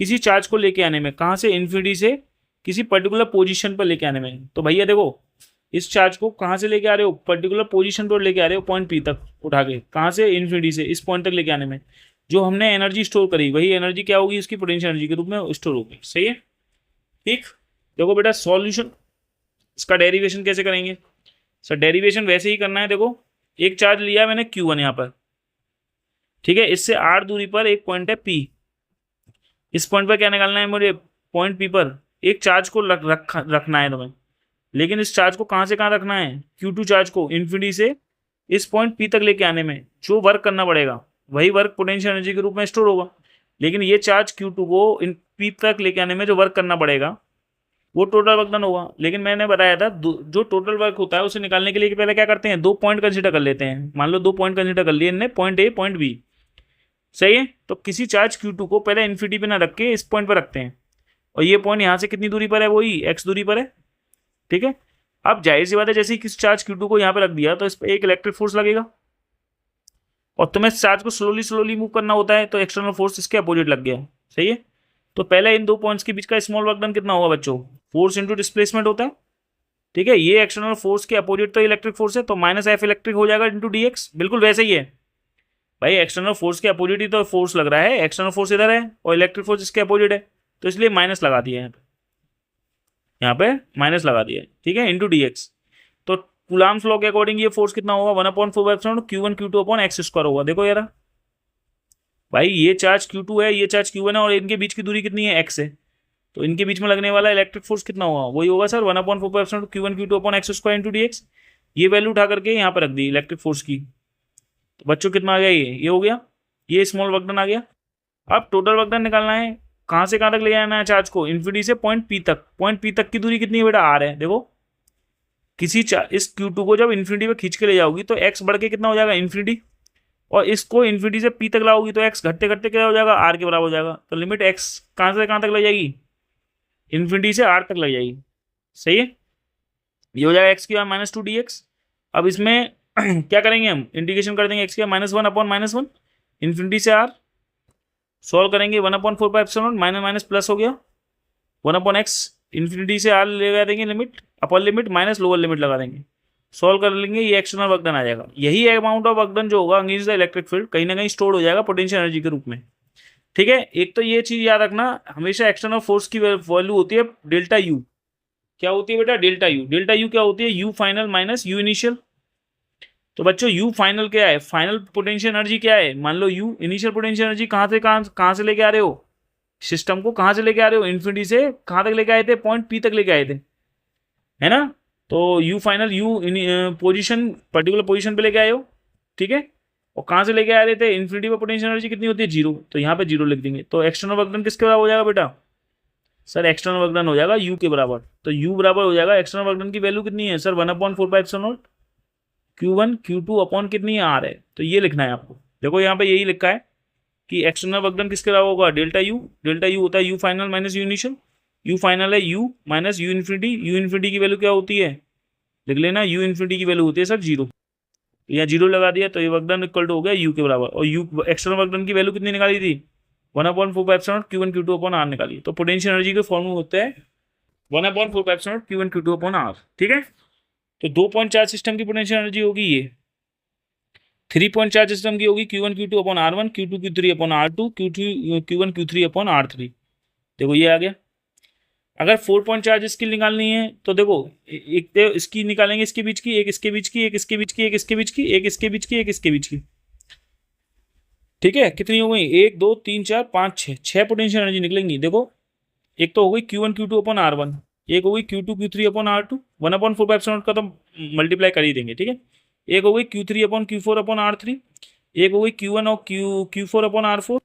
किसी चार्ज को लेके आने में, कहाँ से, इन्फिनिटी से किसी पर्टिकुलर पोजीशन पर लेके आने में। तो भैया देखो इस चार्ज को कहाँ से लेके आ रहे हो, पर्टिकुलर पोजीशन पर लेके आ रहे हो, पॉइंट P तक उठा के, कहाँ से, इन्फिनिटी से इस पॉइंट तक लेके आने में जो हमने एनर्जी स्टोर करी, वही एनर्जी क्या होगी, इसकी पोटेंशियल एनर्जी के रूप में स्टोर होगी। सही है, ठीक। देखो बेटा सॉल्यूशन, इसका डेरिवेशन कैसे करेंगे, सर डेरिवेशन वैसे ही करना है। देखो एक चार्ज लिया मैंने Q1 यहाँ पर, ठीक है, इससे R दूरी पर एक पॉइंट है P, इस पॉइंट पर क्या निकालना है मुझे, पॉइंट P पर एक चार्ज को रखना है तुम्हें, लेकिन इस चार्ज को कहाँ से कहाँ रखना है, Q2 चार्ज को इन्फिनिटी से इस पॉइंट P तक लेके आने में जो वर्क करना पड़ेगा वही वर्क पोटेंशियल एनर्जी के रूप में स्टोर होगा। लेकिन ये चार्ज Q2 को इन P तक लेके आने में जो वर्क करना पड़ेगा वो टोटल वर्क डन होगा। लेकिन मैंने बताया था जो टोटल वर्क होता है उसे निकालने के लिए पहले क्या करते हैं, 2 पॉइंट कंसिडर कर लेते हैं। मान लो 2 पॉइंट कंसिडर कर लिए इनने, पॉइंट A पॉइंट B। सही है, तो किसी चार्ज Q2 को पहले इन्फिनिटी पे ना रख के इस पॉइंट पर रखते हैं, और ये पॉइंट यहाँ से कितनी दूरी पर है, वही x दूरी पर है। ठीक है, अब जाहिर सी बात है जैसे ही किसी चार्ज Q2 को यहाँ पे रख दिया तो इस पर एक इलेक्ट्रिक फोर्स लगेगा, और तुम्हें इस चार्ज को स्लोली मूव करना होता है, तो एक्सटर्नल फोर्स इसके अपोजिट लग गया। सही है, तो पहले इन 2 पॉइंट्स के बीच का स्मॉल वर्क डन कितना होगा बच्चों, फोर्स इंटू डिस्प्लेसमेंट होता है। ठीक है, ये एक्सटर्नल फोर्स के अपोजिट तो इलेक्ट्रिक फोर्स है, तो -F इलेक्ट्रिक हो जाएगा इंटू dx, बिल्कुल वैसे ही है भाई, एक्सटर्नल फोर्स के अपोजिट ही तो फोर्स लग रहा है, एक्सटर्नल फोर्स इधर है और इलेक्ट्रिक फोर्स इसके अपोजिट है, तो इसलिए माइनस लगा दिया है, यहाँ पे माइनस लगा दिया है। ठीक है, इंटू dx, तो कूलाम्स लॉ के अकॉर्डिंग ये फोर्स कितना होगा, 1/4 Q1 Q2 अपॉन x² होगा। देखो यार भाई, ये चार्ज Q2 है, ये चार्ज Q1 है, और इनके बीच की दूरी कितनी है, x है, तो इनके बीच में लगने वाला इलेक्ट्रिक फोर्स कितना होगा, वही होगा sir 1/4 Q1 Q2 upon x² into dx। ये वैल्यू उठा करके यहाँ पर रख दी इलेक्ट्रिक फोर्स की, तो बच्चों कितना आ गया, ये हो गया ये स्मॉल वर्क डन आ गया। अब टोटल वर्क डन निकालना है, कहाँ से कहाँ तक ले जाना है चार्ज को, इन्फिनिटी से पॉइंट पी तक। पॉइंट पी तक की दूरी कितनी है बेटा, आर है। देखो किसी इस Q2 को जब इन्फिनिटी पे खींच के ले जाओगी तो x बढ़ के कितना हो जाएगा, इन्फिनिटी, और इसको इन्फिनिटी से p तक लाओगी तो x घटते घटते क्या हो जाएगा, r के बराबर हो जाएगा। तो लिमिट x कहाँ से कहाँ तक लग जाएगी, इन्फिनिटी से r तक लग जाएगी। सही है, ये हो जाएगा x⁻² अब इसमें क्या करेंगे हम, इंटीग्रेशन कर देंगे x⁻1/-1 इन्फिनिटी से r, सॉल्व करेंगे 1/4π माइनस माइनस प्लस हो गया 1/x, इन्फिनिटी से r लगा देंगे limit, upper limit minus lower limit लगा देंगे, सॉल्व कर लेंगे, ये एक्सटर्नल वर्क डन आ जाएगा। यही अमाउंट ऑफ वर्क डन जो होगा अगेंस्ट द इलेक्ट्रिक फील्ड कहीं ना कहीं स्टोर हो जाएगा पोटेंशियल एनर्जी के रूप में। ठीक है, एक तो ये चीज याद रखना, हमेशा एक्सटर्नल फोर्स की वैल्यू होती है डेल्टा यू। क्या होती है बेटा, डेल्टा यू। डेल्टा यू क्या होती है, U final minus U initial. तो बच्चों यू फाइनल क्या है, फाइनल पोटेंशियल एनर्जी क्या है, मान लो यू इनिशियल पोटेंशियल एनर्जी कहाँ से लेके आ रहे हो, सिस्टम को कहाँ से लेके आ रहे हो, इन्फिनिटी से कहाँ तक लेके आए थे, पॉइंट पी तक लेके आए थे, है ना। तो you final you position particular position पे लेके आए हो, ठीक है, और कहाँ से लेके आ रहे थे, इन्फिनिटी पर पोटेंशियल एनर्जी कितनी होती है, 0, तो यहाँ पे 0 लिख देंगे। तो एक्सटर्नल वर्क डन किसके बराबर हो जाएगा बेटा, सर एक्सटर्नल वर्क डन हो जाएगा यू के बराबर। तो यू बराबर हो जाएगा, एक्सटर्नल वर्क डन की वैल्यू कितनी है सर, 1/4πε0 Q1 Q2 अपॉन कितनी है, आर है। तो ये लिखना है आपको, देखो यहाँ पे यही लिखा है कि एक्सटर्नल वर्क डन किसके बराबर होगा, डेल्टा यू। डेल्टा यू होता है U final minus U initial, U final है U minus U infinity. U infinity की वैल्यू क्या होती है, लिख लेना, यू इन्फिनिटी की वैल्यू होती है सर 0। यहाँ 0 लगा दिया तो ये वर्क डन इक्वल टू हो गया यू के बराबर। और यू एक्सटर्नल वर्क डन की वैल्यू कितनी निकाली थी, 1/4πε0 Q1 Q2 अपॉन आर निकाली। तो पोटेंशियल एनर्जी के फॉर्मूला होते हैं 1/4πε0 Q1 Q2 अपॉन आर। ठीक है, तो 2.4 सिस्टम की पोटेंशियल एनर्जी होगी ये, 3.4 सिस्टम की होगी Q1 Q2 upon R1, Q2 Q3 upon R2, Q1 Q3 upon R3। देखो ये आ गया। अगर 4.4 इसकी निकालनी है तो देखो एक तो इसकी निकालेंगे, इसके बीच की, एक इसके बीच की, एक इसके बीच की, एक इसके बीच की, एक इसके बीच की, एक इसके बीच की। ठीक है, कितनी हो गई, 1 2 3 4 5 6 पोटेंशियल एनर्जी निकलेंगी। देखो एक तो हो गई Q1 Q2 अपॉन R1, एक हो गई Q2 Q3 अपॉन R2, 1/4πε0 का तो मल्टीप्लाई कर ही देंगे। ठीक है, एक हो गई Q3 upon Q4 upon R3, एक हो गई Q1 और Q4 अपॉन R4,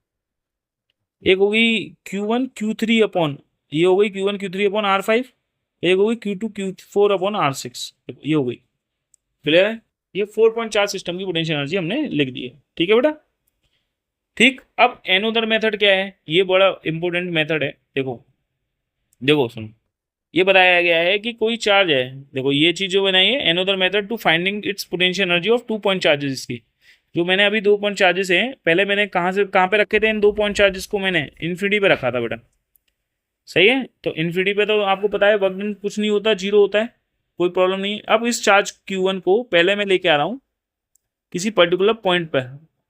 एक हो गई Q1 Q3 अपॉन, ये हो गई Q1 Q3 अपॉन R5, एक हो गई Q2 Q4 अपॉन R6, ये हो गई। क्लियर है, ये 4.4 सिस्टम की पोटेंशियल एनर्जी हमने लिख दी है। ठीक है बेटा, ठीक। अब एनोदर मेथड क्या है, ये बड़ा इंपॉर्टेंट मेथड है। देखो देखो सुनो, ये बताया गया है कि कोई चार्ज है, देखो ये चीज जो बनाई है, another method to finding its potential energy of 2 point charges. इसकी जो मैंने अभी 2 पॉइंट चार्जेस हैं, पहले मैंने कहाँ से कहाँ पे रखे थे इन 2 पॉइंट चार्जेस को, मैंने इन्फिनिटी पे रखा था बेटा। सही है, तो इन्फिनिटी पे तो आपको पता है वर्क डन कुछ नहीं होता, 0 होता है, कोई प्रॉब्लम नहीं है। अब इस चार्ज Q1 को पहले मैं लेके आ रहा हूँ किसी पर्टिकुलर पॉइंट पर,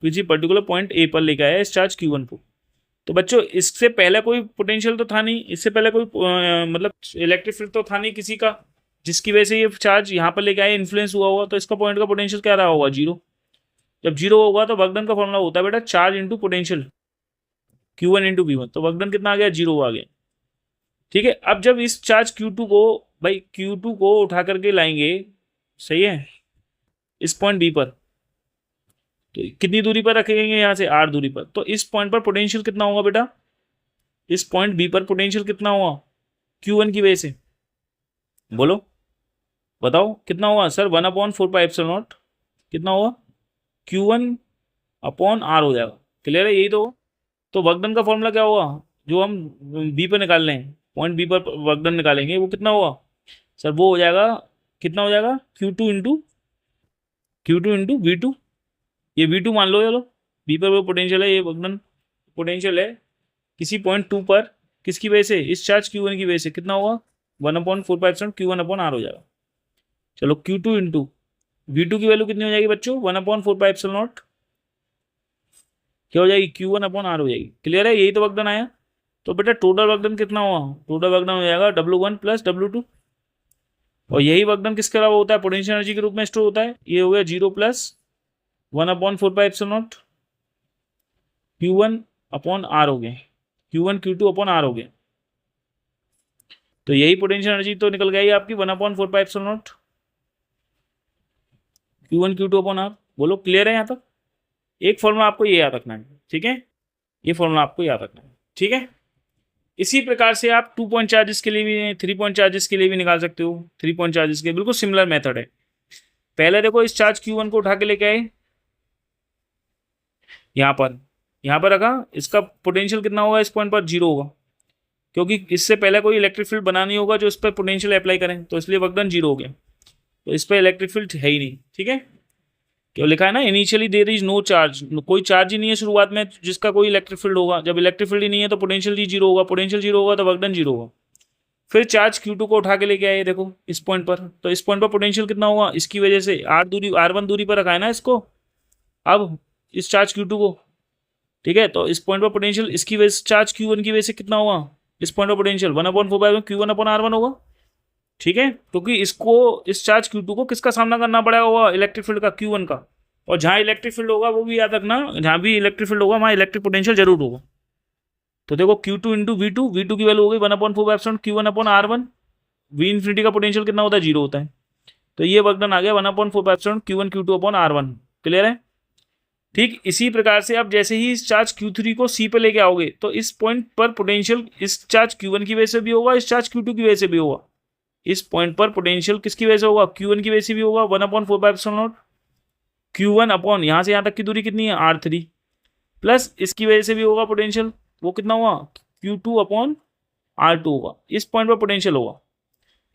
किसी पर्टिकुलर पॉइंट ए पर लेके आया इस चार्ज Q1 को। तो बच्चों इससे पहले कोई पोटेंशियल तो था नहीं, इससे पहले कोई मतलब इलेक्ट्रिक फील्ड तो था नहीं किसी का, जिसकी वजह से ये चार्ज यहाँ पर लेके आए, इन्फ्लुएंस हुआ होगा। तो इसका पॉइंट का पोटेंशियल क्या रहा होगा, 0। जब 0 होगा तो वर्क डन का फॉर्मूला होता है बेटा charge into potential, Q1 into V1। तो वर्क डन कितना आ गया, 0 आ गया। ठीक है, अब जब इस चार्ज Q2 को, भाई Q2 को उठा करके लाएंगे, सही है, इस पॉइंट बी पर, तो कितनी दूरी पर रखेंगे, यहाँ से r दूरी पर। तो इस पॉइंट पर पोटेंशियल कितना होगा बेटा, इस पॉइंट बी पर पोटेंशियल कितना हुआ Q1 की वजह से, बोलो बताओ कितना हुआ सर, 1/4πε0 कितना हुआ, Q1 अपॉन R हो जाएगा। क्लियर है, यही तो वर्क डन का फॉर्मूला क्या होगा, जो हम बी पर निकाल लें, पॉइंट बी पर वर्क डन निकालेंगे, वो कितना हुआ सर, वो हो जाएगा, कितना हो जाएगा, Q2 इंटू V2। ये V2 मान लो, चलो बी पर वो पोटेंशियल है, ये वर्क डन पोटेंशियल है किसी पॉइंट 2 पर, किसकी वजह से, इस चार्ज Q1 की वजह से, कितना होगा 1/4πε0 Q1 अपॉन R हो जाएगा। चलो Q2 इंटू V2 की वैल्यू कितनी हो जाएगी बच्चों, 1/4πε0 क्या हो जाएगी, Q1 अपॉन R हो जाएगी। क्लियर है, यही तो वर्क डन आया। तो बेटा टोटल वर्क डन कितना हुआ, टोटल वर्क डन हो जाएगा W1 प्लस W2। और यही वर्क डन किसके अलावा होता है, पोटेंशियल एनर्जी के रूप में स्टोर होता है। ये हो गया 0 प्लस 1/4πε0 Q1 अपॉन R हो गया, Q1 Q2 अपॉन R हो गया। तो यही पोटेंशियल एनर्जी तो निकल गई आपकी 1/4πε0 Q1 Q2 अपॉन R। बोलो क्लियर है यहाँ तक, एक फॉर्मूला आपको ये याद रखना है, ठीक है, ये फॉर्मूला आपको याद रखना है, ठीक है। इसी प्रकार से आप 2 पॉइंट चार्जेस के लिए भी 3 पॉइंट चार्जेस के लिए भी निकाल सकते हो। 3 पॉइंट चार्जेस के बिल्कुल सिमिलर मेथड है। पहले देखो इस चार्ज Q1 को उठा के लेके आए, यहाँ पर रखा, इसका पोटेंशियल कितना होगा, इस पॉइंट पर 0 होगा, क्योंकि इससे पहले कोई इलेक्ट्रिक फील्ड बना नहीं होगा जो इस पर पोटेंशियल अप्लाई करें, तो इसलिए वर्क डन 0 हो गया, तो इस पर इलेक्ट्रिक फील्ड है ही नहीं, ठीक है। क्यों लिखा है ना, initially there is no charge, कोई चार्ज ही नहीं है शुरुआत में जिसका कोई इलेक्ट्रिक फील्ड होगा। जब इलेक्ट्रिक फील्ड ही नहीं है तो पोटेंशियल ही 0 होगा, पोटेंशियल 0 होगा तो वर्क डन 0 होगा। फिर चार्ज Q2 को उठा के लेके आए, देखो इस पॉइंट पर, तो इस पॉइंट पर पोटेंशियल कितना होगा, इसकी वजह से R1 दूरी पर रखा है ना इसको, अब इस चार्ज Q2 को, ठीक है, तो इस पॉइंट पर पोटेंशियल इसकी वजह से चार्ज Q1 की वजह से कितना होगा, इस पॉइंट पर पोटेंशियल 1/4 Q1/R1 होगा, ठीक है, क्योंकि इसको इस चार्ज Q2 को किसका सामना करना पड़ेगा, होगा इलेक्ट्रिक फील्ड का, Q1 का। और जहाँ इलेक्ट्रिक फील्ड होगा वो भी याद रखना, जहाँ भी इलेक्ट्रिक फील्ड होगा वहाँ इलेक्ट्रिक पोटेंशियल जरूर होगा। तो देखो Q2 इंटू V2 की वैल्यू हो गई 1/4 Q1/R1। V इन्फिनिटी का पोटेंशियल कितना होता है, 0 होता है, तो ये वर्क डन आ गया 1/4 Q1 Q2/R1। क्लियर है। ठीक इसी प्रकार से अब जैसे ही इस चार्ज Q3 को C पे लेके आओगे तो इस पॉइंट पर पोटेंशियल इस चार्ज Q1 की वजह से भी होगा, इस चार्ज Q2 की वजह से भी होगा। इस पॉइंट पर पोटेंशियल किसकी वजह से होगा, Q1 की वजह से भी होगा, 1/4 Q1 अपॉन यहाँ से यहाँ तक की दूरी कितनी है, R3, प्लस इसकी वजह से भी होगा पोटेंशियल, वो कितना हुआ, Q2/R2 होगा। इस पॉइंट पर पोटेंशियल होगा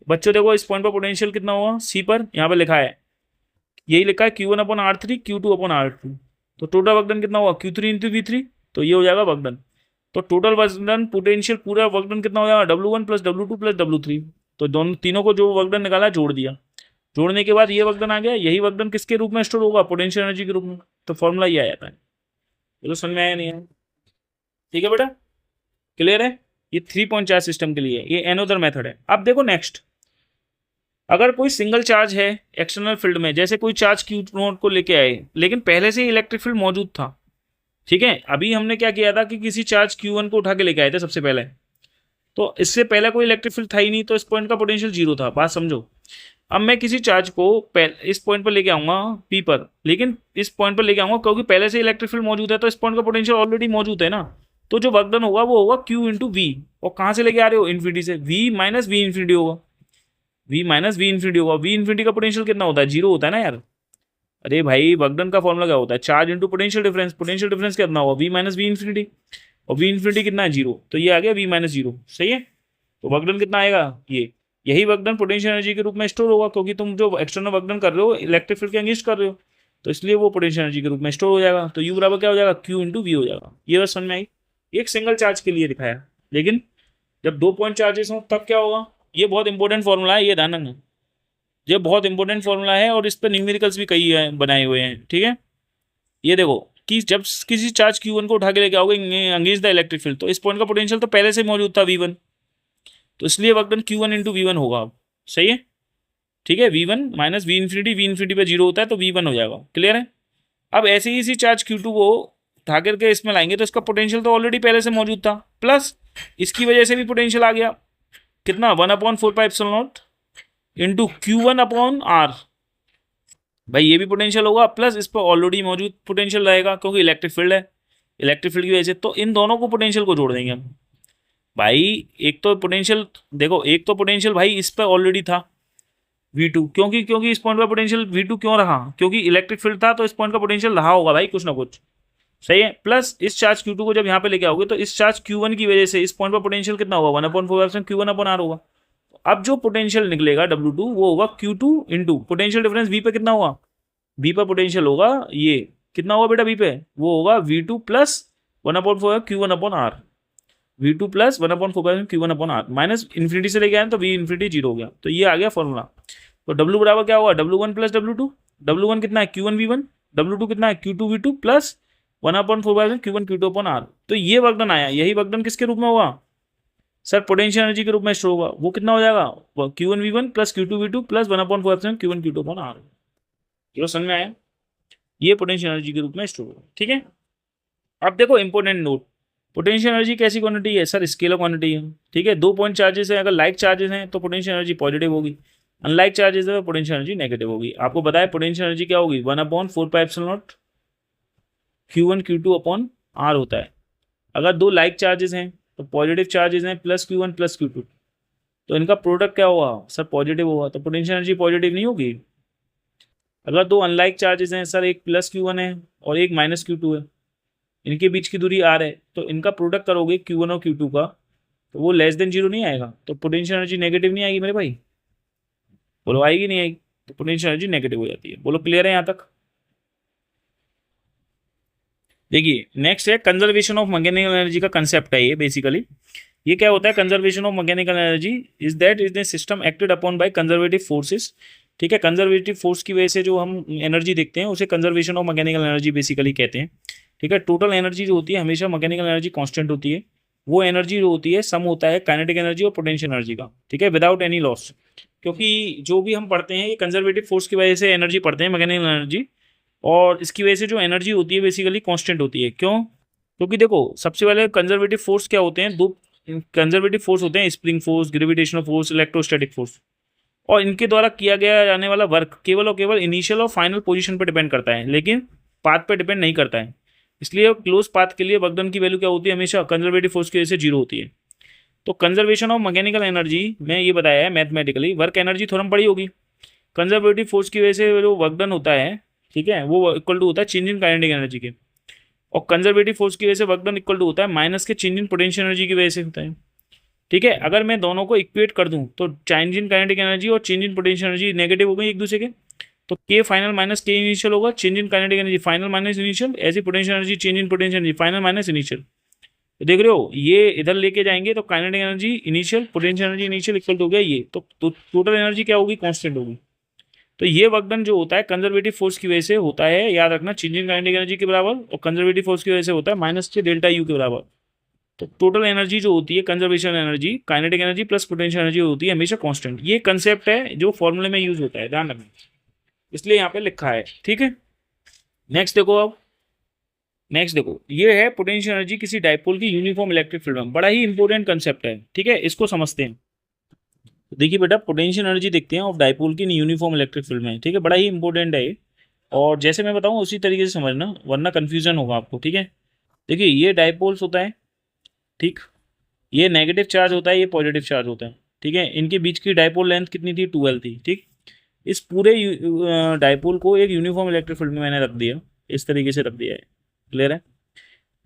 बच्चों, देखो इस पॉइंट पर पोटेंशियल कितना होगा, C पर यहाँ पर लिखा है, यही लिखा है Q1/R3 Q2/R2, तो टोटल वर्क डन कितना होगा, Q3 इंटू V3, तो ये हो जाएगा वर्क डन। तो टोटल वर्क डन पोटेंशियल पूरा वर्क डन कितना हो जाएगा, W1 plus W2 plus W3, तो दोनों तीनों को जो वर्क डन निकाला जोड़ दिया, जोड़ने के बाद ये वर्क डन आ गया। यही वर्क डन किसके रूप में स्टोर होगा, पोटेंशियल एनर्जी के रूप में। तो फॉर्मूला ये आ जाता है। चलो समझ में आया नहीं है, ठीक है बेटा, क्लियर है। ये 3 पॉइंट चार्ज सिस्टम के लिए ये एनोदर मेथड है। अब देखो नेक्स्ट, अगर कोई सिंगल चार्ज है एक्सटर्नल फील्ड में, जैसे कोई चार्ज Q0 को लेके आए लेकिन पहले से ही इलेक्ट्रिक फील्ड मौजूद था, ठीक है। अभी हमने क्या किया था कि किसी चार्ज Q1 को उठा के लेके आए थे सबसे पहले, तो इससे पहले कोई इलेक्ट्रिक फील्ड था ही नहीं, तो इस पॉइंट का पोटेंशियल 0 था, बात समझो। अब मैं किसी चार्ज को इस पॉइंट पर लेके आऊंगा P पर, लेकिन इस पॉइंट पर लेके आऊंगा क्योंकि पहले से इलेक्ट्रिक फील्ड मौजूद है, तो इस पॉइंट का पोटेंशियल ऑलरेडी मौजूद है ना, तो जो वर्क डन होगा वो होगा Q इंटू V। और कहाँ से लेके आ रहे हो, इन्फिनिटी से, V माइनस V इन्फिनिटी होगा, V माइनस V इन्फिनिटी होगा। V इन्फिनिटी का पोटेंशियल कितना होता है, 0 होता है ना यार। अरे भाई वर्क डन का फॉर्मूला क्या होता है, charge into potential difference, potential difference कितना होगा, V माइनस V इन्फिनिटी, और V इन्फिनिटी कितना है, 0, तो ये आ गया V माइनस 0, सही है। तो वर्क डन कितना आएगा, ये यही वर्क डन पोटेंशियल एनर्जी के रूप में स्टोर होगा, क्योंकि तुम जो एक्सटर्नल वर्क डन कर रहे हो इलेक्ट्रिक फील्ड के अगेंस्ट कर रहे हो, तो इसलिए वो पोटेंशियल एनर्जी के रूप में स्टोर हो जाएगा। तो U बराबर क्या हो जाएगा, Q इंटू V हो जाएगा। ये बस समझ में आई, एक सिंगल चार्ज के लिए दिखाया, लेकिन जब 2 पॉइंट चार्जेस हों तब क्या होगा। ये बहुत इंपॉर्टेंट फॉर्मूला है, ये ध्यान रखना, ये बहुत इंपॉर्टेंट फॉर्मूला है, और इस पर न्यूमेरिकल्स भी कई बनाए हुए हैं, ठीक है। ये देखो कि जब किसी चार्ज Q1 को उठा के लेके आओगे अगेंस्ट द इलेक्ट्रिक फील्ड, तो इस पॉइंट का पोटेंशियल तो पहले से मौजूद था V1, तो इसलिए work done Q1 into V1 होगा, सही है, ठीक है। V1 माइनस V इन्फिनिटी पे 0 होता है, तो V1 हो जाएगा, क्लियर है। अब ऐसे ही इसी चार्ज Q2 को उठा करके इसमें लाएंगे तो इसका पोटेंशियल तो ऑलरेडी पहले से मौजूद था, प्लस इसकी वजह से भी पोटेंशियल आ गया, कितना 1/4 इंटू Q1/R। भाई ये भी पोटेंशियल होगा, प्लस इस पर ऑलरेडी मौजूद पोटेंशियल रहेगा क्योंकि इलेक्ट्रिक फील्ड है, इलेक्ट्रिक फील्ड की वजह से, तो इन दोनों को पोटेंशियल को जोड़ देंगे हम। भाई एक तो पोटेंशियल देखो, एक तो पोटेंशियल भाई इस पर ऑलरेडी था V2, क्योंकि इस पॉइंट पर पोटेंशियल V2 क्यों रहा, क्योंकि इलेक्ट्रिक फील्ड था, तो इस पॉइंट का पोटेंशियल रहा होगा भाई कुछ ना कुछ, सही है। प्लस इस चार्ज Q2 को जब यहाँ पे लेके आओगे तो इस चार्ज Q1 की वजह से इस पॉइंट पर पोटेंशियल कितना होगा, 1/4 Q1/R होगा। अब जो पोटेंशियल निकलेगा W2 वो होगा Q2 into potential difference V पे कितना होगा, V पर पोटेंशियल होगा, ये कितना होगा बेटा V पे, वो होगा V2 plus 1/4 Q1/R, V2 plus 1/4 Q1/R, minus infinity से लेके आए तो V इन्फिनिटी 0 हो गया, तो ये आ गया फॉर्मूला। तो W बराबर क्या होगा, W1 प्लस W2, W1 कितना है Q1 V1, W2 कितना है Q2 V2 plus 1/4 Q1 Q2/R। तो ये वर्क डन आया, यही वर्क डन किसके रूप में होगा सर, पोटेंशियल एनर्जी के रूप में स्टोर होगा, वो कितना हो जाएगा, Q1 V1 plus Q2 V2 plus 1/4 Q1 Q2/R। जो समझ में आया, ये पोटेंशियल एनर्जी के रूप में स्टोर होगा, ठीक है। अब देखो इंपॉर्टेंट नोट, पोटेंशियल एनर्जी कैसी क्वांटिटी है सर, स्केलर क्वांटिटी है, ठीक है। 2 पॉइंट चार्जेस है, अगर लाइक चार्जेस हैं तो पोटेंशियल एनर्जी पॉजिटिव होगी, अनलाइक चार्जेस है तो पोटेंशियल एनर्जी नेगेटिव होगी। आपको बताया पोटेंशियल एनर्जी क्या होगी, 1/4 pi epsilon not Q1 Q2 upon R होता है। अगर दो लाइक चार्जेस हैं तो पॉजिटिव चार्जेस हैं प्लस Q1 प्लस Q2, तो इनका प्रोडक्ट क्या हुआ सर, पॉजिटिव हुआ, तो पोटेंशियल एनर्जी पॉजिटिव नहीं होगी। अगर दो अनलाइक चार्जेस हैं सर, एक प्लस Q1 है और एक माइनस Q2 है, इनके बीच की दूरी R है, तो इनका प्रोडक्ट करोगे Q1 और Q2 का, तो वो लेस देन जीरो नहीं आएगा, तो पोटेंशियल एनर्जी नेगेटिव नहीं आएगी मेरे भाई। बोलो आएगी नहीं आएगी, तो पोटेंशियल एनर्जी नेगेटिव हो जाती है। बोलो क्लियर है यहाँ तक। देखिए नेक्स्ट है कंजर्वेशन ऑफ मैकेनिकल एनर्जी का कंसेप्ट है ये बेसिकली। ये क्या होता है conservation of mechanical energy, is that is the system acted upon by conservative forces. ठीक है, कंजर्वेटिव फोर्स की वजह से जो हम एनर्जी देखते हैं उसे conservation of mechanical energy basically कहते हैं। ठीक है, टोटल एनर्जी जो होती है हमेशा मैकेनिकल एनर्जी कांस्टेंट होती है, वो एनर्जी जो होती है सम होता है काइनेटिक एनर्जी और पोटेंशियल एनर्जी का। ठीक है, विदाउट एनी लॉस, क्योंकि जो भी हम पढ़ते हैं ये कंजर्वेटिव फोर्स की वजह से एनर्जी पढ़ते हैं मैकेनिकल एनर्जी, और इसकी वजह से जो एनर्जी होती है बेसिकली कांस्टेंट होती है। क्यों? क्योंकि देखो सबसे पहले कंजर्वेटिव फोर्स क्या होते हैं, दो कंजर्वेटिव फोर्स होते हैं, spring force, gravitational force, electrostatic force, और इनके द्वारा किया गया जाने वाला वर्क केवल और केवल इनिशियल और फाइनल पोजीशन पर डिपेंड करता है, लेकिन पाथ पर डिपेंड नहीं करता है। इसलिए क्लोज पाथ के लिए वर्क डन की वैल्यू क्या होती है, हमेशा कंजर्वेटिव फोर्स की वजह से जीरो होती है। तो कंजर्वेशन ऑफ मैकेनिकल एनर्जी में ये बताया है मैथमेटिकली, वर्क एनर्जी थ्योरम पड़ी होगी, कंजर्वेटिव फोर्स की वजह से जो वर्क डन होता है, ठीक है, वो इक्वल टू होता है चेंज इन काइनेटिक एनर्जी के, और कंजर्वेटिव फोर्स की वजह से वर्क डन इक्वल टू होता है माइनस के चेंज इन पोटेंशियल एनर्जी की वजह से होता है। ठीक है, अगर मैं दोनों को इक्वेट कर दूं तो चेंज इन काइनेटिक एनर्जी और change in potential energy negative हो गई एक दूसरे के, तो K final minus K initial होगा, change in kinetic energy final minus initial, ऐसी potential energy change in potential energy final minus initial. देख रहे हो, ये इधर लेके जाएंगे तो kinetic energy initial, potential energy initial equal to हो गया ये, तो टोटल एनर्जी क्या होगी, कांस्टेंट होगी। तो ये वर्क डन जो होता है कंजर्वेटिव फोर्स की वजह से होता है, याद रखना, चेंज इन काइनेटिक एनर्जी के बराबर, और कंजर्वेटिव फोर्स की वजह से होता है माइनस के डेल्टा यू के बराबर। तो टोटल एनर्जी जो होती है conservation energy, kinetic energy plus potential energy होती है हमेशा कांस्टेंट। ये कंसेप्ट है जो फॉर्मूले में यूज होता है, ध्यान रखना, इसलिए यहाँ पे लिखा है। ठीक है, नेक्स्ट देखो, अब नेक्स्ट देखो, ये है पोटेंशियल एनर्जी किसी डाइपोल की यूनिफॉर्म इलेक्ट्रिक फील्ड में। बड़ा ही इंपॉर्टेंट कंसेप्ट है, ठीक है, इसको समझते हैं। देखिए बेटा, पोटेंशियल एनर्जी देखते हैं ऑफ डाइपोल की यूनिफॉर्म इलेक्ट्रिक फील्ड में। ठीक है, बड़ा ही इंपॉर्टेंट है ये, और जैसे मैं बताऊं उसी तरीके से समझना, वरना कंफ्यूजन होगा आपको। ठीक है, देखिए ये डाइपोल्स होता है, ठीक, ये नेगेटिव चार्ज होता है, ये पॉजिटिव चार्ज होता है। ठीक है, इनके बीच की डाइपोल लेंथ कितनी थी, 12 थी। ठीक, इस पूरे डाइपोल को एक यूनिफॉर्म इलेक्ट्रिक फील्ड में मैंने रख दिया, इस तरीके से रख दिया है, क्लियर है,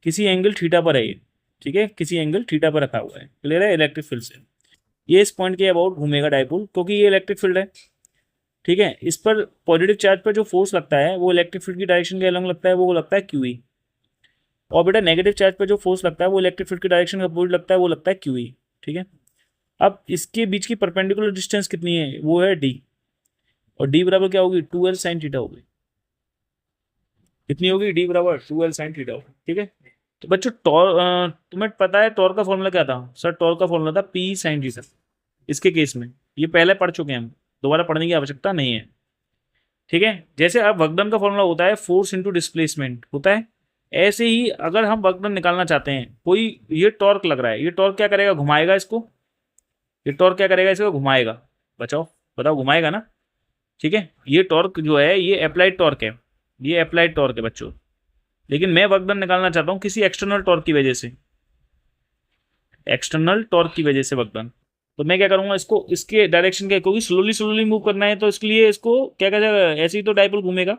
किसी एंगल थीटा पर है ये। ठीक है, किसी एंगल थीटा पर रखा हुआ है, क्लियर है, इलेक्ट्रिक फील्ड से ये इस पॉइंट के अबाउट घूमेगा डाइपोल, क्योंकि ये इलेक्ट्रिक फील्ड है। ठीक है, इस पर पॉजिटिव चार्ज पर जो फोर्स लगता है वो इलेक्ट्रिक फील्ड की डायरेक्शन के अलग लगता है, वो लगता है क्यूई, और बेटा नेगेटिव चार्ज पर जो फोर्स लगता है वो इलेक्ट्रिक फील्ड की डायरेक्शन का अपोजिट लगता है, वो लगता है क्यूई। ठीक है, अब इसके बीच की परपेंडिकुलर डिस्टेंस कितनी है, वो है डी, और डी बराबर क्या होगी, 2l साइन थीटा होगी। कितनी होगी, डी बराबर 2l साइन थीटा होगी। ठीक है, तो बच्चों तुम्हें पता है टॉर्क का फॉर्मूला क्या था सर, टॉर्क का फॉर्मूला था पी साइन थीटा। इसके केस में ये पहले पढ़ चुके हैं हम, दोबारा पढ़ने की आवश्यकता नहीं है। ठीक है, जैसे अब वर्क डन का फॉर्मूला होता है फोर्स इंटू डिस्प्लेसमेंट होता है, ऐसे ही अगर हम वर्क डन निकालना चाहते हैं, कोई ये टॉर्क लग रहा है, ये टॉर्क क्या करेगा, घुमाएगा इसको, ये टॉर्क क्या करेगा, इसको घुमाएगा, बचाओ बताओ, घुमाएगा ना। ठीक है, ये टॉर्क जो है ये अप्लाइड टॉर्क है, ये अप्लाइड टॉर्क है बच्चों, लेकिन मैं वर्क डन निकालना चाहता हूँ किसी एक्सटर्नल टॉर्क की वजह से, एक्सटर्नल टॉर्क की वजह से वर्क डन, तो मैं क्या करूंगा, इसको इसके डायरेक्शन के, क्योंकि स्लोली स्लोली मूव करना है, तो इसके लिए इसको क्या कहते हैं, ऐसे ही तो डाइपोल घूमेगा।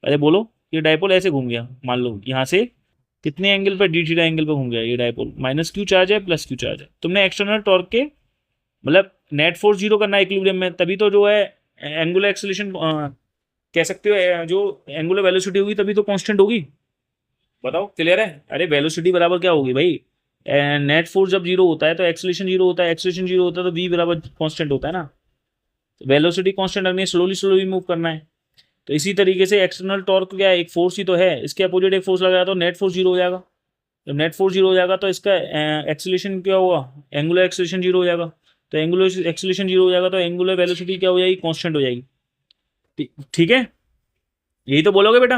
अरे बोलो, ये डाइपोल ऐसे घूम गया, मान लो यहाँ से कितने एंगल पर, डी थीटा एंगल पर घूम गया ये डाइपोल, माइनस क्यू चार्ज है प्लस क्यू चार्ज है। तुमने एक्सटर्नल टॉर्क के मतलब नेट फोर्स जीरो करना है इक्विलिब्रियम में, तभी तो जो है एंगुलर एक्सेलरेशन कह सकते हो, जो एंगुलर वेलोसिटी होगी तभी तो कांस्टेंट होगी। बताओ क्लियर है, अरे वेलोसिटी बराबर क्या होगी भाई, नेट फोर्स जब जीरो होता है तो एक्सेलरेशन जीरो होता है, एक्सेलरेशन जीरो होता है तो वी बराबर कांस्टेंट होता है ना, तो वेलोसिटी कांस्टेंट रखनी है, स्लोली स्लोली मूव करना है। तो इसी तरीके से एक्सटर्नल टॉर्क क्या है, एक फोर्स ही तो है, इसके अपोजिट एक फोर्स लगाया तो नेट फोर्स जीरो हो जाएगा, जब नेट फोर्स जीरो हो जाएगा तो इसका एक्सेलरेशन क्या होगा, एंगुलर एक्सेलरेशन जीरो हो जाएगा, तो एंगुलर एक्सेलरेशन जीरो हो जाएगा तो एंगुलर वेलोसिटी क्या हो जाएगी, कांस्टेंट हो जाएगी। ठीक है, यही तो बोलोगे बेटा।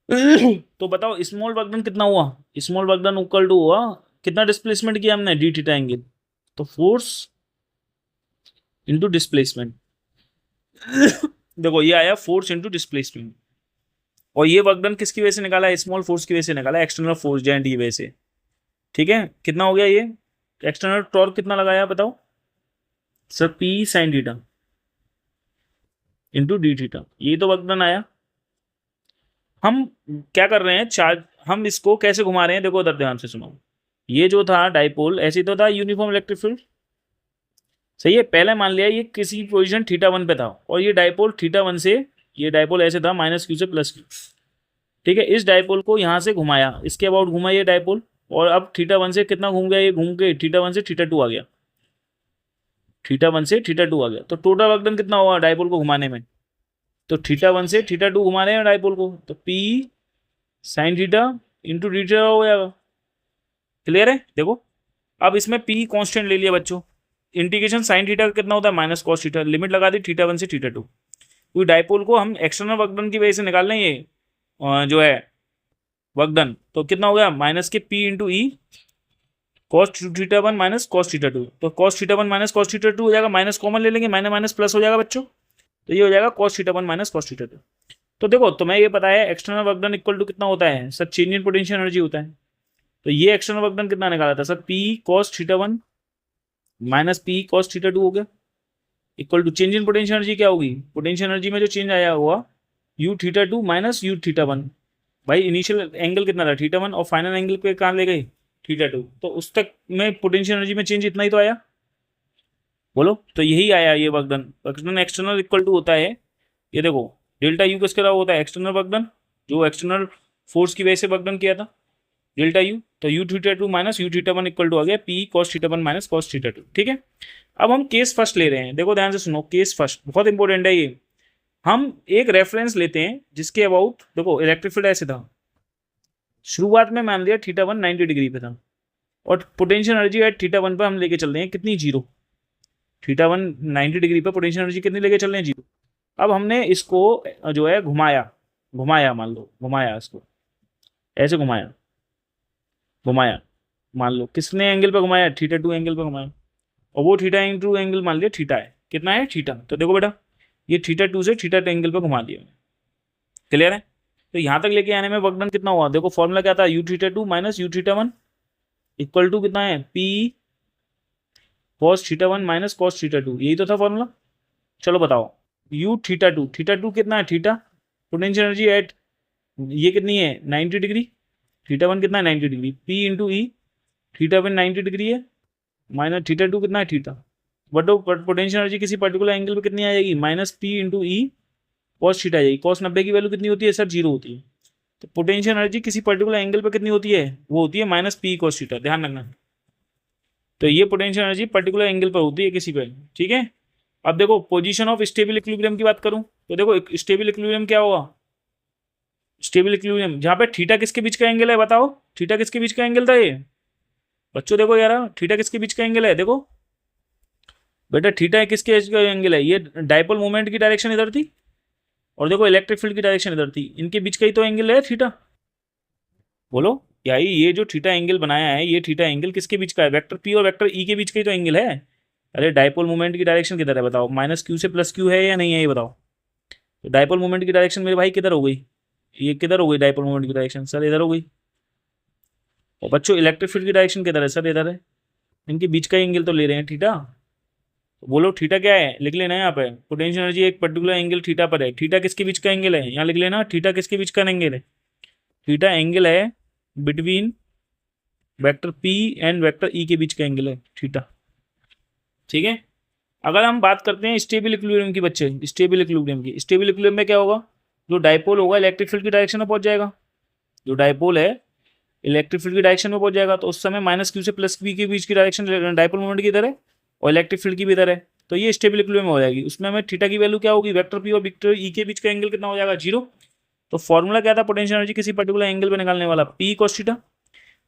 तो बताओ स्मॉल वर्क डन कितना हुआ, small work done equal to हुआ कितना, डिस्प्लेसमेंट किया हमने, डी थीटा एंगल, तो फोर्स इंटू डिस्प्लेसमेंट देखो ये आया फोर्स इंटू डिस्प्लेसमेंट, और ये वर्क डन किसकी वजह से निकाला है? स्मॉल फोर्स की वजह से निकाला, एक्सटर्नल फोर्स जेंट की वजह से। ठीक है, कितना हो गया ये एक्सटर्नल टॉर्क कितना लगाया बताओ sir? P sine theta into D theta, ये तो वर्क डन आया। हम क्या कर रहे हैं, चार्ज हम इसको कैसे घुमा रहे हैं, देखो उधर ध्यान से सुनो। ये जो था डाइपोल ऐसे तो था यूनिफॉर्म इलेक्ट्रिक फील्ड, सही है। पहले मान लिया ये किसी पोजीशन θ1 पे था और ये डाइपोल θ1 से, ये डाइपोल ऐसे था -q से +q। ठीक है, इस डाइपोल को यहाँ से घुमाया, इसके अबाउट घुमा ये डाइपोल, और अब θ1 से कितना घूम गया, ये घूम के θ1 से θ2 आ गया, θ1 से θ2 आ गया। तो टोटल वर्क डन कितना हुआ डाइपोल को घुमाने में? तो θ1 से θ2 घुमा रहे हैं डाइपोल को, तो P sine theta into D theta हो जाएगा। क्लियर है? देखो अब इसमें P कांस्टेंट ले लिया बच्चों, इंटीग्रेशन साइन थीटा का कितना होता है माइनस कॉस थीटा, लिमिट लगा दी θ1 से θ2। क्योंकि डाइपोल को हम एक्सटर्नल वर्क डन की वजह से निकाल लें, ये जो है वर्क डन, तो कितना हो गया माइनस के P into E cos θ1 minus cos θ2। तो कॉस θ1 माइनस कॉस θ2 हो जाएगा, माइनस कॉमन ले लेंगे, माइनस माइनस प्लस हो जाएगा बच्चों, तो ये हो जाएगा कॉस θ1 माइनस कॉस θ2। तो देखो तुम्हें ये पता है external work done equal to कितना होता है sir? Change in potential energy होता है। तो ये एक्सटर्नल वर्क डन कितना निकाला था sir? P cos θ1 minus P cos θ2 हो गया, equal to change in potential energy क्या होगी? पोटेंशियल एनर्जी में जो चेंज आया हुआ u θ2 माइनस u θ1। भाई इनिशियल एंगल कितना था θ1 और फाइनल एंगल पे कहाँ ले गए θ2, तो उस तक में पोटेंशियल एनर्जी में चेंज इतना ही तो आया, बोलो। तो यही आया ये work done. Work done external equal to होता है, ये देखो डेल्टा यू किसके होता है? एक्सटर्नल वर्क डन, जो एक्सटर्नल फोर्स की वजह से वर्क डन किया था, डेल्टा यू। तो u θ2 minus u θ1 equal to आ गया P कॉस θ1 माइनस कॉस θ2। ठीक है, अब हम केस फर्स्ट ले रहे हैं, देखो ध्यान से सुनो, केस फर्स्ट बहुत इंपॉर्टेंट है ये। हम एक रेफरेंस लेते हैं जिसके अबाउट, देखो इलेक्ट्रिक फील्ड ऐसे था, शुरुआत में मान लिया θ1 90 डिग्री पे था और पोटेंशियल एनर्जी एट θ1 पे हम लेके चल रहे हैं कितनी? 0। θ1 90 डिग्री पे पोटेंशियल एनर्जी कितनी लेके चल रहे हैं? 0। अब हमने इसको जो है घुमाया, मान लो घुमाया, इसको ऐसे घुमाया मान लो किसने एंगल पे घुमाया? θ2 एंगल पे घुमाया, और वो θ2 एंगल मान लिया थीटा है, कितना है? थीटा। तो देखो बेटा ये θ2 से θ2 एंगल पे घुमा दिया। क्लियर है? तो यहाँ तक लेके आने में वर्क डन कितना हुआ? देखो फॉर्मूला क्या था? u θ2 minus u θ1 equal to कितना है? P कॉस θ1 माइनस कॉस θ2, यही तो था फॉर्मूला। चलो बताओ u θ2 कितना है? थीटा। पोटेंशियल एनर्जी एट ये कितनी है? 90 डिग्री। θ1 कितना है? 90 degree. P into E, θ1 90 degree है माइनस θ2 कितना है? थीटा। बट पोटेंशियल एनर्जी किसी पर्टिकुलर एंगल पे कितनी आ जाएगी? Minus P into E cos theta आ जाएगी। कॉस 90 की वैल्यू कितनी होती है सर? 0 होती है। तो पोटेंशियल एनर्जी किसी पर्टिकुलर एंगल पे कितनी होती है? वो होती है माइनस P कॉस थीटा, ध्यान रखना। तो ये पोटेंशियल एनर्जी पर्टिकुलर एंगल पर होती है किसी पे। ठीक है, अब देखो पोजीशन ऑफ स्टेबल इक्विलिब्रियम की बात करूं तो देखो स्टेबल इक्विलिब्रियम क्या होगा? स्टेबल इक्विलिब्रियम जहाँ पे थीटा किसके बीच का एंगल है? बताओ थीटा किसके बीच का एंगल था ये बच्चों? देखो यार थीटा किसके बीच का एंगल है? देखो बेटा थीटा किसके बीच का एंगल है? ये डाइपोल मोमेंट की डायरेक्शन इधर थी और देखो इलेक्ट्रिक फील्ड की डायरेक्शन इधर थी, इनके बीच का ही तो एंगल है थीटा। बोलो क्या ये जो थीटा एंगल बनाया है, ये थीटा एंगल किसके बीच का है? वेक्टर पी और वेक्टर ई के बीच का ही तो एंगल है। अरे डाइपोल मोमेंट की डायरेक्शन किधर है बताओ? माइनस क्यू से प्लस क्यू है या नहीं है ये बताओ? तो डाइपोल मोमेंट की डायरेक्शन मेरे भाई किधर हो गई? ये किधर हो गई डाइपोल मोमेंट की डायरेक्शन? सर इधर हो गई। और बच्चों इलेक्ट्रिक फील्ड की डायरेक्शन किधर है? सर इधर है। इनके बीच का एंगल तो ले रहे हैं थीटा। तो बोलो थीटा क्या है? लिख लेना यहाँ पे, पोटेंशियल एनर्जी एक पर्टिकुलर एंगल थीटा पर है। थीटा किसके बीच का एंगल है? यहाँ लिख लेना, थीटा किसके बीच का एंगल है? थीटा एंगल है between vector P and vector E के बीच का एंगल है थीटा। ठीक है, अगर हम बात करते हैं स्टेबल इक्विलिब्रियम की बच्चे, स्टेबल इक्विलिब्रियम में क्या होगा? जो डाइपोल होगा इलेक्ट्रिक फील्ड की डायरेक्शन में पहुंच जाएगा, जो डाइपोल है इलेक्ट्रिक फील्ड की डायरेक्शन में पहुंच जाएगा। तो उस समय माइनस क्यू से प्लस क्यू के बीच की डायरेक्शन डाइपोल मोमेंट की इधर है और इलेक्ट्रिक फील्ड की भी इधर है, तो ये स्टेबल इक्विलिब्रियम हो जाएगी। उसमें हमें थीटा की वैल्यू क्या होगी? वेक्टर पी और वेक्टर ई के बीच का एंगल कितना हो जाएगा? 0। तो फॉर्मूला क्या था पोटेंशियल एनर्जी किसी पर्टिकुलर एंगल पे निकालने वाला? P cos theta.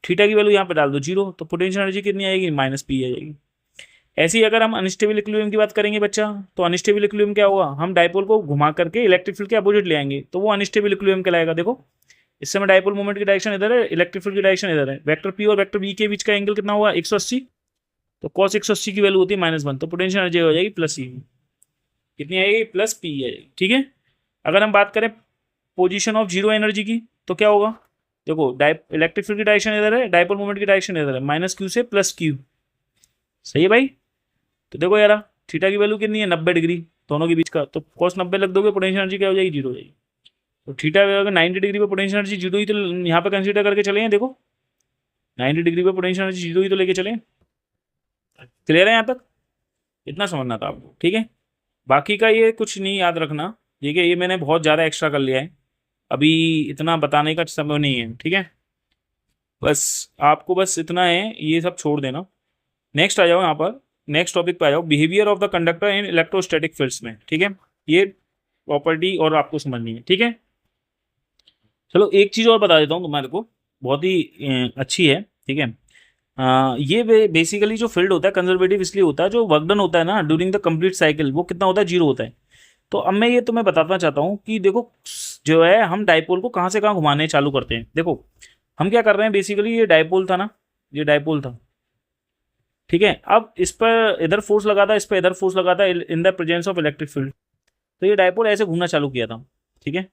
थीटा की वैल्यू यहाँ पे डाल दो 0, तो पोटेंशियल एनर्जी कितनी आएगी? माइनस पी आ जाएगी। ऐसे ही अगर हम अनस्टेबल इक्विलिब्रियम की बात करेंगे बच्चा, तो अनस्टेबल इक्विलिब्रियम क्या होगा? हम डाइपोल को घुमा करके इलेक्ट्रिक फील्ड के अपोजिट ले आएंगे, तो वो अनस्टेबल इक्विलिब्रियम कहलाएगा। देखो इस समय डाइपोल मोमेंट की डायरेक्शन इधर है, इलेक्ट्रिक फील्ड की डायरेक्शन इधर है, वेक्टर पी और वेक्टर बी के बीच का एंगल कितना हुआ? 180। तो cos 180 की वैल्यू होती है -1, तो पोटेंशियल एनर्जी हो जाएगी प्लस ई, कितनी आएगी? प्लस पी आ जाएगी। ठीक है, अगर हम बात करें पोजीशन ऑफ जीरो एनर्जी की, तो क्या होगा, देखो इलेक्ट्रिक फील्ड की डायरेक्शन इधर है, डायपोल मोमेंट की डायरेक्शन इधर है, माइनस क्यू से प्लस क्यू। सही है भाई। तो देखो यार थीटा की वैल्यू कितनी है, 90 डिग्री दोनों के बीच का, तो cos 90 लग दोगे, पोटेंशियल एनर्जी क्या हो जाएगी, जीरो हो जाएगी। तो थीटा अगर 90 डिग्री पे पोटेंशियल एनर्जी जीरो ही तो यहाँ पे कंसीडर करके चले हैं। देखो 90 डिग्री पे पोटेंशियल एनर्जी जीरो ही तो लेके चले। क्लियर है यहाँ तक, इतना समझना था आपको, ठीक है। बाकी का ये कुछ नहीं याद रखना, ठीक है, ये मैंने बहुत ज़्यादा एक्स्ट्रा कर लिया है, अभी इतना बताने का समय नहीं है, ठीक है। बस आपको बस इतना है, ये सब छोड़ देना। नेक्स्ट आ जाओ यहाँ पर, नेक्स्ट टॉपिक पे आ जाओ, behaviour of the conductor in electrostatic fields में, ठीक है। ये प्रॉपर्टी और आपको समझनी है, ठीक है। चलो एक चीज़ और बता देता हूँ तुम्हारे को, बहुत ही अच्छी है, ठीक है। ये बेसिकली जो फील्ड होता है कंजर्वेटिव इसलिए होता है, जो वर्क डन होता है ना ड्यूरिंग द कंप्लीट साइकिल, वो कितना होता है, जीरो होता है। तो अब मैं ये तुम्हें बताना चाहता हूँ कि देखो जो है हम डाइपोल को कहाँ से कहाँ घुमाने चालू करते हैं। देखो हम क्या कर रहे हैं, बेसिकली ये डाइपोल था ना, ये डाइपोल था, ठीक है। अब इस पर इधर फोर्स लगा था, इस पर इधर फोर्स लगा था, in the presence of electric field, तो ये डाइपोल ऐसे घूमना चालू किया था, ठीक है।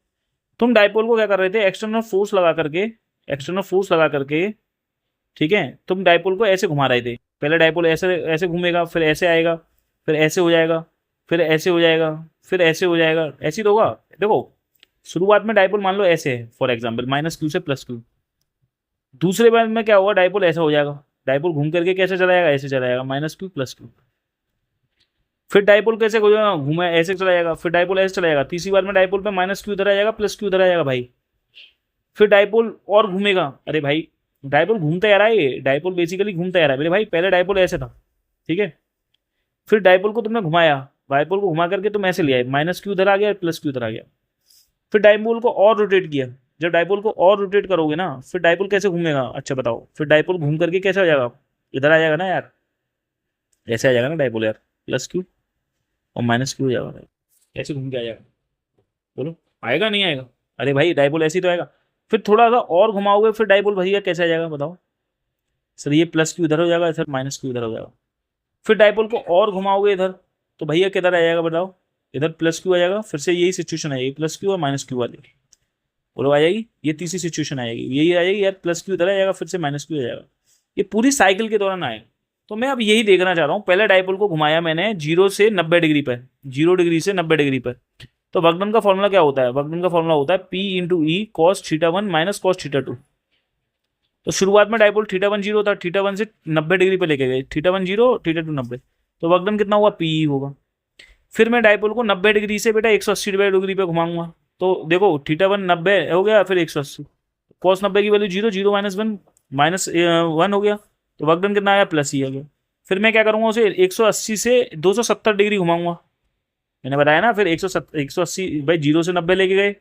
तुम डाइपोल को क्या कर रहे थे, एक्सटर्नल फोर्स लगा करके, एक्सटर्नल फोर्स लगा करके, ठीक है, तुम डाइपोल को ऐसे घुमा रहे थे। पहले डाइपोल ऐसे ऐसे घूमेगा, फिर ऐसे आएगा, फिर ऐसे हो जाएगा, फिर ऐसे हो जाएगा, फिर ऐसे हो जाएगा, ऐसे ही तो होगा। देखो शुरुआत में डाइपोल मान लो ऐसे है, फॉर एग्जाम्पल माइनस क्यू से प्लस क्यू। दूसरे बार में क्या होगा, डाइपोल ऐसा हो जाएगा, डाइपोल घूम करके कैसे चला जाएगा, ऐसे चला जाएगा, माइनस क्यू प्लस क्यू। फिर डाइपोल कैसे हो जाएगा, घूमा ऐसे चला जाएगा, फिर डाइपोल ऐसे चला जाएगा। तीसरी बार में डाइपोल पे माइनस क्यू इधर आ जाएगा, प्लस क्यू इधर आ जाएगा भाई। फिर डाइपोल और घूमेगा, अरे भाई डाइपोल घूमता आ रहा है, ये डाइपोल बेसिकली घूमता आ रहा है मेरे भाई। पहले डाइपोल ऐसे था, ठीक है, फिर डाइपोल को तुमने घुमाया, डाइपोल को घुमा करके तुम ऐसे ले आए, माइनस क्यू इधर आ गया, प्लस क्यू इधर आ गया। फिर डाइपोल को और रोटेट किया, जब डाइपोल को और रोटेट करोगे ना, फिर डाइपोल कैसे घूमेगा, अच्छा बताओ, फिर डाइपोल घूम करके कैसे हो जाएगा, इधर आ जाएगा ना यार, ऐसे आ जाएगा ना डाइपोल यार, प्लस क्यू और माइनस क्यू हो जाएगा, ऐसे घूम के आ जाएगा। बोलो आएगा नहीं आएगा, अरे भाई डाइपोल ऐसे ही तो आएगा। फिर थोड़ा सा और घुमाओगे, फिर डाइपोल भैया कैसे आ जाएगा बताओ, सर ये प्लस क्यू इधर हो जाएगा, सर माइनस क्यू इधर हो जाएगा। फिर डाइपोल को और घुमाओगे इधर, तो भैया किधर आ जाएगा बताओ, इधर प्लस क्यू आ जाएगा। फिर से यही सिचुएशन आएगी, प्लस क्यू और माइनस क्यू वाली, बोलो आ जाएगी। ये तीसरी सिचुएशन आएगी, यही आ जाएगी यार, प्लस क्यू इधर आ जाएगा, फिर से माइनस क्यू आ जाएगा। ये पूरी साइकिल के दौरान आएगा। तो मैं अब यही देखना चाह रहा हूँ, पहले डाइपोल को घुमाया मैंने 0 से 90 डिग्री पर, 0 डिग्री से 90 डिग्री पर, तो वर्क डन का फॉर्मूला क्या होता है, वर्क डन का फॉर्मूला होता है P into E cos theta 1 minus cos theta 2। तो शुरुआत में डाइपोल थीटा 1 0 था, थीटा 1 से 90 डिग्री पे लेके गए, थीटा 1 0 थीटा 2 90, तो वर्क डन कितना हुआ, पी होगा। फिर मैं डाइपोल को 90 डिग्री से बेटा 180 डिग्री पे घुमाऊंगा, तो देखो थीटा 1 90 हो गया, फिर 180, कॉस 90 की वैल्यू 0, 0 माइनस 1 माइनस 1 हो गया, तो वर्क डन कितना आया, प्लस ही आ गया। फिर मैं क्या करूँगा, उसे 180 से 270 डिग्री घुमाऊंगा, मैंने बताया ना। फिर 180 भाई 0 से 90 लेके गए,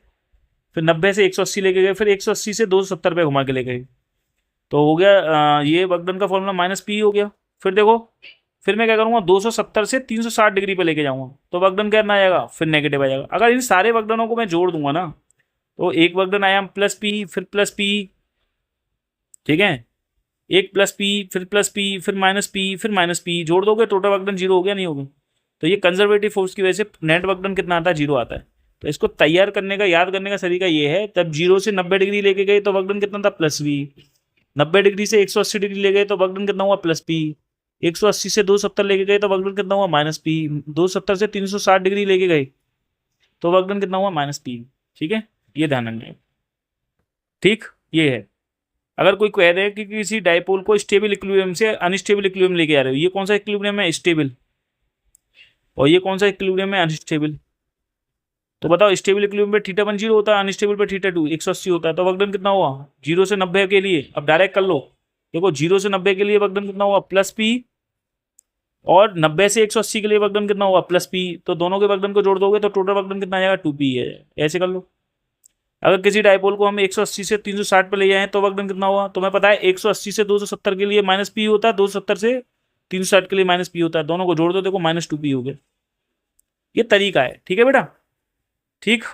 फिर 90 से 180 लेके गए, फिर 180 से 270 पे घुमा के लेके गए, तो हो गया ये वर्क डन का फॉर्मूला माइनस पी हो गया। फिर देखो फिर मैं क्या करूँगा, 270 से 360 डिग्री पे लेके जाऊँगा, तो वर्क डन कितना आएगा, फिर नेगेटिव आ जाएगा। अगर इन सारे वर्क डनों को मैं जोड़ दूंगा ना, तो एक वर्क डन आया प्लस पी, फिर प्लस पी, ठीक है, एक प्लस पी, फिर प्लस पी, फिर माइनस पी, फिर माइनस पी, जोड़ दोगे टोटल वर्क डन 0 हो गया, नहीं होगा। तो ये कंजर्वेटिव फोर्स की वजह से नेट वर्क डन कितना आता है, 0 आता है। तो इसको तैयार करने का, याद करने का तरीका ये है, तब 0 से 90 डिग्री लेके गए तो वर्क डन कितना था, प्लस वी। 90 डिग्री से 180 डिग्री ले गए तो वर्क डन कितना हुआ, प्लस पी। 180 से 270 लेके गए तो वर्क डन कितना हुआ, माइनस पी। 270 से 360 डिग्री लेके गए तो वर्क डन कितना हुआ, माइनस पी। ठीक है, ये ध्यान रखना। ठीक, ये है। अगर कोई कह रहे कि किसी डाइपोल को स्टेबल इक्विलिब्रियम से अनस्टेबल इक्विलिब्रियम लेके आ रहे हो, ये कौन सा इक्विलिब्रियम है, स्टेबल, और ये कौन सा इक्विलिब्रियम है, अनस्टेबल। तो बताओ, स्टेबल इक्विलिब्रियम पे थीटा 1 0 होता है, अनस्टेबल पे थीटा 2 180 होता है, तो वर्क डन कितना हुआ, 0 से 90 के लिए। अब डायरेक्ट कर लो, देखो 0 से 90 के लिए वर्क डन कितना हुआ, प्लस पी, और 90 से 180 के लिए वर्क डन कितना हुआ, प्लस पी। तो दोनों के वर्क डन को जोड़ दोगे तो टोटल वर्क डन कितना आएगा, 2p है। ऐसे कर लो। अगर किसी डाइपोल को हम 180 से 360 पे ले जाएं तो वर्क डन कितना हुआ, तो मैं पता है 180 से 270 के लिए माइनस पी होता है, 270 से 360 के लिए माइनस पी होता है, दोनों को जोड़ दो, देखो माइनस 2p हो गया। ये तरीका है, ठीक है बेटा, ठीक,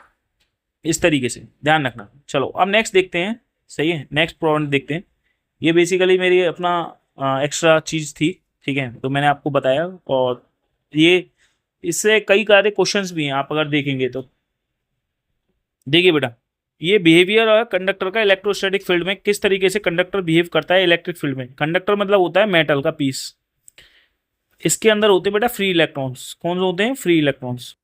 इस तरीके से ध्यान रखना। चलो अब नेक्स्ट देखते हैं, सही है, नेक्स्ट प्रॉब्लम देखते हैं। ये बेसिकली मेरी अपना एक्स्ट्रा चीज़ थी, ठीक है, तो मैंने आपको बताया, और ये इससे कई सारे क्वेश्चंस भी हैं, आप अगर देखेंगे तो। देखिए बेटा, ये बिहेवियर है कंडक्टर का इलेक्ट्रोस्टैटिक फील्ड में, किस तरीके से कंडक्टर बिहेव करता है इलेक्ट्रिक फील्ड में। कंडक्टर मतलब होता है मेटल का पीस, इसके अंदर होते हैं बेटा फ्री इलेक्ट्रॉन्स। कौन से होते हैं? Free electrons.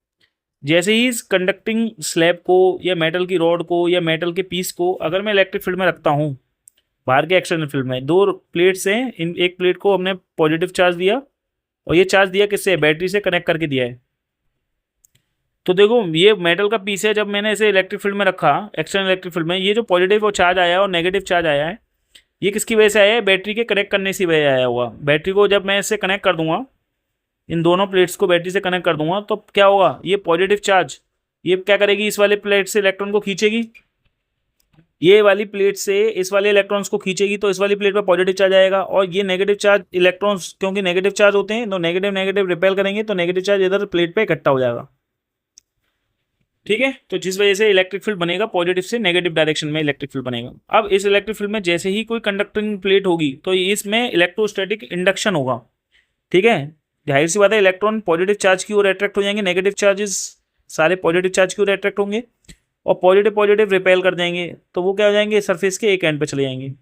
जैसे ही इस कंडक्टिंग स्लैब को या मेटल की रॉड को या मेटल के पीस को अगर मैं इलेक्ट्रिक फील्ड में रखता हूँ, बाहर के एक्सटर्नल फील्ड में, दो प्लेट्स हैं, इन एक प्लेट को हमने पॉजिटिव चार्ज दिया और ये चार्ज दिया किससे? बैटरी से कनेक्ट करके दिया है। तो देखो ये मेटल का पीस है, जब मैंने इसे इलेक्ट्रिक फील्ड में रखा, एक्सटर्नल इलेक्ट्रिक फील्ड में, ये जो पॉजिटिव चार्ज आया और नेगेटिव चार्ज आया है, ये किसकी वजह से आया है? बैटरी के कनेक्ट करने की वजह आया हुआ। बैटरी को जब मैं इससे कनेक्ट कर दूंगा, इन दोनों प्लेट्स को बैटरी से कनेक्ट कर दूंगा, तो क्या होगा? ये पॉजिटिव चार्ज ये क्या करेगी? इस वाले प्लेट से इलेक्ट्रॉन को खींचेगी, ये वाली प्लेट से इस वाले इलेक्ट्रॉन्स को खींचेगी, तो इस वाली प्लेट पर पॉजिटिव चार्ज आएगा। और ये नेगेटिव चार्ज इलेक्ट्रॉन्स क्योंकि नेगेटिव चार्ज होते हैं, तो नेगेटिव नेगेटिव रिपेल करेंगे, तो नेगेटिव चार्ज इधर प्लेट पे इकट्ठा हो जाएगा। ठीक है, तो जिस वजह से इलेक्ट्रिक फील्ड बनेगा, पॉजिटिव से नेगेटिव डायरेक्शन में इलेक्ट्रिक फील्ड बनेगा। अब इस इलेक्ट्रिक फील्ड में जैसे ही कोई कंडक्टिंग प्लेट होगी तो इसमें इलेक्ट्रोस्टैटिक इंडक्शन होगा। ठीक है, जाहिर सी बात है इलेक्ट्रॉन पॉजिटिव चार्ज की ओर अट्रैक्ट हो जाएंगे, नेगेटिव चार्जेस सारे पॉजिटिव चार्ज की ओर अट्रैक्ट होंगे और पॉजिटिव पॉजिटिव रिपेल कर देंगे, तो वो क्या हो जाएंगे? सरफेस के एक एंड पे चले जाएंगे,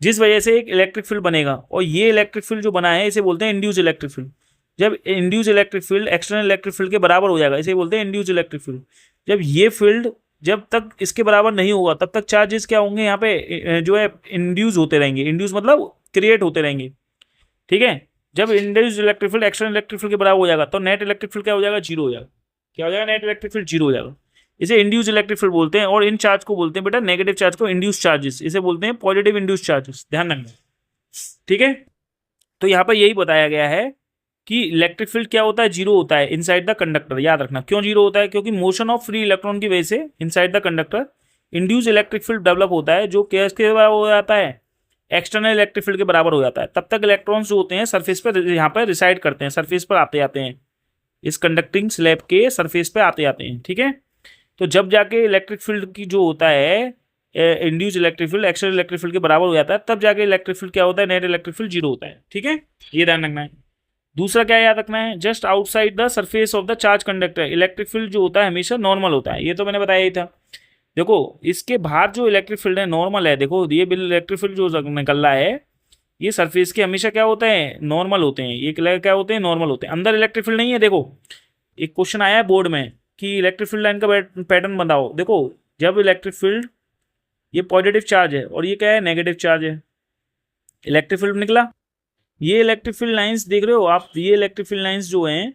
जिस वजह से एक इलेक्ट्रिक फील्ड बनेगा। और ये इलेक्ट्रिक फील्ड जो बना है इसे बोलते हैं इंड्यूस इलेक्ट्रिक फील्ड। जब induce electric field external electric field के बराबर हो जाएगा, इसे बोलते हैं इंड्यूस इलेक्ट्रिक फील्ड। जब ये फील्ड जब तक इसके बराबर नहीं होगा तब तक चार्जेस क्या होंगे यहाँ पे जो है इंड्यूस होते रहेंगे। इंड्यूस मतलब क्रिएट होते रहेंगे। ठीक है, जब induce electric field external electric field के बराबर हो जाएगा तो नेट इलेक्ट्रिक फील्ड क्या हो जाएगा? जीरो हो जाएगा। क्या हो जाएगा? नेट इलेक्ट्रिक फील्ड जीरो हो जाएगा। इसे इंड्यूस इलेक्ट्रिक फील्ड बोलते हैं। और इन चार्ज को बोलते हैं बेटा, नेगेटिव चार्ज को इंड्यूस चार्जेस, इसे बोलते हैं पॉजिटिव इंड्यूस चार्जेस। ध्यान रखना। ठीक है, तो यहाँ पर यही बताया गया है कि इलेक्ट्रिक फील्ड क्या होता है? जीरो होता है इनसाइड द कंडक्टर। याद रखना क्यों जीरो होता है? क्योंकि मोशन ऑफ फ्री इलेक्ट्रॉन की वजह से inside the conductor induce electric field develop होता है, जो के बराबर हो जाता है? एक्सटर्नल इलेक्ट्रिक फील्ड के बराबर हो जाता है। तब तक इलेक्ट्रॉन्स जो होते हैं सरफेस पर यहाँ पर रिसाइड करते हैं, सरफेस पर आते आते हैं, इस कंडक्टिंग स्लैब के सरफेस पे आते आते हैं। ठीक है, तो जब जाके इलेक्ट्रिक फील्ड की जो होता है induce electric field external electric field के बराबर हो जाता है, तब जाके इलेक्ट्रिक फील्ड क्या होता है? नेट इलेक्ट्रिक फील्ड जीरो होता है। ठीक है, ये ध्यान रखना है। दूसरा क्या याद रखना है? Just outside the surface of the charge conductor electric field जो होता है हमेशा नॉर्मल होता है। ये तो मैंने बताया ही था। देखो इसके बाहर जो इलेक्ट्रिक फील्ड है नॉर्मल है। देखो ये इलेक्ट्रिक फील्ड जो निकल रहा है ये सरफेस के हमेशा क्या होता है? नॉर्मल होते हैं। ये क्या होते हैं? नॉर्मल होते हैं। अंदर इलेक्ट्रिक फील्ड नहीं है। देखो एक क्वेश्चन आया है बोर्ड में कि इलेक्ट्रिक फील्ड लाइन का पैटर्न बताओ। देखो जब इलेक्ट्रिक फील्ड ये पॉजिटिव चार्ज है और ये क्या है? नेगेटिव चार्ज है, इलेक्ट्रिक फील्ड निकला। ये इलेक्ट्रिक फील्ड लाइंस देख रहे हो आप? ये इलेक्ट्रिक फील्ड लाइंस जो हैं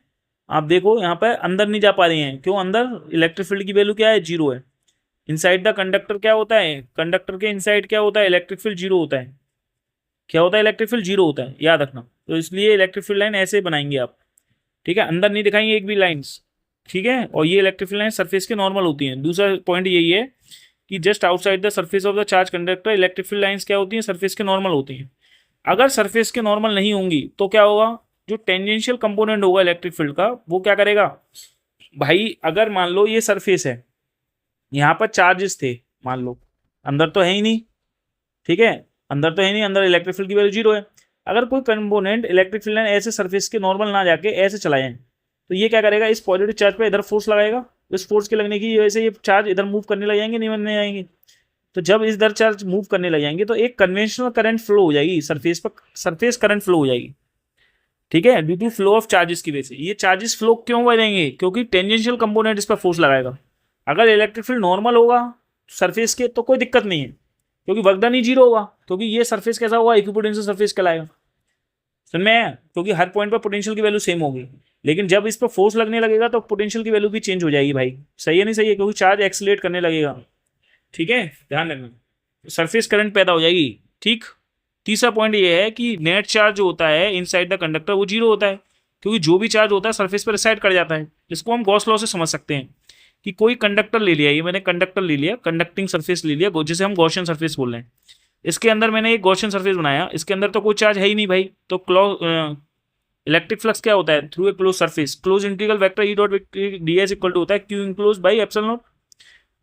आप देखो यहाँ पर अंदर नहीं जा पा रही हैं। क्यों? अंदर इलेक्ट्रिक फील्ड की वैल्यू क्या है? जीरो है। इनसाइड द कंडक्टर क्या होता है? कंडक्टर के इनसाइड क्या होता है? इलेक्ट्रिक फील्ड जीरो होता है। क्या होता है? इलेक्ट्रिक फील्ड जीरो होता है, याद रखना। तो इसलिए इलेक्ट्रिक फील्ड लाइन ऐसे बनाएंगे आप। ठीक है, अंदर नहीं दिखाएंगे एक भी लाइन्स। ठीक है, और ये इलेक्ट्रिक फील्ड लाइन सरफेस के नॉर्मल होती हैं। दूसरा पॉइंट यही है कि just outside the surface of the charge conductor electric field lines क्या होती हैं? सरफेस के नॉर्मल होती हैं। अगर सरफेस के नॉर्मल नहीं होंगी तो क्या होगा? जो टेंजेंशियल कंपोनेंट होगा इलेक्ट्रिक फील्ड का वो क्या करेगा भाई? अगर मान लो ये सरफेस है, यहाँ पर चार्जेस थे, मान लो अंदर तो है ही नहीं। ठीक है, अंदर तो है नहीं, अंदर इलेक्ट्रिक फील्ड की वैल्यू जीरो है। अगर कोई कंपोनेंट इलेक्ट्रिक फील्ड लाइन ऐसे सरफेस के नॉर्मल ना जाके ऐसे चला जाए तो ये क्या करेगा? इस पॉजिटिव चार्ज पे इधर फोर्स लगाएगा। इस फोर्स के लगने की वजह से ये चार्ज इधर मूव करने लग जाएंगे, नहीं बनने जाएंगे। तो जब इधर चार्ज मूव करने लग जाएंगे तो एक कन्वेंशनल करंट फ्लो हो जाएगी सरफेस पर, सरफेस करंट फ्लो हो जाएगी। ठीक है, due to flow of charges की वजह से। ये चार्जेस फ्लो क्यों बनेंगे? क्योंकि टेंजेंशियल कंपोनेंट इस पर फोर्स लगाएगा। अगर इलेक्ट्रिक फील्ड नॉर्मल होगा सरफेस के तो कोई दिक्कत नहीं है, क्योंकि वर्क डन ही जीरो होगा। क्योंकि ये सरफेस कैसा होगा? इक्विपोटेंशियल सरफेस कहलाएगा। समझ में आया? क्योंकि हर पॉइंट पर पोटेंशियल की वैल्यू सेम होगी। लेकिन जब इस पर फोर्स लगने लगेगा तो पोटेंशियल की वैल्यू भी चेंज हो जाएगी भाई। सही है नहीं सही है? क्योंकि चार्ज एक्सीलरेट करने लगेगा। ठीक है, ध्यान रखना, सरफेस करंट पैदा हो जाएगी। ठीक, तीसरा पॉइंट ये है कि नेट चार्ज जो होता है इनसाइड द कंडक्टर वो जीरो होता है, क्योंकि जो भी चार्ज होता है सरफेस पर रिसाइड कर जाता है। इसको हम गॉस लॉ से समझ सकते हैं कि कोई कंडक्टर ले लिया, ये मैंने कंडक्टर ले लिया, कंडक्टिंग सरफेस ले लिया, जिसे हम गॉसियन सरफेस बोल रहे हैं। इसके अंदर मैंने एक गॉसियन सरफेस बनाया, इसके अंदर तो कोई चार्ज है ही नहीं भाई। तो इलेक्ट्रिक फ्लक्स क्या होता है? Through a close surface close integral vector E dot D S equal to होता है Q enclose by epsilon not.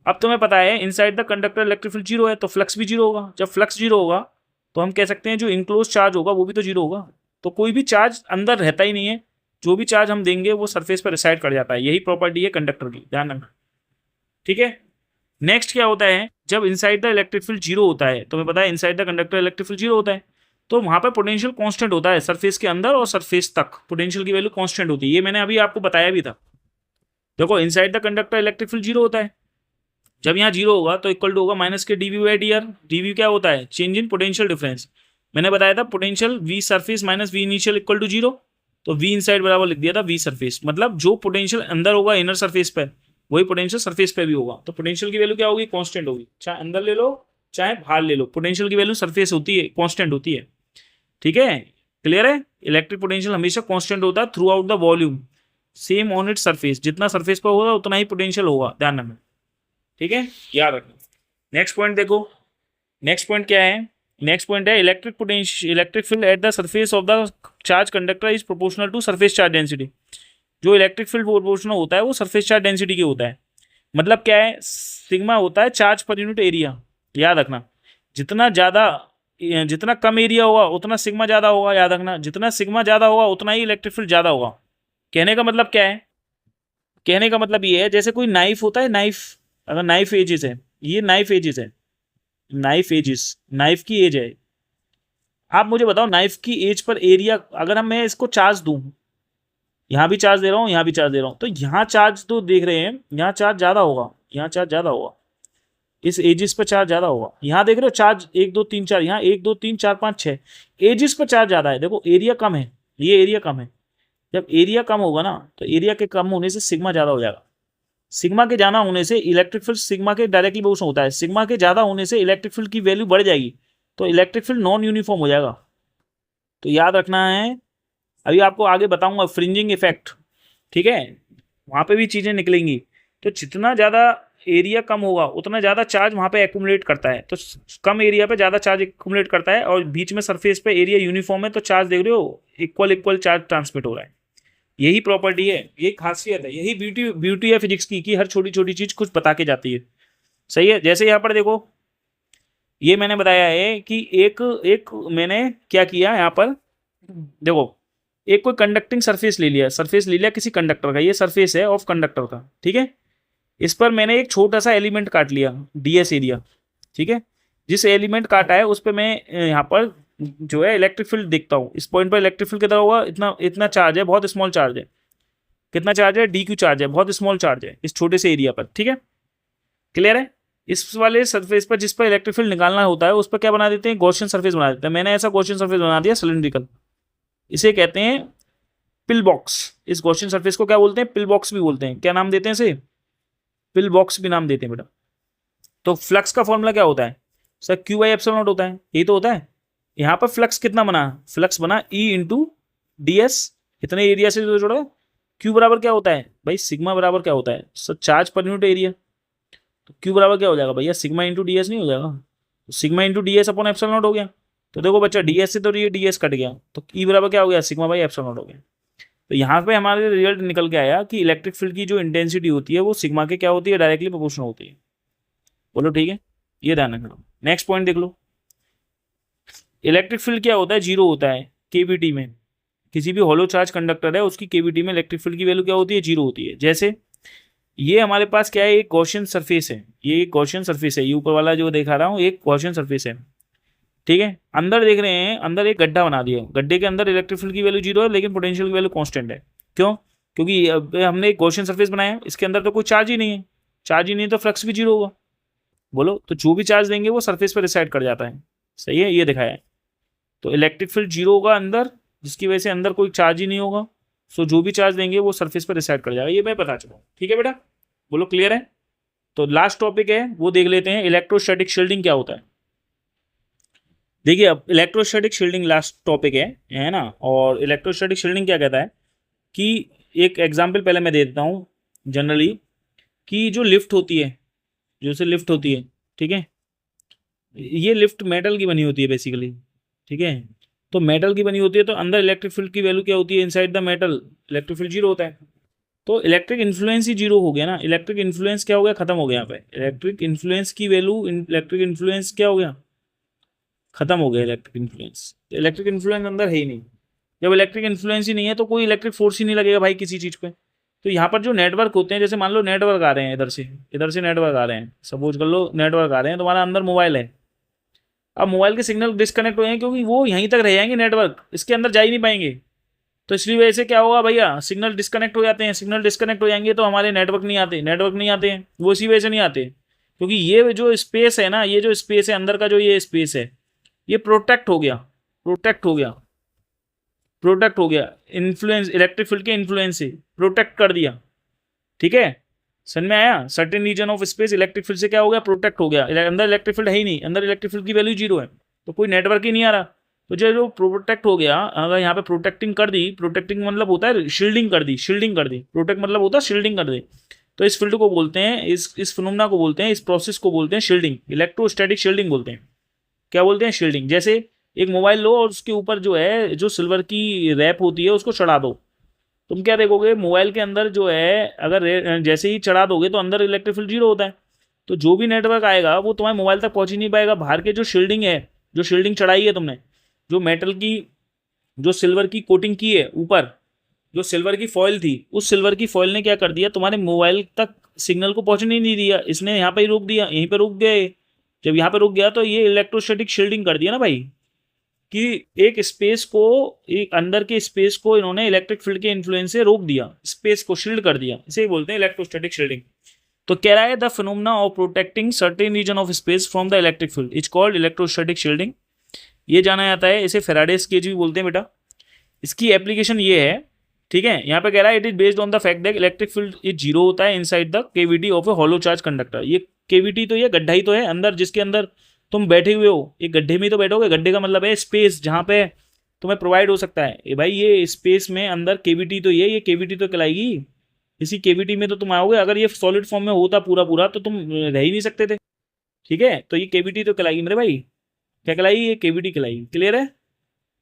अब तुम्हें पता है inside the conductor electric field zero है तो फ्लक्स भी जीरो होगा। जब फ्लक्स जीरो होगा तो हम कह सकते हैं जो इनक्लोज चार्ज होगा वो भी तो जीरो होगा। तो कोई भी चार्ज अंदर रहता ही नहीं है, जो भी चार्ज हम देंगे वो सरफेस पर रिसाइड कर जाता है। यही प्रॉपर्टी है कंडक्टर की, ध्यान रखना। ठीक है, नेक्स्ट क्या होता है, जब inside the electric field zero होता है, तो हमें पता है inside the conductor electric field zero होता है, तो वहां पर पोटेंशियल कांस्टेंट होता है, सरफेस के अंदर और सरफेस तक पोटेंशियल की वैल्यू कांस्टेंट होती है। ये मैंने अभी आपको बताया भी था। देखो inside the conductor electric field zero होता है, जब यहाँ जीरो होगा तो इक्वल टू होगा माइनस के D V by D R. D V क्या होता है, चेंज इन पोटेंशियल डिफरेंस। मैंने बताया था potential V surface minus V initial equal to zero, तो वी इनसाइड बराबर लिख दिया था वी सरफेस, मतलब जो पोटेंशियल अंदर होगा इनर सरफेस पे वही पोटेंशियल सरफेस पे भी होगा। तो पोटेंशियल की वैल्यू क्या होगी, कांस्टेंट होगी, चाहे अंदर ले लो चाहे बाहर ले लो, पोटेंशियल की वैल्यू सरफेस होती है, कांस्टेंट होती है। ठीक है, क्लियर है। इलेक्ट्रिक पोटेंशियल हमेशा कांस्टेंट होता है through out the volume, same on it surface, जितना सरफेस पर होगा उतना ही पोटेंशियल होगा, ध्यान रखना। ठीक है, याद रखना। नेक्स्ट पॉइंट देखो, नेक्स्ट पॉइंट क्या है, नेक्स्ट पॉइंट है electric potential, electric field at the surface of the charge conductor is proportional to surface charge density. जो इलेक्ट्रिक फील्ड प्रोपोर्शनल होता है वो सरफेस चार्ज डेंसिटी के होता है। मतलब क्या है, सिग्मा होता है चार्ज पर यूनिट एरिया, याद रखना। जितना ज़्यादा, जितना कम एरिया होगा उतना सिग्मा ज़्यादा होगा, याद रखना। जितना सिग्मा ज़्यादा होगा उतना ही इलेक्ट्रिक फील्ड ज़्यादा होगा। कहने का मतलब क्या है, कहने का मतलब ये है जैसे कोई नाइफ होता है, नाइफ, अगर नाइफ एजिस है, ये नाइफ एजिस है, नाइफ एजिस, नाइफ की एज है। आप मुझे बताओ नाइफ की एज पर एरिया, अगर हम मैं इसको चार्ज दूं, यहाँ भी चार्ज दे रहा हूँ यहाँ भी चार्ज दे रहा हूँ, तो यहाँ चार्ज तो देख रहे हैं, यहाँ चार्ज ज़्यादा होगा, यहाँ चार्ज ज़्यादा होगा, इस एजिस पर चार्ज ज़्यादा होगा। यहाँ देख रहे हो चार्ज 1 2 3 4, यहाँ 1 2 3 4 5 6, एजिस पर चार्ज ज़्यादा है। देखो एरिया कम है, ये एरिया कम है। जब एरिया कम होगा ना तो एरिया के कम होने से सिग्मा ज़्यादा हो जाएगा, सिग्मा के ज़्यादा होने से इलेक्ट्रिक फील्ड सिग्मा के डायरेक्टली प्रोपोर्शनल होता है, सिग्मा के ज़्यादा होने से इलेक्ट्रिक फील्ड की वैल्यू बढ़ जाएगी, तो इलेक्ट्रिक फील्ड नॉन यूनिफॉर्म हो जाएगा। तो याद रखना है, अभी आपको आगे बताऊंगा फ्रिंजिंग इफेक्ट। ठीक है, वहाँ पे भी चीज़ें निकलेंगी। तो जितना ज़्यादा एरिया कम होगा उतना ज़्यादा चार्ज वहाँ पे एक्यूमुलेट करता है, तो कम एरिया पे ज़्यादा चार्ज एक्यूमुलेट करता है, और बीच में सरफेस पे एरिया यूनिफॉर्म है तो चार्ज देख रहे हो इक्वल इक्वल चार्ज ट्रांसमिट हो रहा है। यही प्रॉपर्टी है, यही खासियत है, यही ब्यूटी ब्यूटी है फिजिक्स की, कि हर छोटी छोटी चीज़ कुछ बता के जाती है। सही है, जैसे यहाँ पर देखो, ये मैंने बताया है कि एक एक मैंने क्या किया यहाँ पर, देखो एक कोई कंडक्टिंग सरफेस ले लिया, सरफेस ले लिया किसी कंडक्टर का, ये सरफेस है ऑफ कंडक्टर का। ठीक है, इस पर मैंने एक छोटा सा एलिमेंट काट लिया, डीएस एरिया। ठीक है, जिस एलिमेंट काटा है उस पर मैं यहाँ पर जो है इलेक्ट्रिक फील्ड देखता हूँ, इस पॉइंट पर इलेक्ट्रिक फील्ड कितना होगा, इतना इतना चार्ज है, बहुत स्मॉल चार्ज है। कितना चार्ज है, डी क्यू चार्ज है, बहुत स्मॉल चार्ज है इस छोटे से एरिया पर। ठीक है, क्लियर है। इस वाले सरफेस पर जिस पर इलेक्ट्रिक फील्ड निकालना होता है उस पर क्या बना देते हैं, गॉसियन सरफेस बना देते हैं। मैंने ऐसा गॉसियन सरफेस बना दिया सिलिंड्रिकल, इसे कहते हैं पिल बॉक्स। इस गॉसियन सरफेस को क्या बोलते हैं, पिल बॉक्स भी बोलते हैं। क्या नाम देते हैं इसे, पिल बॉक्स भी नाम देते हैं बेटा। तो फ्लक्स का फॉर्मूला क्या होता है sir, Q by epsilon not होता है, यही तो होता है। यहाँ पर फ्लक्स कितना बना, फ्लक्स बना ई इंटू डी एस, इतने एरिया से जो जोड़ा। क्यू बराबर क्या होता है भाई, सिग्मा बराबर क्या होता है sir, charge per unit area. तो क्यू बराबर क्या हो जाएगा भैया, सिग्मा इंटू डी एस नहीं हो जाएगा, तो sigma into D S upon epsilon not हो गया। तो देखो बच्चा डी एस से तो ये डी एस कट गया, तो ई बराबर क्या हो गया, सिग्मा बाई एप्सिलॉन नॉट हो गया। तो यहाँ पे हमारे रिजल्ट निकल के आया कि इलेक्ट्रिक फील्ड की जो इंटेंसिटी होती है वो सिग्मा के क्या होती है, डायरेक्टली प्रोपोर्शनल होती है। बोलो ठीक है, ये ध्यान रखना। नेक्स्ट पॉइंट देख लो, इलेक्ट्रिक फील्ड क्या होता है, जीरो होता है केवीटी में। किसी भी होलो चार्ज कंडक्टर है उसकी केवीटी में इलेक्ट्रिक फील्ड की वैल्यू क्या होती है, जीरो होती है। जैसे ये हमारे पास क्या है, एक गॉसियन सरफेस है, ये एक गॉसियन सरफेस है, ये ऊपर वाला जो दिखा रहा हूँ एक गॉसियन सरफेस है। ठीक है, अंदर देख रहे हैं, अंदर एक गड्ढा बना दिया, गड्ढे के अंदर इलेक्ट्रिक फील्ड की वैल्यू जीरो है लेकिन पोटेंशियल की वैल्यू कांस्टेंट है। क्यों, क्योंकि अब हमने एक गॉसियन सरफेस बनाया, इसके अंदर तो कोई चार्ज ही नहीं है, चार्ज ही नहीं है तो फ्लक्स भी जीरो होगा। बोलो, तो जो भी चार्ज देंगे वो सरफेस पर रिसाइड कर जाता है। सही है, ये दिखाया है। तो इलेक्ट्रिक फील्ड जीरो होगा अंदर, जिसकी वजह से अंदर कोई चार्ज ही नहीं होगा, सो जो भी चार्ज देंगे वो सरफेस पर रिसाइड कर जाएगा। ये मैं बता चुका हूँ। ठीक है बेटा, बोलो क्लियर है। तो लास्ट टॉपिक है वो देख लेते हैं, इलेक्ट्रोस्टैटिक शील्डिंग क्या होता है। देखिए अब इलेक्ट्रोस्टैटिक शील्डिंग लास्ट टॉपिक है ना। और इलेक्ट्रोस्टैटिक शील्डिंग क्या कहता है कि एक एग्जांपल पहले मैं दे देता हूँ जनरली, कि जो लिफ्ट होती है, जो से लिफ्ट होती है, ठीक है, ये लिफ्ट मेटल की बनी होती है बेसिकली। ठीक है, तो मेटल की बनी होती है तो अंदर इलेक्ट्रिक फील्ड की वैल्यू क्या होती है, inside the metal electric field zero होता है। तो इलेक्ट्रिक इन्फ्लुएंस ही जीरो हो गया ना, इलेक्ट्रिक इन्फ्लुएंस क्या हो गया, खत्म हो गया। यहाँ पे इलेक्ट्रिक इन्फ्लुएंस की वैल्यू, इलेक्ट्रिक इन्फ्लुएंस क्या हो गया, खत्म हो गया इलेक्ट्रिक इन्फ्लुएंस। इलेक्ट्रिक इन्फ्लुएंस अंदर है ही नहीं। जब इलेक्ट्रिक इन्फ्लुएंस ही नहीं है तो कोई इलेक्ट्रिक फोर्स ही नहीं लगेगा भाई किसी चीज पे। तो यहाँ पर जो नेटवर्क होते हैं, जैसे मान लो नेटवर्क आ रहे हैं इधर से नेटवर्क आ रहे हैं, सपोज कर लो नेटवर्क आ रहे हैं, तुम्हारा अंदर मोबाइल है। अब मोबाइल के सिग्नल डिस्कनेक्ट हो जाएंगे क्योंकि वो यहीं तक रह जाएंगे, नेटवर्क इसके अंदर जा ही नहीं पाएंगे। तो इसलिए वजह से क्या होगा भैया, सिग्नल डिस्कनेक्ट हो जाते हैं। सिग्नल डिस्कनेक्ट हो जाएंगे तो हमारे नेटवर्क नहीं आते हैं, वो इसी वजह से नहीं आते, क्योंकि ये जो स्पेस है ना, ये जो स्पेस है अंदर का, जो ये स्पेस है, ये प्रोटेक्ट हो गया इन्फ्लुएंस, इलेक्ट्रिक फील्ड के इन्फ्लुएंस से प्रोटेक्ट कर दिया। ठीक है, समझ में आया? Certain region of space electric field से क्या हो गया, प्रोटेक्ट हो गया। अंदर इलेक्ट्रिक फील्ड है ही नहीं, अंदर इलेक्ट्रिक फील्ड की वैल्यू 0 है, तो कोई नेटवर्क ही नहीं आ रहा। तो जो प्रोटेक्ट हो गया, अगर यहाँ पे प्रोटेक्टिंग कर दी, प्रोटेक्टिंग मतलब होता है शील्डिंग कर दी, प्रोटेक्ट मतलब होता है शील्डिंग कर दी। तो इस फील्ड को बोलते हैं, इस फिनोमेना को बोलते हैं, इस प्रोसेस को बोलते हैं शील्डिंग, इलेक्ट्रोस्टैटिक शील्डिंग बोलते हैं। क्या बोलते हैं? शील्डिंग। जैसे एक मोबाइल लो और उसके ऊपर जो है, जो सिल्वर की रैप होती है, उसको चढ़ा दो, तुम क्या देखोगे, मोबाइल के अंदर जो है, अगर जैसे ही चढ़ा दोगे तो अंदर इलेक्ट्रिक फील्ड 0 होता है। तो जो भी नेटवर्क आएगा वो तुम्हारे मोबाइल तक पहुंच ही नहीं पाएगा। बाहर के जो शील्डिंग है, जो शील्डिंग चढ़ाई है तुमने, जो मेटल की, जो सिल्वर की कोटिंग की है ऊपर, जो सिल्वर की फॉइल थी, उस सिल्वर की फॉइल ने क्या कर दिया, तुम्हारे मोबाइल तक सिग्नल को पहुंचने ही नहीं दिया, इसने यहाँ पे ही रोक दिया, यहीं पे रुक गए। जब यहाँ पे रुक गया तो ये इलेक्ट्रोस्टैटिक शील्डिंग कर दिया ना भाई, कि एक स्पेस को, एक अंदर के स्पेस को इन्होंने इलेक्ट्रिक फील्ड के इन्फ्लुएंस से रोक दिया, स्पेस को शील्ड कर दिया, इसे ही बोलते हैं इलेक्ट्रोस्टैटिक शील्डिंग। तो कह रहा है the phenomena of protecting certain region of space from the electric field is called electrostatic shielding. ये जाना जाता है, इसे फेराडेज केज भी बोलते हैं बेटा। इसकी एप्लीकेशन ये है, ठीक है। यहाँ पे कह रहा है it is based on the fact that electric field is 0 होता है inside the cavity of A hollow charge conductor. ये केविटी तो ये गड्ढा ही तो है अंदर, जिसके अंदर तुम बैठे हुए हो, एक गड्ढे में ही तो बैठोगे। गड्ढे का मतलब है स्पेस जहाँ पे तुम्हें प्रोवाइड हो सकता है। ये भाई ये स्पेस में अंदर केविटी तो ये केविटी तो कहलाएगी। इसी केविटी में तो तुम आओगे। अगर ये सॉलिड फॉर्म में होता पूरा पूरा तो तुम रह ही नहीं सकते थे, ठीक है। तो ये केविटी तो कहलाएगी मेरे भाई, क्या कहलाई, ये केविटी कहलाई। क्लियर है?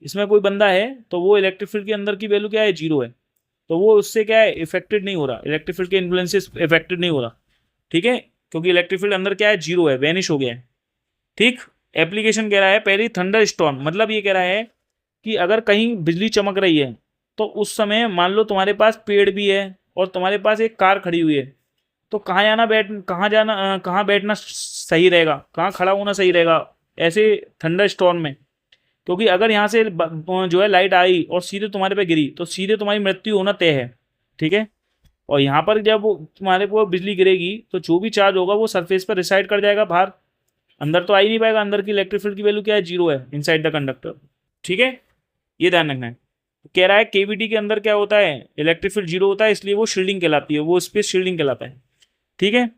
इसमें कोई बंदा है तो वो इलेक्ट्रिक फील्ड के अंदर की वैल्यू क्या है, 0 है, तो वो उससे क्या है, इफेक्टेड नहीं हो रहा, इलेक्ट्रिक फील्ड के इन्फ्लुएंस से इफेक्टेड नहीं हो रहा, ठीक है, क्योंकि इलेक्ट्रिक फील्ड अंदर क्या है, 0 है, वैनिश हो गया है। ठीक। एप्लीकेशन कह रहा है पहली थंडर स्टॉर्म, मतलब ये कह रहा है कि अगर कहीं बिजली चमक रही है तो उस समय मान लो तुम्हारे पास पेड़ भी है और तुम्हारे पास एक कार खड़ी हुई है, तो कहाँ बैठना सही रहेगा, कहाँ खड़ा होना सही रहेगा ऐसे थंडर स्टॉर्म में। क्योंकि अगर यहाँ से जो है लाइट आई और सीधे तुम्हारे पे गिरी तो सीधे तुम्हारी मृत्यु होना तय है, ठीक है। और यहाँ पर जब तुम्हारे को बिजली गिरेगी तो जो भी चार्ज होगा वो सरफेस पर रिसाइड कर जाएगा बाहर, अंदर तो आ ही नहीं पाएगा। अंदर की इलेक्ट्रिक फील्ड की वैल्यू क्या है, 0 है इनसाइड द कंडक्टर, ठीक है। ये ध्यान रखना है। कह रहा है केविटी के अंदर क्या होता है, इलेक्ट्रिक फील्ड 0 होता है, इसलिए वो शील्डिंग कहलाती है, वो स्पेस शील्डिंग कहलाता है, ठीक है।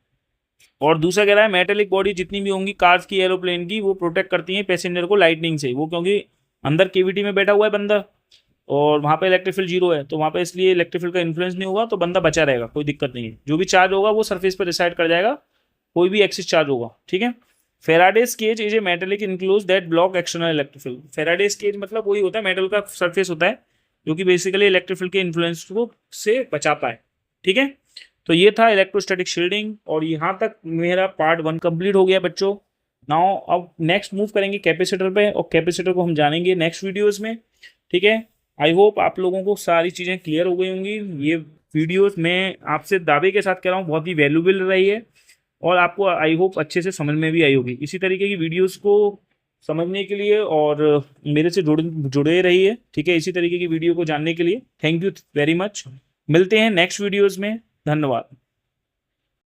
और दूसरा कह रहा है मेटेलिक बॉडी जितनी भी होंगी कार्स की, एरोप्लेन की, वो प्रोटेक्ट करती हैं पैसेंजर को लाइटनिंग से। वो क्योंकि अंदर केविटी में बैठा हुआ है बंदा और वहाँ पे इलेक्ट्रिक फील्ड 0 है, तो वहाँ पे इसलिए इलेक्ट्रिक फील्ड का इन्फ्लुएंस नहीं होगा, तो बंदा बचा रहेगा, कोई दिक्कत नहीं है। जो भी चार्ज होगा वो सरफेस पर रिसाइड कर जाएगा, कोई भी एक्सिस चार्ज होगा, ठीक है। Faraday's cage is a metallic enclose that block external electric field. Faraday's cage मतलब वही होता है, मेटल का सरफेस होता है जो कि बेसिकली इलेक्ट्रिक फील्ड के इन्फ्लुएंस को से बचाता है, ठीक है। तो ये था इलेक्ट्रोस्टैटिक शील्डिंग और यहाँ तक मेरा पार्ट 1 कंप्लीट हो गया बच्चों। नाउ अब नेक्स्ट मूव करेंगे कैपेसिटर पे, और कैपेसिटर को हम जानेंगे नेक्स्ट वीडियोस में, ठीक है। आई होप आप लोगों को सारी चीज़ें क्लियर हो गई होंगी। ये वीडियोस मैं आपसे दावे के साथ कह रहा हूँ बहुत ही वैल्यूबल रही है और आपको आई होप अच्छे से समझ में भी आई होगी। इसी तरीके की वीडियोस को समझने के लिए और मेरे से जुड़े रहिए, ठीक है। इसी तरीके की वीडियो को जानने के लिए थैंक यू वेरी मच। मिलते हैं नेक्स्ट वीडियोस में, धन्यवाद।